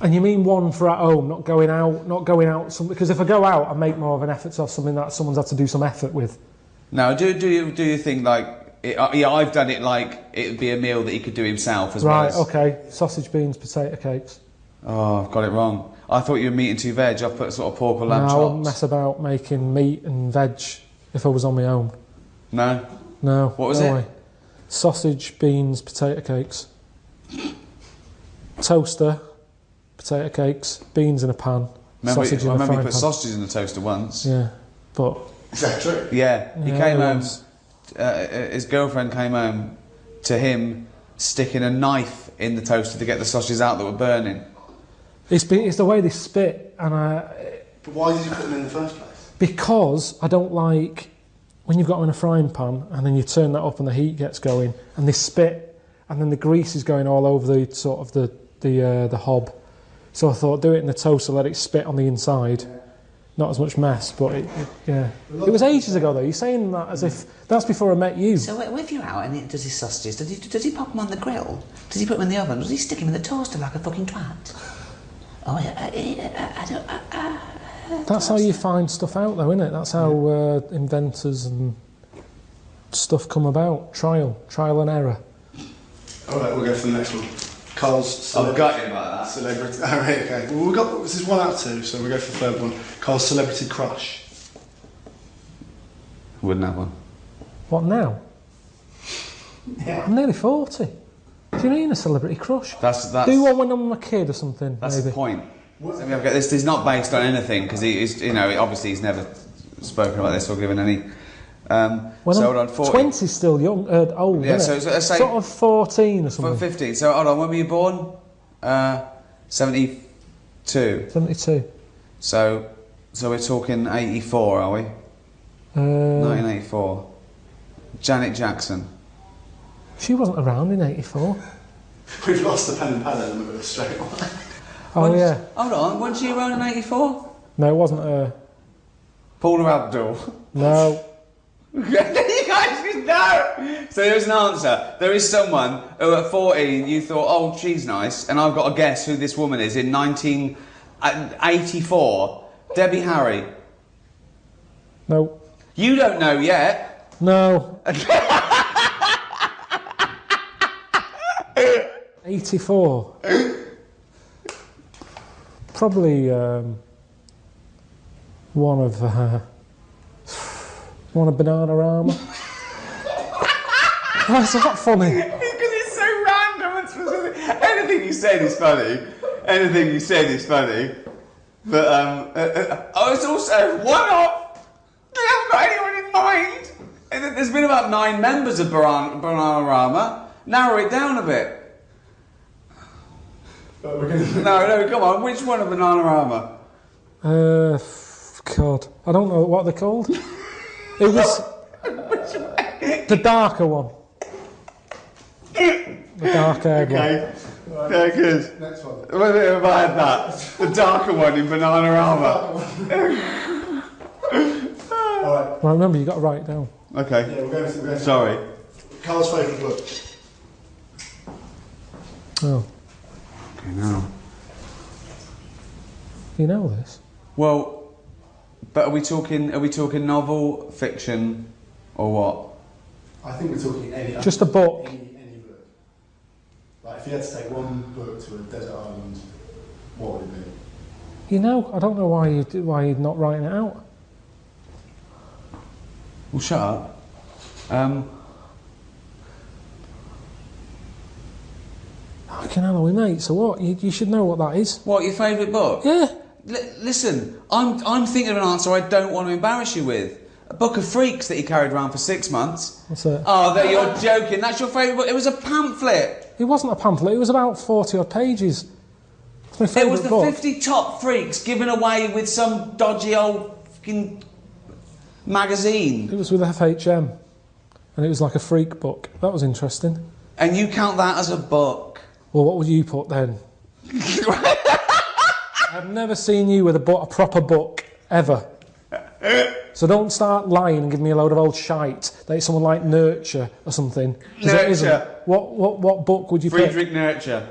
And you mean one for at home, not going out, because if I go out, I make more of an effort to have something that someone's had to do some effort with. No, do you think like yeah, I've done it like it'd be a meal that he could do himself as well. Right, okay. Sausage, beans, potato cakes. Oh, I've got it wrong. I thought you were meat and two veg. I've put sort of pork or lamb chops. I wouldn't mess about making meat and veg if I was on my own. No? No. What was it? Way. Sausage, beans, potato cakes. Toaster, potato cakes, beans in a pan, sausage in a frying pan. I remember you put sausages in the toaster once. Yeah, but... Is that true? Yeah, he Yeah, came it home, was. his girlfriend came home to him sticking a knife in the toaster to get the sausages out that were burning. It's the way they spit, and But why did you put them in the first place? because I don't like when you've got them in a frying pan and then you turn that up and the heat gets going and they spit and then the grease is going all over the sort of the hob. So I thought do it in the toaster, let it spit on the inside. Not as much mess, but yeah. It was ages ago though. You're saying that as if that's before I met you. So if you're out and he does his sausages, does he pop them on the grill? Does he put them in the oven? Does he stick them in the toaster like a fucking twat? Oh, I don't. That's how you find stuff out though, isn't it? That's how inventors and stuff come about. Trial and error. All right, we'll go for the next one. Karl's I've got him like that. Celebrity. All right, okay. Well, this is 1 out of 2, so we'll go for the third one. Karl's celebrity crush. Wouldn't have one. What now? Yeah. I'm nearly 40. Do you mean a celebrity crush? That's Do one when I'm a kid or something. That's maybe. the point. Let me have a go. This is not based on anything because he's, obviously he's never spoken about this or given any. When so I'm hold on, 40. 20's still young, old. Yeah, isn't so it? let's say sort of 14 or something. 15. So hold on, when were you born? 72. 72. So we're talking 84, are we? 1984. Janet Jackson. She wasn't around in 84. We've lost the pen and pad element of it straight away. Oh yeah. Hold on, wasn't she around in 84? No, it wasn't her. Paula Abdul. No. You guys know. So there's an answer. There is someone who at 14 you thought, oh, she's nice, and I've got to guess who this woman is in 1984. Debbie Harry. No. You don't know yet. No. 84. Probably one of Bananarama. Why is that funny? Because it's so random and specific. Anything you said is funny. Anything you said is funny. But it's also one-off. They haven't got anyone in mind. And there's been about 9 members of Bananarama. Narrow it down a bit. No, come on. Which one of Bananarama? God, I don't know what they're called. It was the darker one. The dark-haired one. Okay. Yeah, good. Next one. What if I had that? The darker one in Bananarama. Alright. Well, remember, you've got to write it down. Okay. Yeah, we're going to Sorry. Karl's favourite book. Oh. Okay, now. You know this? Well, but are we talking novel, fiction, or what? I think we're talking any... Just a book. Any book. Like, if you had to take one book to a desert island, what would it be? You know, I don't know why you're not writing it out. Well, shut up. Fucking hell, are we mates, so what? You should know what that is. What, your favourite book? Yeah. listen, I'm thinking of an answer I don't want to embarrass you with. A book of freaks that he carried around for 6 months. What's it? Oh, that you're joking. That's your favourite book. It was a pamphlet. It wasn't a pamphlet. It was about 40 odd pages. It's my It favourite was the book. 50 top freaks given away with some dodgy old fucking magazine. It was with FHM, and it was like a freak book. That was interesting. And you count that as a book? Well, what would you put then? I've never seen you with a proper book ever. So don't start lying and give me a load of old shite that it's someone like Nurture or something. 'Cause it isn't. Nurture. What book would you pick? Friedrich Nurture.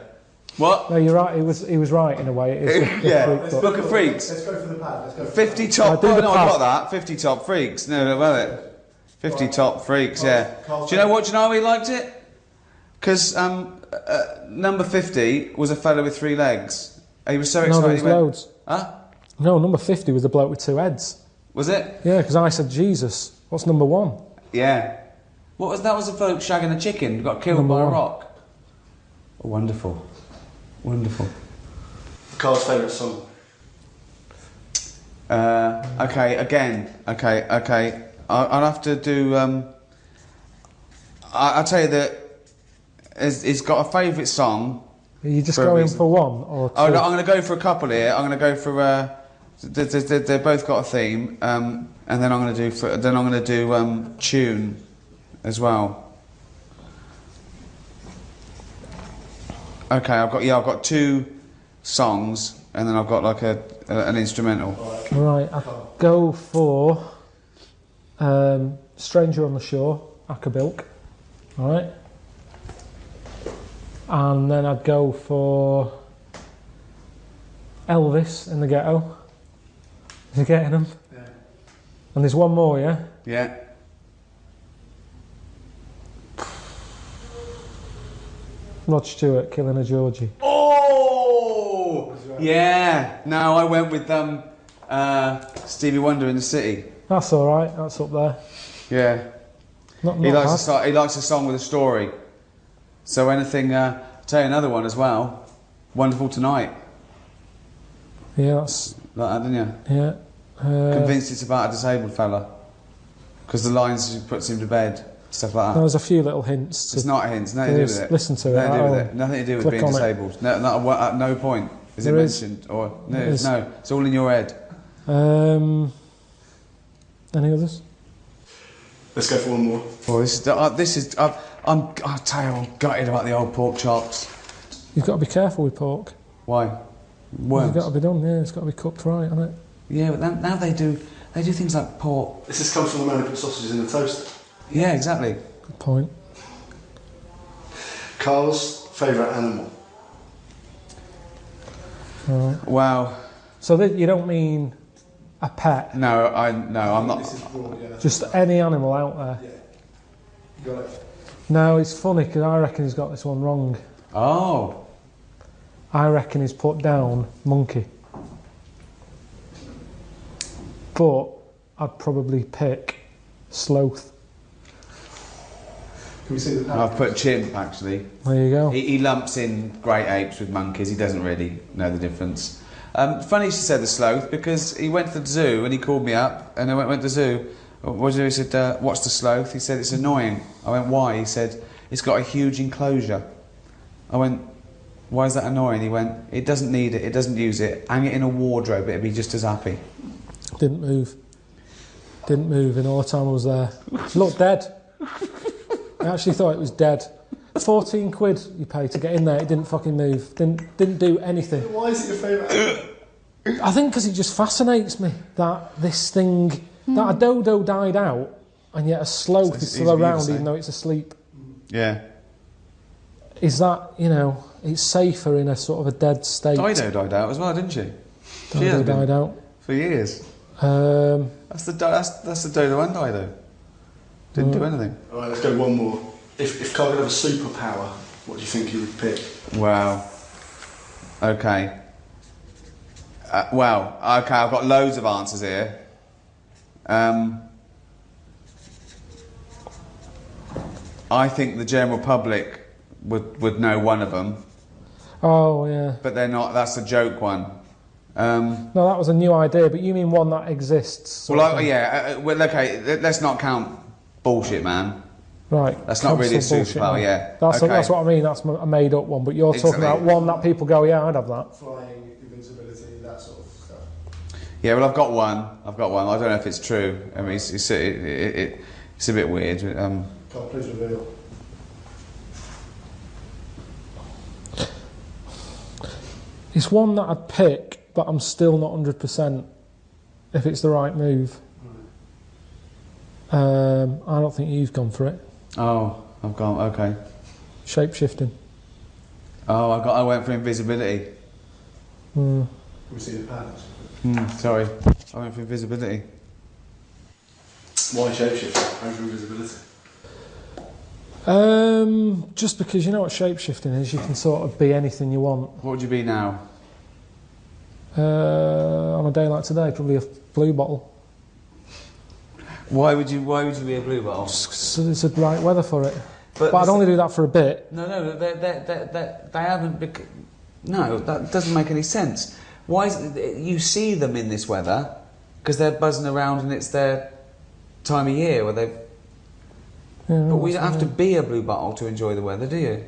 What? No, you're right. He was right in a way. It is the Yeah, freak Book of Freaks. Let's go for the pad. Let's go for 50 top. do Oh, the no, I pad. got that. 50 top freaks. No, well, it. 50 top freaks. Yeah. Do you know what? Do you know how he liked it? Because number 50 was a fellow with 3 legs. He was so No, excited. there was he went, loads. Huh? No, number 50 was the bloke with 2 heads. Was it? Yeah, because I said Jesus. What's number 1? Yeah. What was that? Was a bloke shagging a chicken who got killed Number by a 1. rock. Oh, wonderful. Wonderful. Carl's favourite song. Okay, again. Okay. I'll have to do. I'll tell you that he's got a favourite song. Are you just for a going reason. for 1 or 2? Oh no, I'm going to go for a couple here. I'm going to go for. They've both got a theme, and then I'm going to do. Tune, as well. Okay, I've got 2 songs, and then I've got like an instrumental. Right, I'll go for Stranger on the Shore, Akabilk. Alright. And then I'd go for Elvis in the Ghetto. Is he getting them? Yeah. And there's one more, yeah? Yeah. Rod Stewart, Killing a Georgie. Oh! Yeah. No, I went with Stevie Wonder in the City. That's alright, that's up there. Yeah. Not He bad. likes a song with a story. So anything. I'll tell you another one as well. Wonderful Tonight. Yeah, that's... Like that, didn't you? Yeah. Convinced it's about a disabled fella. Because the lines she puts him to bed, stuff like that. There was a few little hints. It's not hints, nothing to do with it. Listen to it. Nothing to do with it. Nothing to do with Click being on it. disabled. No, at no point is it There is. mentioned. Or no, There is. no, it's all in your head. Any others? Let's go for one more. Oh, I tell you, I'm gutted about the old pork chops. You've got to be careful with pork. Why? Worms. It's got to be done, yeah. It's got to be cooked right, hasn't it? Yeah, but now they do things like pork. This just comes from the man who put sausages in the toaster. Yeah, exactly. Good point. Carl's favourite animal. Right. Wow. So you don't mean a pet? No, I'm not. This is broad, yeah. Just any animal out there? Yeah. You got it. No, it's funny because I reckon he's got this one wrong. Oh. I reckon he's put down monkey. But I'd probably pick sloth. Can we see the I've put chimp, actually. There you go. He lumps in great apes with monkeys. He doesn't really know the difference. Funny you should say the sloth, because he went to the zoo and he called me up, and I went to the zoo. What did he do? He said, what's the sloth? He said, it's annoying. I went, why? He said, it's got a huge enclosure. I went, why is that annoying? He went, it doesn't need it, it doesn't use it. Hang it in a wardrobe, it'd be just as happy. Didn't move. Didn't move in all the time I was there. It looked dead. I actually thought it was dead. 14 quid you pay to get in there, it didn't fucking move. Didn't do anything. Why is it your favourite animal? I think because it just fascinates me that this thing, that a dodo died out, and yet a sloth is still around even though it's asleep. Yeah. Is that, it's safer in a sort of a dead state. Dido died out as well, didn't she? Dido died out. For years. That's the dodo and Dido. Didn't do anything. All right, let's go one more. If Carl could have a superpower, what do you think he would pick? Wow. Okay. Well, okay, I've got loads of answers here. I think the general public would know one of them. Oh, yeah. But they're not, that's a joke one. No, that was a new idea, but you mean one that exists? Well, okay, let's not count bullshit, man. Right. That's not really a bullshit, superpower, man. yeah. That's okay. that's what I mean, that's a made-up one, but you're talking about one that people go, yeah, I'd have that. Flying, invincibility, that sort of stuff. Yeah, well, I've got one. I don't know if it's true. I mean, it's a bit weird. Can't please reveal. It's one that I'd pick, but I'm still not 100% if it's the right move. I don't think you've gone for it. Oh, I've gone, okay. Shape-shifting. Oh, I went for invisibility. We see the patterns. Sorry, I went for invisibility. Why shapeshifting over invisibility? Just because you know what shape-shifting is, you can sort of be anything you want. What would you be now? On a day like today, probably a blue bottle. Why would you be a blue bottle? So there's the right weather for it. But I'd only do that for a bit. No, they haven't. No, that doesn't make any sense. Why is it, you see them in this weather because they're buzzing around and it's their time of year where they've. Yeah, but we don't have to be a blue bottle to enjoy the weather, do you?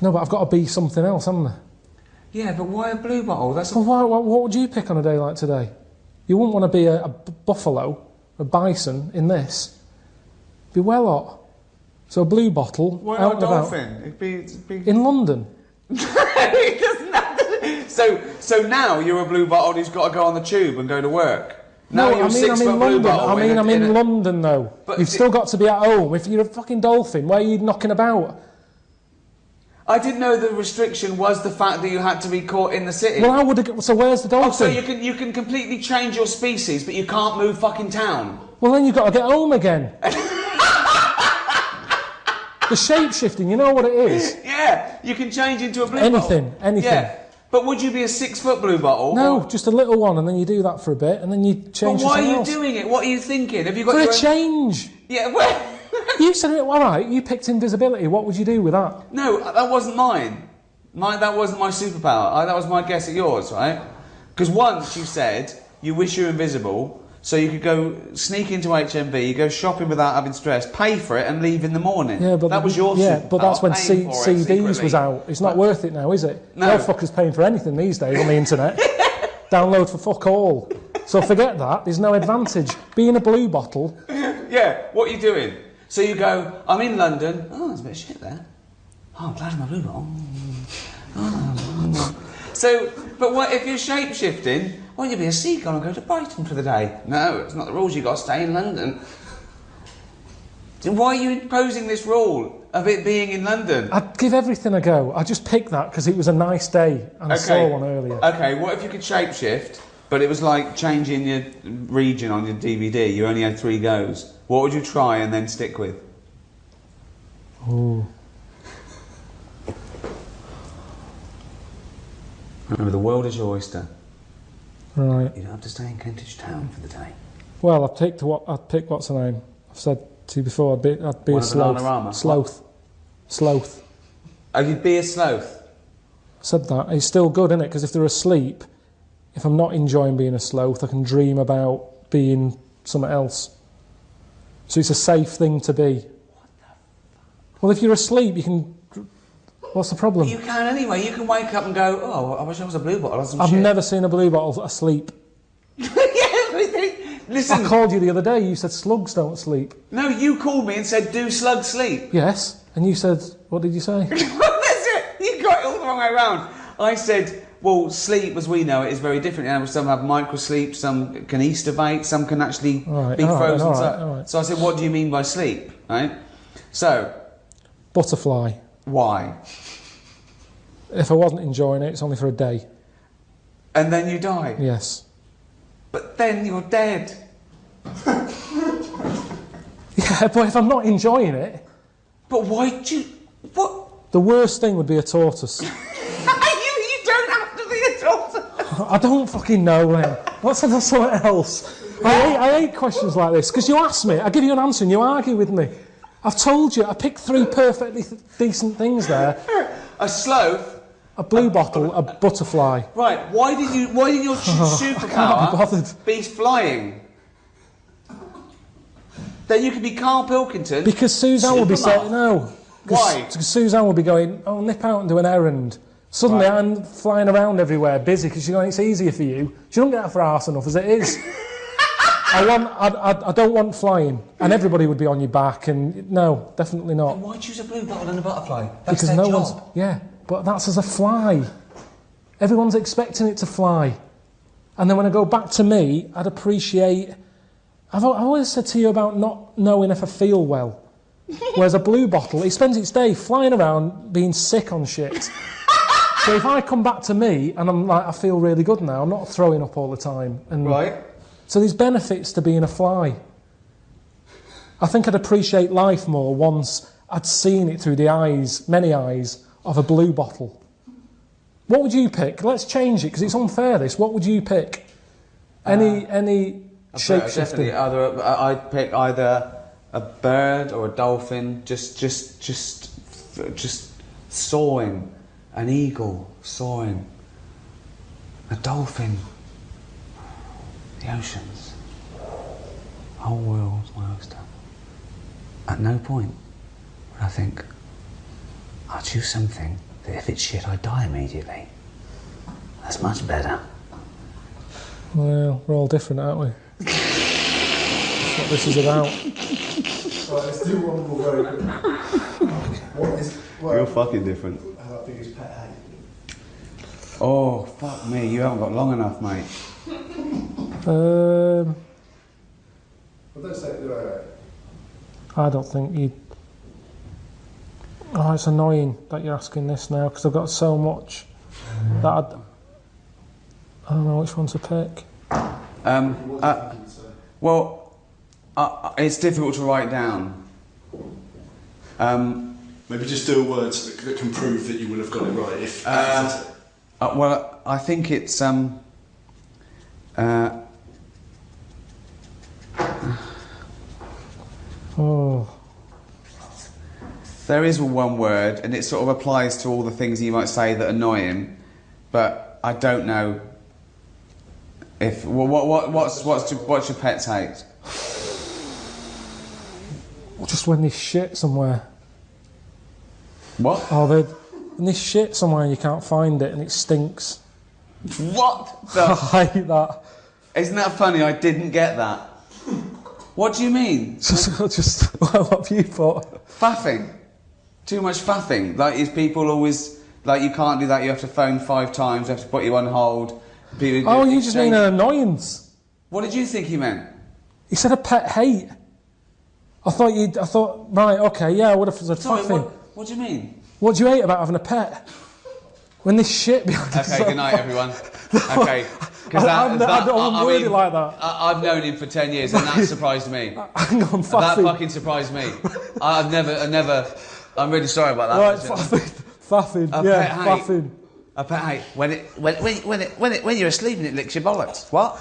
No, but I've got to be something else, haven't I? Yeah, but why a blue bottle? Well, what would you pick on a day like today? You wouldn't want to be a buffalo, a bison in this. Be well hot. So a blue bottle. Why out not a and dolphin? About. It'd be... In London. It doesn't have to... So now you're a blue bottle who's got to go on the tube and go to work. Now No, you're I'm in London. I'm in London though. But You've still got to be at home. If you're a fucking dolphin, where are you knocking about? I didn't know the restriction was the fact that you had to be caught in the city. Well, I would have. So where's the dolphin? Oh, so you can completely change your species, but you can't move fucking town. Well, then you've got to get home again. The shape-shifting, you know what it is? Yeah, you can change into a blue bottle. Anything. Yeah. But would you be a 6-foot blue bottle? No, just a little one, and then you do that for a bit, and then you change. But why are you else. doing it? What are you thinking? Have you got for your a change? Yeah, well... You said it all right. You picked invisibility. What would you do with that? No, that wasn't mine. That wasn't my superpower. That was my guess at yours, right? Because once you said you wish you were invisible, so you could go sneak into HMV, you go shopping without having stress, pay for it, and leave in the morning. Yeah, but that was your superpower. Yeah, but that's when CDs was out. It's not worth it now, is it? No. No fucker's paying for anything these days on the internet. Download for fuck all. So forget that. There's no advantage. Being a blue bottle. Yeah. What are you doing? So you go, I'm in London. Oh, there's a bit of shit there. Oh, I'm glad I'm a blue bottle. So, but what if you're shape-shifting? Why don't you be a seagull and go to Brighton for the day? No, it's not the rules. You've got to stay in London. So why are you imposing this rule of it being in London? I'd give everything a go. I just picked that because it was a nice day and I saw one earlier. Okay, what if you could shape-shift, but it was like changing your region on your DVD? You only had 3 goes. What would you try and then stick with? Ooh. Remember, the world is your oyster. Right. You don't have to stay in Kentish Town for the day. Well, I'd pick what's her name? I've said to you before, I'd be a sloth. Sloth. Oh, you'd be a sloth? I said that. It's still good, isn't it? Because if they're asleep, if I'm not enjoying being a sloth, I can dream about being something else. So it's a safe thing to be. Well, if you're asleep, you can... What's the problem? You can anyway. You can wake up and go, oh, I wish I was a blue bottle or some I've shit. never seen a blue bottle asleep. Listen. I called you the other day, you said slugs don't sleep. No, you called me and said, do slugs sleep? Yes, and you said, what did you say? That's it. You got it all the wrong way around. I said, well, sleep, as we know it, is very different. Some have microsleep, some can estivate, some can actually be frozen. All right. So I said, what do you mean by sleep? Right? So... Butterfly. Why? If I wasn't enjoying it, it's only for a day. And then you die? Yes. But then you're dead. Yeah, but if I'm not enjoying it... But why do you... What? The worst thing would be a tortoise. You don't have to be a tortoise. I don't fucking know, then. Let's have something else. I hate questions like this, because you ask me, I give you an answer and you argue with me. I've told you, I picked 3 perfectly decent things there. A sloth A blue bottle, a butterfly. Right, why didn't your I can't be superpower bothered. be flying? Then you could be Karl Pilkington. Because Suzanne will be saying, no. Why? Because Suzanne will be going, oh, nip out and do an errand. Suddenly I'm flying around everywhere, busy, because she's going, it's easier for you. She don't get out for arse enough as it is. I don't want flying. And everybody would be on your back, and no, definitely not. Then why choose a blue bottle and a butterfly? Because their no job. one's... Yeah, but that's as a fly. Everyone's expecting it to fly. And then when I go back to me, I'd appreciate... I've always said to you about not knowing if I feel well. Whereas a blue bottle, it spends its day flying around being sick on shit. So if I come back to me and I'm like, I feel really good now, I'm not throwing up all the time. And right. So there's benefits to being a fly. I think I'd appreciate life more once I'd seen it through the eyes, many eyes, of a blue bottle. What would you pick? Let's change it, because it's unfair, this. What would you pick? Any shape-shifting? I'd pick either a bird or a dolphin, just soaring. An eagle soaring. A dolphin. The oceans. Whole world's my oyster. At no point would I think, I'll choose something that if it's shit, I die immediately. That's much better. Well, we're all different, aren't we? That's what this is about. Right, let's do one more very quick. What is... You're fucking different. How big is pet hate? Oh, fuck me, you haven't got long enough, mate. Well, don't say it, right. I don't think you'd... Oh, it's annoying that you're asking this now, because I've got so much that I don't know which one to pick. It's difficult to write down. Maybe just do a word that can prove that you will have got it right. If well, I think it's Oh. There is one word, and it sort of applies to all the things you might say that annoy him, but I don't know if what's your pet's hate? Just when there's shit somewhere. What? Oh, when there's shit somewhere and you can't find it and it stinks. What? I hate that. Isn't that funny? I didn't get that. What do you mean? Just what have you put? Faffing. Too much faffing. Like, is people always like, you can't do that? You have to phone 5 times. You have to put you on hold. People you just mean an annoyance. What did you think he meant? He said a pet hate. I thought, right, okay, yeah, I would have said faffing. What do you mean? What do you hate about having a pet? When there's shit behind it. Okay, good night, everyone. Okay. I don't word it like that. I've known him for 10 years, and that surprised me. Hang on, faffing. That fucking surprised me. I'm really sorry about that. Right, faffing. Yeah, faffing. A pet hate. When you're asleep and it licks your bollocks. What?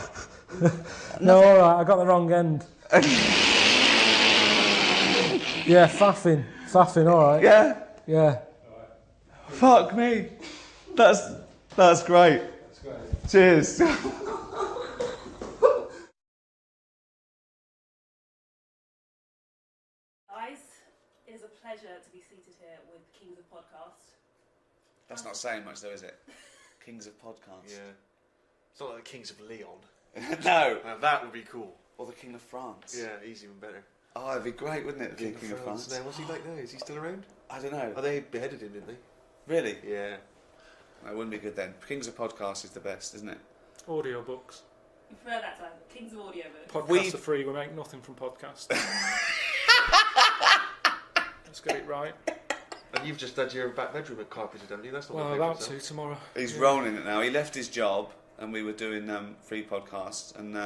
No, all right, I got the wrong end. Yeah, faffing, all right. Yeah. Yeah. Fuck me. That's great. That's great. Cheers. Guys, it is a pleasure to be seated here with Kings of Podcast. That's not saying much, though, is it? Kings of Podcasts. Yeah. It's not like the Kings of Leon. No. Now that would be cool. Or the King of France. Yeah, he's even better. Oh, it'd be great, wouldn't it? The King of France. Now, what's he like now? Is he still around? I don't know. Oh, they beheaded him, didn't they? Really? Yeah. That wouldn't be good then. Kings of Podcasts is the best, isn't it? Audiobooks. You prefer that time? Kings of Audiobooks. Podcasts are free, we make nothing from podcasts. Let's get it right. And you've just had your back bedroom carpeted, haven't you? That's not well, my about favourite to tomorrow. He's rolling it now. He left his job, and we were doing free podcasts, and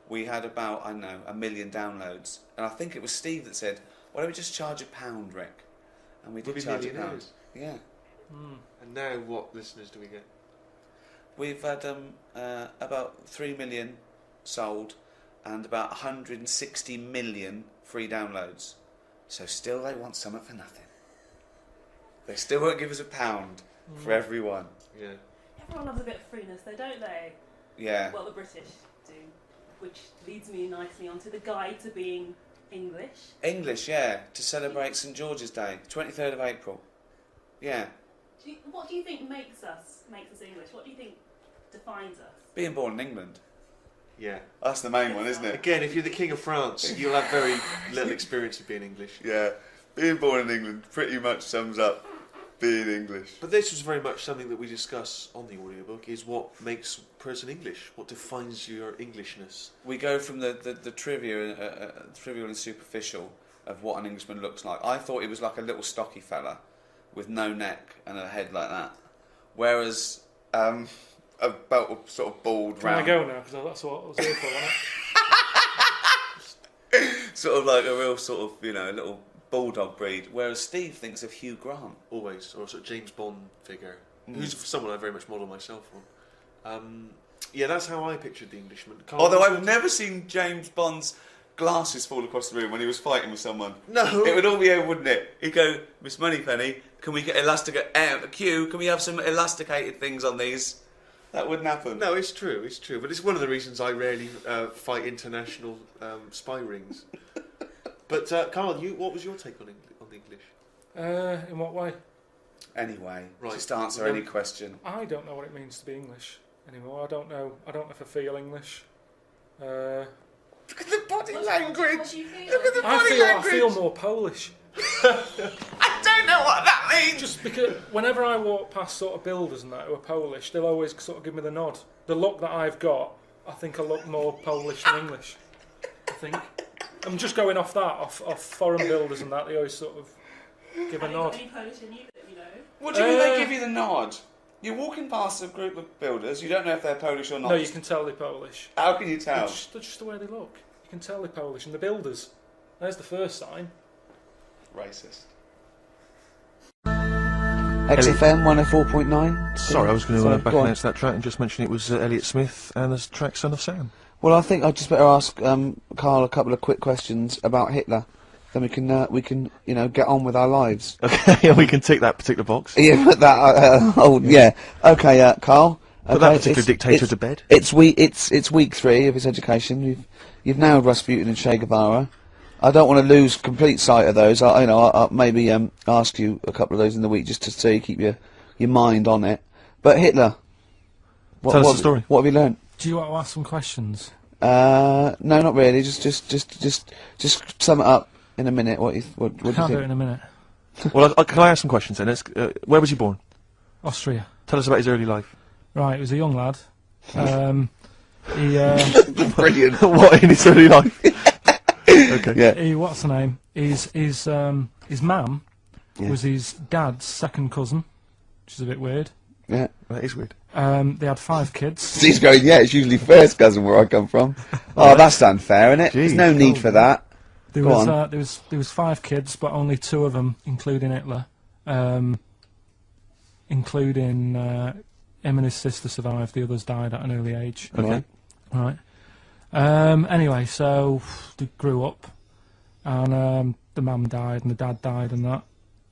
we had about, I don't know, 1 million downloads. And I think it was Steve that said, why don't we just charge £1, Rick? And we did charge £1. Yeah. And now what listeners do we get? We've had about 3 million sold and about 160 million free downloads. So still they want something for nothing. They still won't give us £1. for everyone. Yeah. Everyone loves a bit of freeness, though, don't they? Yeah. Well, the British do, which leads me nicely onto the guide to being English. English, yeah, to celebrate St George's Day, 23rd of April. Yeah. What do you think makes us English? What do you think defines us? Being born in England. Yeah. That's the main one, isn't it? Again, if you're the King of France, you'll have very little experience of being English. Yeah. Being born in England pretty much sums up being English. But this was very much something that we discuss on the audiobook, is what makes a person English, what defines your Englishness. We go from the trivial and superficial of what an Englishman looks like. I thought he was like a little stocky fella with no neck and a head like that. Whereas about a sort of bald round... Can I go now? Because that's what I was here for, wasn't sort of like a real sort of, you know, little bulldog breed. Whereas Steve thinks of Hugh Grant. Always, or a sort of James Bond figure, who's someone I very much model myself on. Yeah, that's how I pictured the Englishman. Although I've never seen James Bond's glasses fall across the room when he was fighting with someone. No. It would all be over, wouldn't it? He'd go, Miss Moneypenny, can we get Q, can we have some elasticated things on these? That wouldn't happen. No, it's true, but it's one of the reasons I rarely fight international spy rings. But Karl, what was your take on the English? In what way? Anyway, right. Just answer any question. I don't know what it means to be English anymore. I don't know if I feel English. Look at the body language. Look at the body language. I feel more Polish. I don't know what that means. Just because whenever I walk past sort of builders and that who are Polish, they'll always sort of give me the nod. The look that I've got, I think I look more Polish than English. I think. I'm just going off that, off foreign builders and that, they always sort of give a nod. Any Polish in you that you know? What do you mean they give you the nod? You're walking past a group of builders, you don't know if they're Polish or not. No, you can tell they're Polish. How can you tell? They're just the way they look. You can tell they're Polish. And the builders, there's the first sign. Racist. XFM 104.9. Sorry, I was going to back announce that track and just mention it was Elliott Smith and the track Son of Sam. Well, I think I'd just better ask Karl a couple of quick questions about Hitler. Then we can get on with our lives. Okay, yeah, we can tick that particular box. Yeah, put that. Yeah. Okay, Karl. Put that particular dictator to bed. It's week 3 of his education. You've nailed Rasputin and Che Guevara. I don't want to lose complete sight of those. I'll maybe ask you a couple of those in the week just to so you keep your mind on it. But Hitler. Tell us the story. What have you learnt? Do you want to ask some questions? No, not really. Just sum it up in a minute. What do you Can't do think? it in a minute. Well, can I ask some questions then? Where was he born? Austria. Tell us about his early life. Right, he was a young lad. Brilliant. What in his early life? Okay. Yeah. What's the name? His mum was his dad's second cousin, which is a bit weird. Yeah, that is weird. They had 5 kids. He's going, yeah, it's usually first cousin where I come from. Oh, that's unfair, isn't it? There's no need for that. There was 5 kids, but only 2 of them, including Hitler, including him and his sister survived. The others died at an early age. Okay. Right. Anyway, so they grew up, and the mum died and the dad died and that,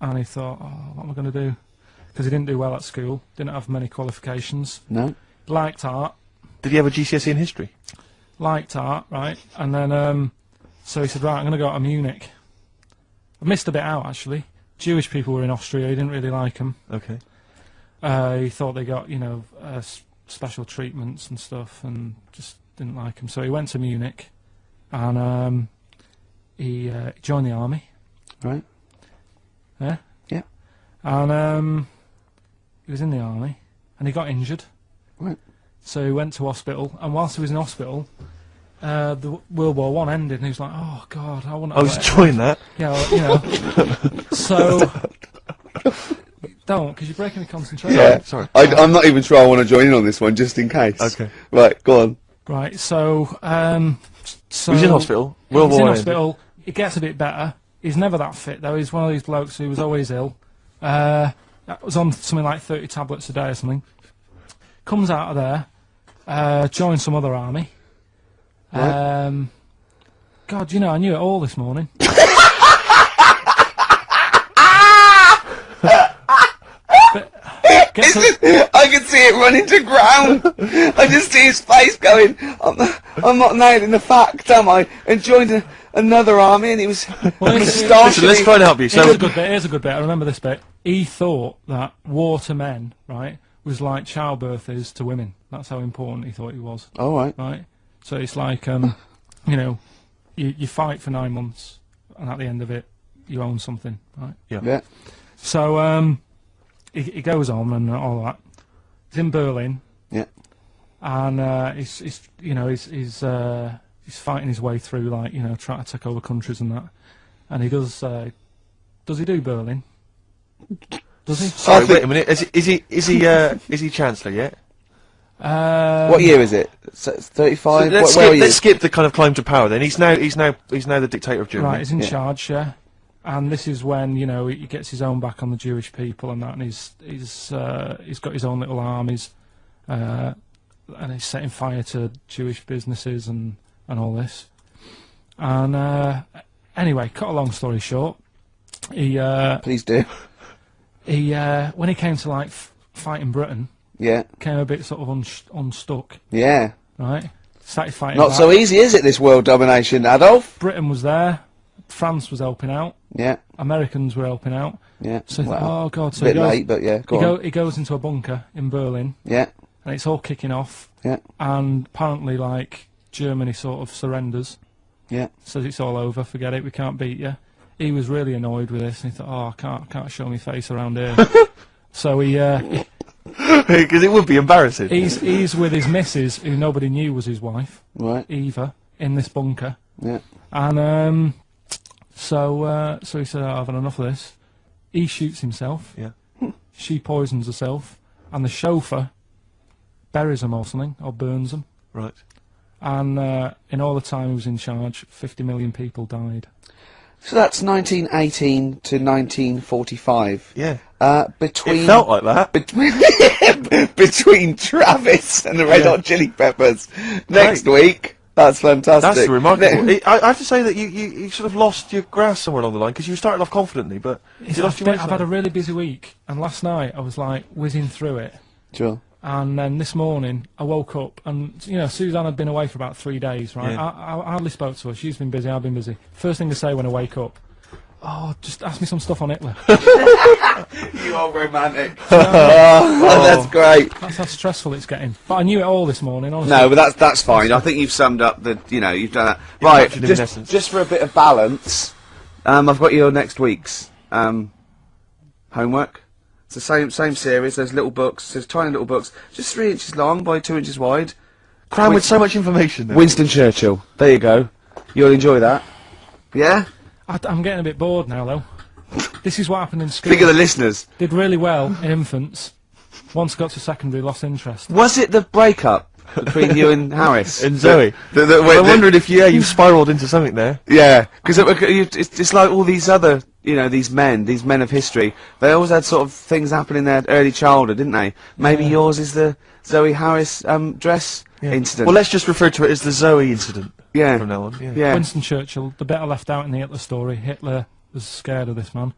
and he thought, oh, what am I going to do? Because he didn't do well at school, didn't have many qualifications. No. Liked art. Did he have a GCSE in history? Liked art, right. And then, so he said, right, I'm going to go to Munich. I missed a bit out, actually. Jewish people were in Austria, he didn't really like them. Okay. He thought they got, special treatments and stuff, and just didn't like them. So he went to Munich, and he joined the army. Right. Yeah? Yeah. And he was in the army, and he got injured. Right. So he went to hospital, and whilst he was in hospital, the World War I ended, and he was like, oh, God, I want to... I was enjoying that. Yeah, well, so... Don't, because you're breaking the concentration. Yeah, sorry. I'm not even sure I want to join in on this one, just in case. Okay. Right, go on. Right, so... he was in hospital. World War in hospital. It gets a bit better. He's never that fit, though. He's one of these blokes who was always ill. Was on something like 30 tablets a day or something. Comes out of there, joins some other army. Right. God, I knew it all this morning. I can see it running to ground. I just see his face going, I'm not nailing the fact, am I? And joined another army, and he was moustache. Listen, let's try and help you. So Here's a good bit. Here's a good bit. I remember this bit. He thought that war to men, right, was like childbirth is to women. That's how important he thought it was. All right. Right. So it's like, you know, you fight for 9 months, and at the end of it, you own something, right? Yeah. So he goes on and all that. He's in Berlin. Yeah. And he's fighting his way through, like, you know, trying to take over countries and that. And he does he do Berlin? Does he? Sorry, wait a minute. Is he Chancellor yet? What year is it? 35. Let's skip the kind of climb to power. Then he's now the dictator of Germany. Right, he's in charge, yeah. And this is when, you know, he gets his own back on the Jewish people and that, and he's got his own little armies, and he's setting fire to Jewish businesses and all this. And anyway, cut a long story short, he please do. He when he came to like fighting Britain, came a bit sort of unstuck. Yeah. Right. Started fighting. Not so easy, is it? This world domination, Adolf. Britain was there. France was helping out. Yeah. Americans were helping out. Yeah. So he well, thought, oh god. So a bit late, but yeah. He goes into a bunker in Berlin. Yeah. And it's all kicking off. Yeah. And apparently, like, Germany sort of surrenders. Yeah. Says it's all over. Forget it. We can't beat you. He was really annoyed with this, and he thought, oh, I can't show my face around here. So he. Because it would be embarrassing. He's with his missus, who nobody knew was his wife. Right. Eva, in this bunker. Yeah. And so he said, I've had enough of this. He shoots himself. Yeah. She poisons herself, and the chauffeur buries them or something, or burns them. Right. And in all the time he was in charge, 50 million people died. So that's 1918 to 1945. Yeah. Between it felt like that. Between Travis and the Red Hot Chili Peppers. Next week. That's fantastic. That's remarkable. I have to say that you sort of lost your grasp somewhere along the line, because you started off confidently, but you lost your way. I've had a really busy week, and last night I was like whizzing through it. Sure. And then this morning I woke up, and you know, Suzanne had been away for about 3 days, right? Yeah. I hardly spoke to her. She's been busy, I've been busy. First thing to say when I wake up, oh, just ask me some stuff on Hitler. You are romantic. That's great. That's how stressful it's getting. But I knew it all this morning, honestly. No, but that's fine. I think you've summed up the, you know, you've done that. Right, just for a bit of balance, I've got your next week's homework. It's the same series. There's little books. There's tiny little books, just 3 inches long by 2 inches wide. Crammed with so much information. Though. Winston Churchill. There you go. You'll enjoy that. Yeah. I'm getting a bit bored now, though. This is what happened in school. Think of the listeners. Did really well in infants. Once got to secondary, lost interest. Was it the breakup between you and Harris? And Zoe? I wondered if you spiralled into something there. Yeah, because it's like all these other, you know, these men of history. They always had sort of things happen in their early childhood, didn't they? Maybe yours is the Zoe Harris dress incident. Well, let's just refer to it as the Zoe incident. Yeah. From now on. Yeah. Winston Churchill, the bit I left out in the Hitler story, Hitler was scared of this man.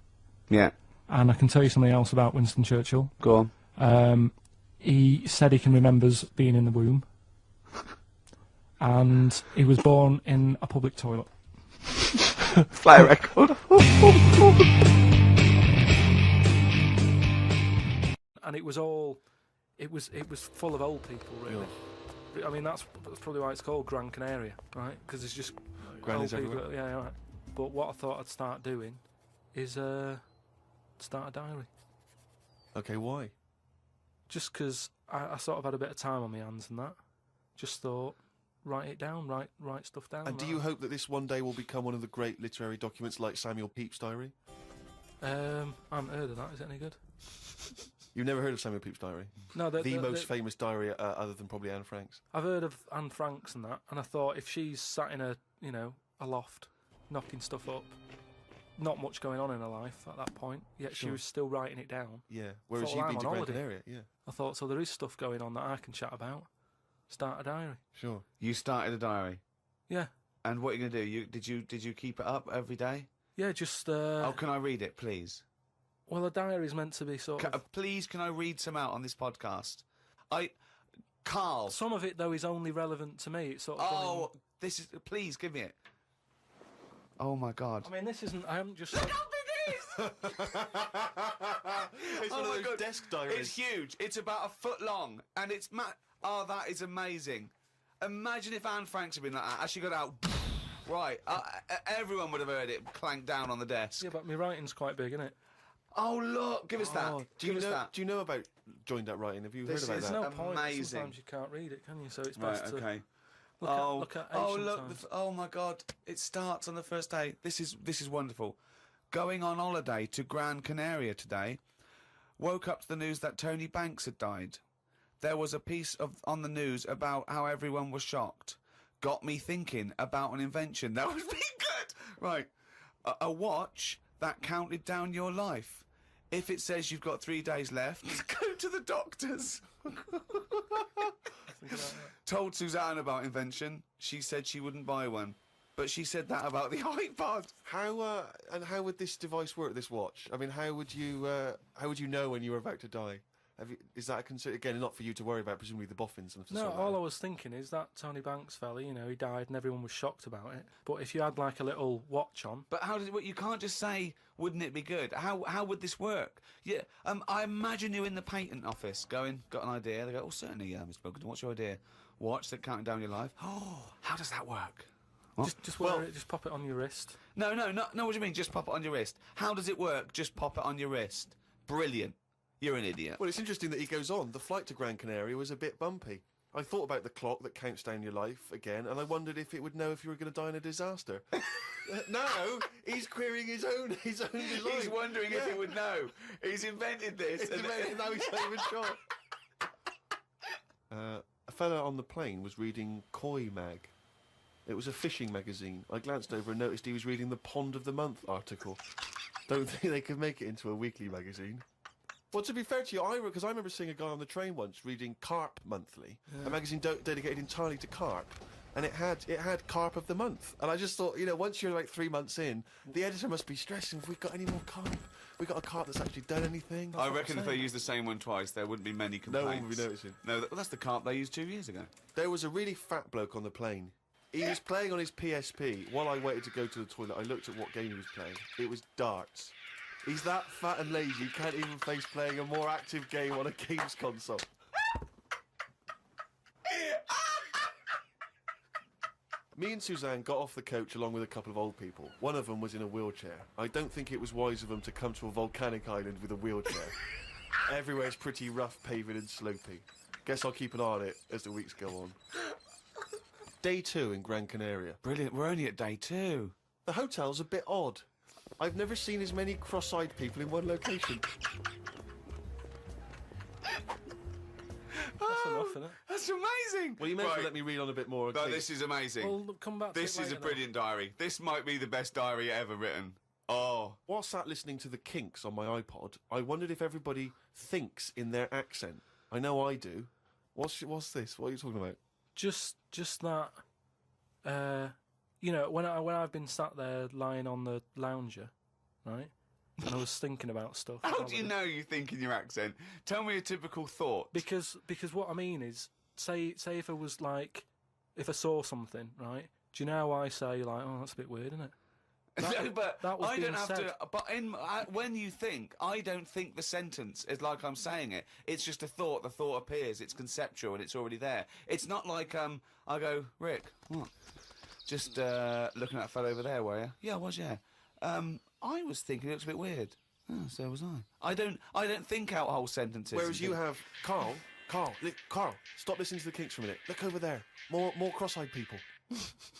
Yeah. And I can tell you something else about Winston Churchill. Go on. He said he can remember being in the womb. And he was born in a public toilet. Play a record. And it was all, it was full of old people, really. I mean, that's probably why it's called Gran Canaria, right? Because it's just Grannies old people. everywhere. Yeah, right. But what I thought I'd start doing is start a diary. Okay, why? Just because I sort of had a bit of time on my hands and that. Just thought, write it down, write stuff down. And do you hope that this one day will become one of the great literary documents like Samuel Pepys' diary? I haven't heard of that. Is it any good? You've never heard of Samuel Pepys' diary? No, the most famous diary other than probably Anne Frank's. I've heard of Anne Frank's and that, and I thought if she's sat in a loft, knocking stuff up, not much going on in her life at that point, yet she was still writing it down. Yeah, whereas you've been to Gran Canaria, yeah. I thought, so there is stuff going on that I can chat about. Start a diary. Sure. You started a diary. Yeah. And what are you gonna do? Did you keep it up every day? Yeah, just. Oh, can I read it, please? Well, a diary is meant to be sort of... Please, can I read some out on this podcast? Carl. Some of it, though, is only relevant to me. It's sort of... Oh, this is... Please, give me it. Oh, my God. I mean, this isn't... I haven't just... It's one of those desk diaries. It's huge. It's about a foot long, and it's oh, that is amazing. Imagine if Anne Franks had been like that. As she got out, right, everyone would have heard it clank down on the desk. Yeah, but my writing's quite big, isn't it? Oh, look, give us that. Do you know about joined up writing? Have you heard about that? There's no point. Sometimes you can't read it, can you? So it's best okay. to look at ancient times. Oh my God! It starts on the first day. This is wonderful. Going on holiday to Gran Canaria today. Woke up to the news that Tony Banks had died. There was a piece on the news about how everyone was shocked. Got me thinking about an invention that would be good. Right, a watch that counted down your life. If it says you've got 3 days left, go to the doctors. Told Suzanne about invention. She said she wouldn't buy one. But she said that about the iPod. How would this device work? This watch? I mean, how would you know when you were about to die? Is that a concern? Again, not for you to worry about. Presumably the boffins and No, all I was thinking is that Tony Banks fella, you know, he died and everyone was shocked about it. But if you had like a little watch on, but how did it work? You can't just say, "Wouldn't it be good?" How would this work? Yeah, I imagine you in the patent office going, "Got an idea?" They go, "Oh, certainly, Mr. Pilkington. What's your idea?" Watch that counting down your life. Oh, how does that work? Just wear it, just pop it on your wrist. No. What do you mean? Just pop it on your wrist? How does it work? Just pop it on your wrist. Brilliant. You're an idiot. Well, it's interesting that he goes on. The flight to Gran Canaria was a bit bumpy. I thought about the clock that counts down your life again, and I wondered if it would know if you were going to die in a disaster. No, he's querying his own design. He's wondering if it would know. He's invented this. Now he's not even sure. A fella on the plane was reading Koi Mag. It was a fishing magazine. I glanced over and noticed he was reading the Pond of the Month article. Don't think they could make it into a weekly magazine. Well, to be fair to you, because I remember seeing a guy on the train once reading Carp Monthly, a magazine dedicated entirely to carp, and it had Carp of the Month. And I just thought, you know, once you're like 3 months in, the editor must be stressing. Have we got any more carp? We got a carp that's actually done anything? I reckon if they used the same one twice, there wouldn't be many complaints. No one would be noticing. No, that's the carp they used 2 years ago. There was a really fat bloke on the plane. He was playing on his PSP. While I waited to go to the toilet, I looked at what game he was playing. It was darts. He's that fat and lazy, he can't even face playing a more active game on a games console. Me and Suzanne got off the coach along with a couple of old people. One of them was in a wheelchair. I don't think it was wise of them to come to a volcanic island with a wheelchair. Everywhere's pretty rough paving and slopey. Guess I'll keep an eye on it as the weeks go on. Day 2 in Gran Canaria. Brilliant, we're only at day 2. The hotel's a bit odd. I've never seen as many cross-eyed people in one location. That's enough, isn't it? That's amazing. Well, you may as well let me read on a bit more. No, this is amazing. Well, come back to This it is a later, brilliant diary. This might be the best diary ever written. Oh. While sat listening to the Kinks on my iPod, I wondered if everybody thinks in their accent. I know I do. What's this? What are you talking about? Just that, you know, when I've been sat there lying on the lounger, right, and I was thinking about stuff. How do you know you think in your accent? Tell me a typical thought. Because what I mean is, say if I was like, if I saw something, right, do you know how I say, like, oh, that's a bit weird, isn't it? No, but that was I don't have said. to. But when you think, I don't think the sentence is like I'm saying it. It's just a thought. The thought appears. It's conceptual and it's already there. It's not like I go, Rick, what? Just looking at that fellow over there, were you? Yeah, I was. Yeah. I was thinking it looks a bit weird. Oh, so was I. I don't think out whole sentences. Whereas you have Carl, stop listening to the Kinks for a minute. Look over there. More cross-eyed people.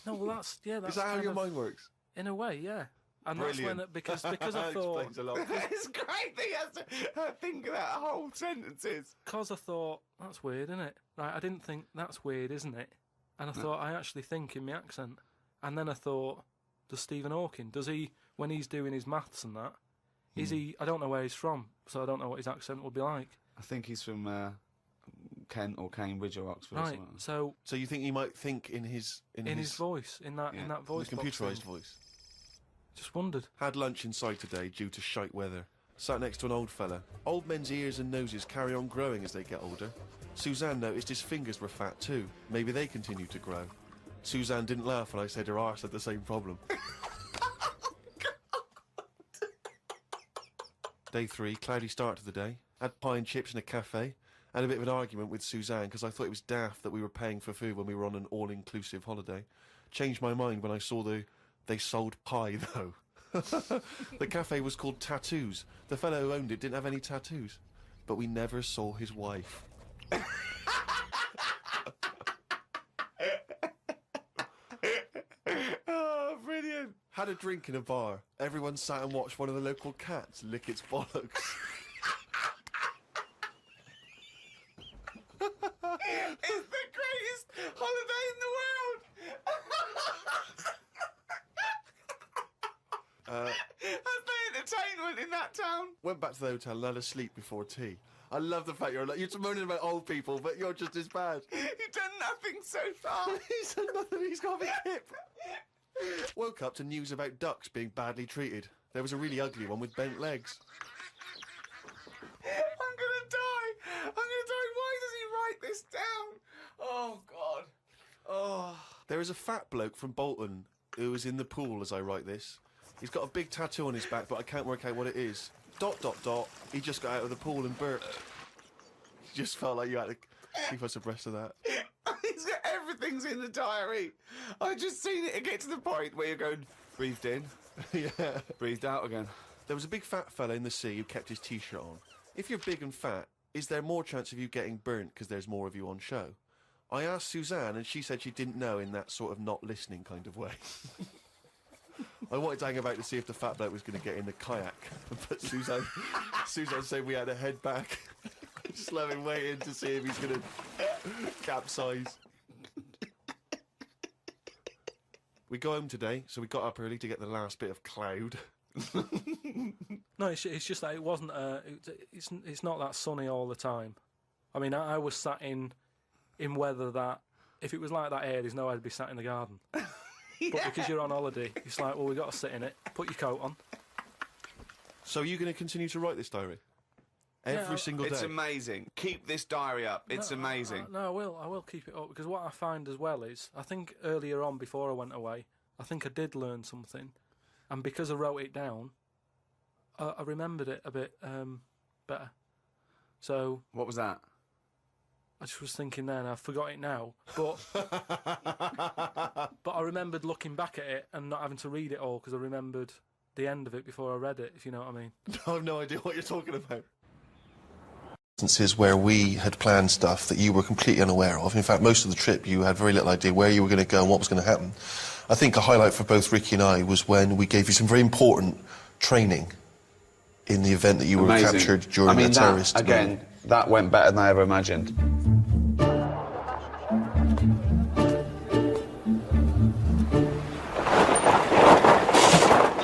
No, well, that's Is that how your mind works? In a way, yeah. And Brilliant. that's when because I thought explains a lot. It's great that he has to think of that whole sentences. Because I thought that's weird, isn't it? Right, I didn't think that's weird, isn't it? And I thought I actually think in my accent. And then I thought, does Stephen Hawking, does he, when he's doing his maths and that, is he? I don't know where he's from, so I don't know what his accent would be like. I think he's from Kent or Cambridge or Oxford. Right. Or something like that. So you think he might think in his voice, in that voice, the computerised voice. Just wondered. Had lunch inside today due to shite weather. Sat next to an old fella. Old men's ears and noses carry on growing as they get older. Suzanne noticed his fingers were fat too. Maybe they continue to grow. Suzanne didn't laugh when I said her arse had the same problem. Day 3, cloudy start to the day. Had pie and chips in a cafe. Had a bit of an argument with Suzanne because I thought it was daft that we were paying for food when we were on an all-inclusive holiday. Changed my mind when I saw they sold pie though. The cafe was called Tattoos. The fellow who owned it didn't have any tattoos. But we never saw his wife. Oh, brilliant. Had a drink in a bar. Everyone sat and watched one of the local cats lick its bollocks. It's the greatest holiday in the world! That's the entertainment in that town. Went back to the hotel and had a sleep before tea. I love the fact you're moaning about old people, but you're just as bad. You've done nothing so far. He's done nothing, he's got a big hip. Woke up to news about ducks being badly treated. There was a really ugly one with bent legs. I'm gonna die. Why does he write this down? Oh, God. Oh. There is a fat bloke from Bolton who is in the pool as I write this. He's got a big tattoo on his back, but I can't work out what it is. ... He just got out of the pool and burped. You just felt like you had to keep us abreast of that. Everything's in the diary. I've just seen it get to the point where you're going, breathed in, Yeah. breathed out again. There was a big fat fella in the sea who kept his t-shirt on. If you're big and fat, is there more chance of you getting burnt because there's more of you on show? I asked Suzanne and she said she didn't know in that sort of not listening kind of way. I wanted to hang about to see if the fat bloke was going to get in the kayak, but Suzanne said we had to head back. Just let him wait in to see if he's going to capsize. We go home today, so we got up early to get the last bit of cloud. No, it's just that it wasn't. It's not that sunny all the time. I mean, I was sat in weather that if it was like that here, there's no way I'd be sat in the garden. Yeah. But because you're on holiday, it's like, well, we got to sit in it. Put your coat on. So are you going to continue to write this diary? Every single day? It's amazing. Keep this diary up. It's amazing. No, I will keep it up, because what I find as well is, I think earlier on, before I went away, I think I did learn something. And because I wrote it down, I remembered it a bit better. So... What was that? I just was thinking then, I forgot it now, but but I remembered looking back at it and not having to read it all because I remembered the end of it before I read it, if you know what I mean. I have no idea what you're talking about. Instances where we had planned stuff that you were completely unaware of. In fact, most of the trip you had very little idea where you were going to go and what was going to happen. I think a highlight for both Ricky and I was when we gave you some very important training in the event that you were captured during a terrorist. Again, that went better than I ever imagined.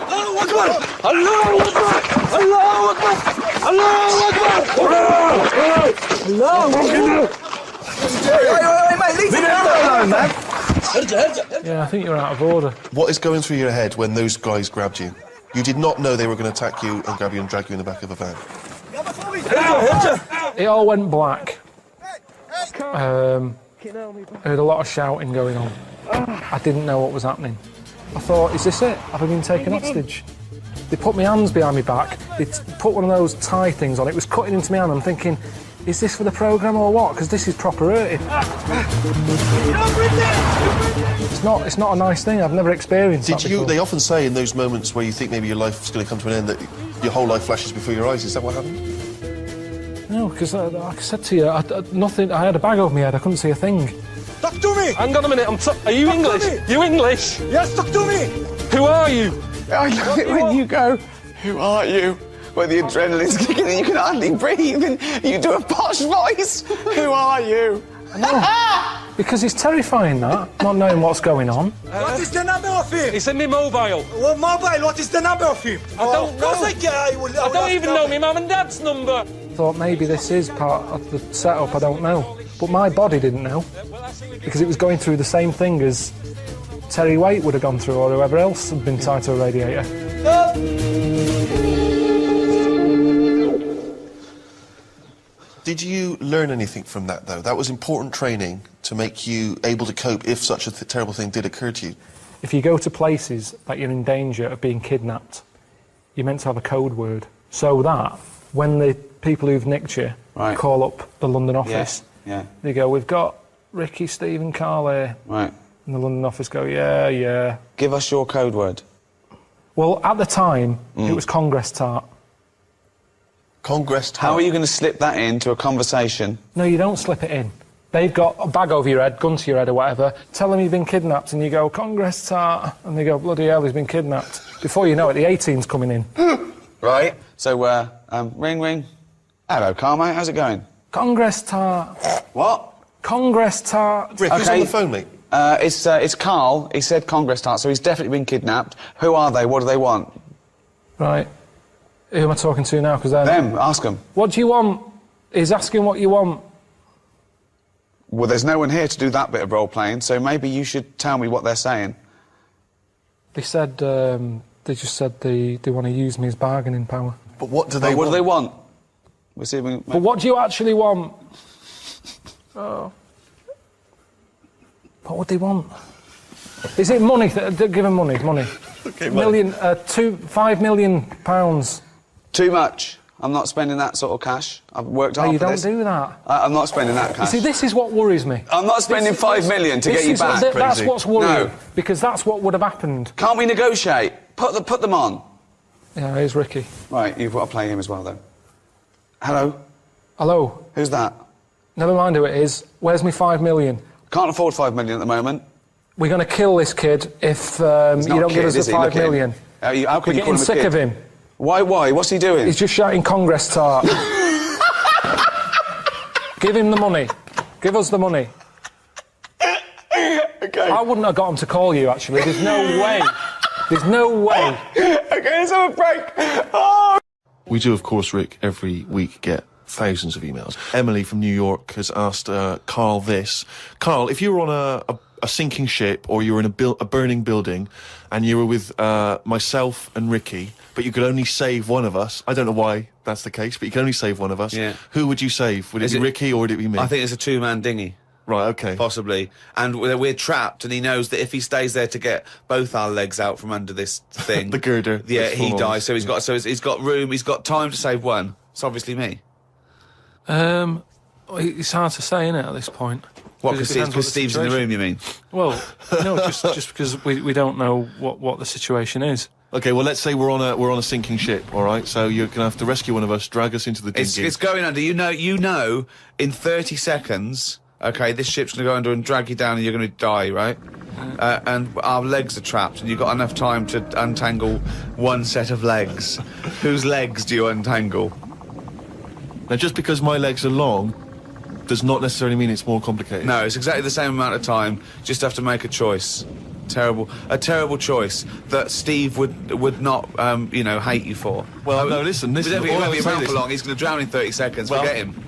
Allahu Akbar! Allahu Akbar! Allahu Akbar! Allahu Akbar! Hey, mate, leave me alone, man! Yeah, I think you're out of order. What is going through your head when those guys grabbed you? You did not know they were going to attack you and grab you and drag you in the back of a van. It all went black. I heard a lot of shouting going on. I didn't know what was happening. I thought, is this it? Have I been taken hostage? They put my hands behind my back. They put one of those tie things on. It was cutting into my hand. I'm thinking, is this for the programme or what? Because this is proper hurting. It's not a nice thing. I've never experienced that before. They often say in those moments where you think maybe your life's going to come to an end that your whole life flashes before your eyes. Is that what happened? No, because like I said to you, nothing. I had a bag over my head. I couldn't see a thing. Talk to me! Hang on a minute. Are you English? You English? Yes, talk to me! Who are you? I love it when you go, who are you? Where the adrenaline's kicking and you can hardly breathe and you do a posh voice. Who are you? No, because it's terrifying that, not knowing what's going on. What is the number of him? It's in my mobile. Well, mobile, what is the number of him? I don't know. I don't even know my mum and dad's number. Thought maybe this is part of the setup, I don't know. But my body didn't know, because it was going through the same thing as Terry Waite would have gone through, or whoever else had been tied to a radiator. Did you learn anything from that, though? That was important training to make you able to cope if such a terrible thing did occur to you. If you go to places that you're in danger of being kidnapped, you're meant to have a code word. So that when the people who've nicked you call up the London office, they go, we've got Ricky, Steve and Karl here. Right. And the London office go, yeah. Give us your code word. Well, at the time, it was Congress tart. Congress tart? How are you going to slip that into a conversation? No, you don't slip it in. They've got a bag over your head, gun to your head or whatever, tell them you've been kidnapped, and you go, Congress tart, and they go, bloody hell, he's been kidnapped. Before you know it, the A-team's coming in. Right. So, ring. Hello, Karl, mate, how's it going? Congress tart. What? Congress tart. Rick, who's on the phone, mate? It's Karl. He said Congress tart, so he's definitely been kidnapped. Who are they? What do they want? Right. Who am I talking to now? Because them. Ask them. What do you want? He's asking what you want. Well, there's no one here to do that bit of role-playing, so maybe you should tell me what they're saying. They said, they just said they want to use me as bargaining power. But what do they want? What do they want? We'll see if we can... But what do you actually want? Oh. What would they want? Is it money? Give them money. Okay, £5 million. Too much. I'm not spending that sort of cash. I've worked hard for this. You don't do that. I'm not spending that cash. You see, this is what worries me. I'm not spending $5 million to get you back. That's what's worrying. No. Because that's what would have happened. Can't we negotiate? Put them on. Yeah, here's Ricky. Right, you've got to play him as well, though. Hello? Hello? Who's that? Never mind who it is. Where's me $5 million? Can't afford $5 million at the moment. We're going to kill this kid if you don't give us the $5 million. How can We're getting sick of him. Why? What's he doing? He's just shouting Congress tart. Give him the money. Give us the money. Okay. I wouldn't have got him to call you, actually. There's no way. There's no way. Okay, let's have a break. Oh. We do, of course, Rick, every week get thousands of emails. Emily from New York has asked Karl this. Karl, if you were on a sinking ship or you were in a burning building and you were with myself and Ricky, but you could only save one of us, I don't know why that's the case, but you can only save one of us, who would you save? Would it be Ricky or would it be me? I think it's a two-man dinghy. Right, okay. Possibly. And we're trapped, and he knows that if he stays there to get both our legs out from under this thing... the girder. Yeah, he dies, so he's got room, he's got time to save one. It's obviously me. It's hard to say, isn't it, at this point? What, because Steve's in the room, you mean? Well, no, just because we don't know what the situation is. Okay, well, let's say we're on a sinking ship, all right? So you're going to have to rescue one of us, drag us into the dinghy. It's going under. You know, in 30 seconds, okay, this ship's going to go under and drag you down and you're going to die, right? And our legs are trapped and you've got enough time to untangle one set of legs. Whose legs do you untangle? Now, just because my legs are long does not necessarily mean it's more complicated. No, it's exactly the same amount of time. Just have to make a choice. A terrible choice that Steve would not, hate you for. Well, no, listen. He won't be around for long. He's going to drown in 30 seconds. Forget him.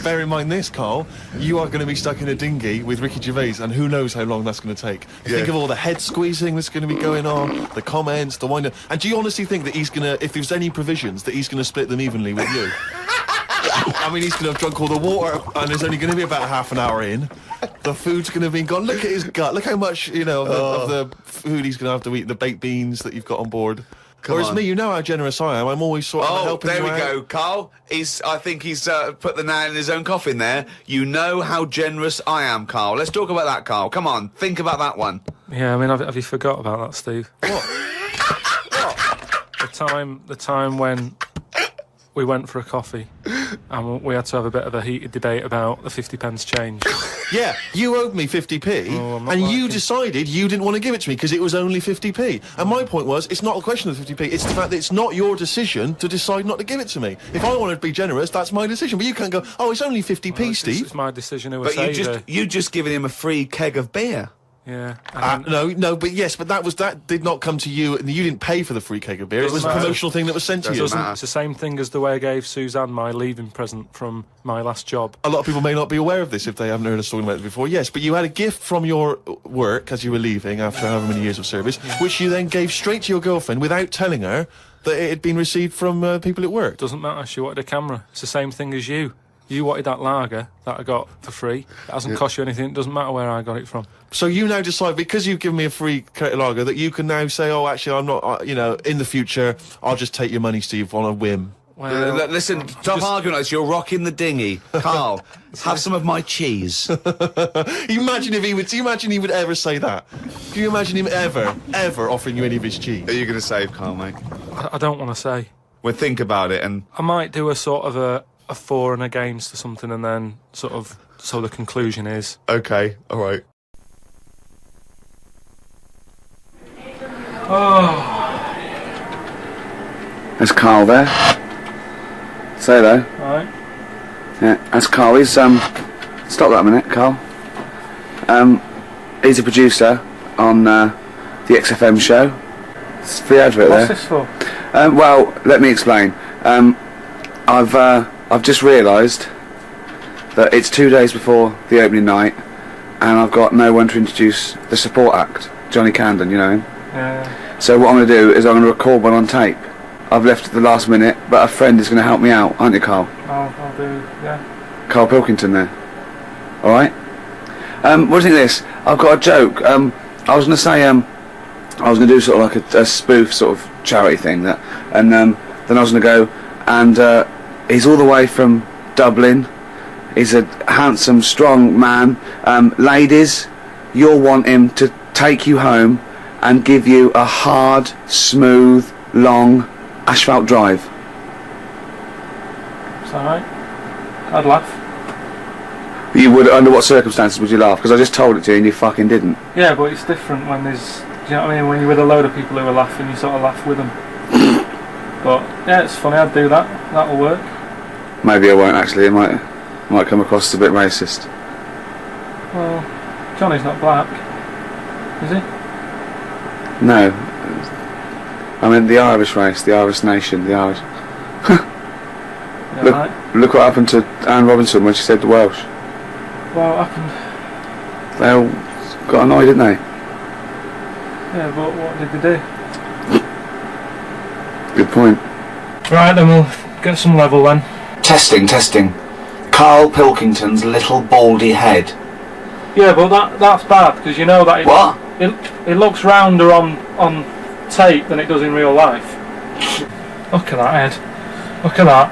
Bear in mind this, Karl. You are going to be stuck in a dinghy with Ricky Gervais, and who knows how long that's going to take. Think of all the head squeezing that's going to be going on, the comments, the wind-up. And do you honestly think that he's going to, if there's any provisions, that he's going to split them evenly with you? I mean, he's going to have drunk all the water, and there's only going to be about half an hour in. The food's going to be gone. Look at his gut. Look how much, of the food he's going to have to eat, the baked beans that you've got on board. Whereas me, you know how generous I am. I'm always sort of helping you out. Oh, there we go, Karl. I think he's put the nail in his own coffin there. You know how generous I am, Karl. Let's talk about that, Karl. Come on, think about that one. Yeah, I mean, have you forgot about that, Steve? What? The time when we went for a coffee and we had to have a bit of a heated debate about the 50p change. Yeah, you owed me 50p, and you decided you didn't want to give it to me because it was only 50p. And my point was, it's not a question of 50p, it's the fact that it's not your decision to decide not to give it to me. If I want to be generous, that's my decision. But you can't go, oh, it's only 50p, Steve. It's my decision who But you just given him a free keg of beer. Yeah. But that did not come to you, and you didn't pay for the free keg of beer. It was a promotional thing that was sent to you. It's the same thing as the way I gave Suzanne my leaving present from my last job. A lot of people may not be aware of this if they haven't heard us talking about it before. Yes, but you had a gift from your work as you were leaving after however many years of service, which you then gave straight to your girlfriend without telling her that it had been received from people at work. Doesn't matter. She wanted a camera. It's the same thing as you. You wanted that lager that I got for free. It hasn't cost you anything. It doesn't matter where I got it from. So you now decide, because you've given me a free crate of lager, that you can now say, oh, actually, I'm not, in the future, I'll just take your money, Steve, on a whim. Well, listen, stop arguing like this. You're rocking the dinghy. Carl, have some of my cheese. Imagine if he would. Do you imagine he would ever say that? Can you imagine him ever offering you any of his cheese? Are you going to save Carl, mate? I don't want to say. Well, think about it, and I might do a sort of a for and against or something, and then sort of so the conclusion is okay. All right. Oh. There's Carl there. Say hello. Alright. Yeah, that's Carl. He's stop that a minute, Carl. He's a producer on the XFM show. It's the advert there. What's this for? Well, let me explain. I've just realised that it's 2 days before the opening night, and I've got no one to introduce the support act, Johnny Camden. You know him. Yeah. So what I'm going to do is I'm going to record one on tape. I've left at the last minute, but a friend is going to help me out, aren't you, Carl? I'll do, yeah. Karl Pilkington there. Alright? What do you think of this? I've got a joke. I was going to say, I was going to do sort of like a spoof sort of charity thing, and then I was going to go, and he's all the way from Dublin. He's a handsome, strong man. Ladies, you'll want him to take you home and give you a hard, smooth, long asphalt drive. Is that right? I'd laugh. You would? Under what circumstances would you laugh? Because I just told it to you and you fucking didn't. Yeah, but it's different when there's, do you know what I mean? When you're with a load of people who are laughing, you sort of laugh with them. But yeah, it's funny. I'd do that. That'll work. Maybe I won't actually. It might come across as a bit racist. Well, Johnny's not black, is he? No. I mean the Irish race, the Irish nation, the Irish. Look what happened to Anne Robinson when she said the Welsh. Well, what happened? They all got annoyed, didn't they? Yeah, but what did they do? Good point. Right, then we'll get some level then. Testing. Karl Pilkington's little baldy head. Yeah, but that's bad, because you know that it looks rounder on tape than it does in real life. Look at that head. Look at that.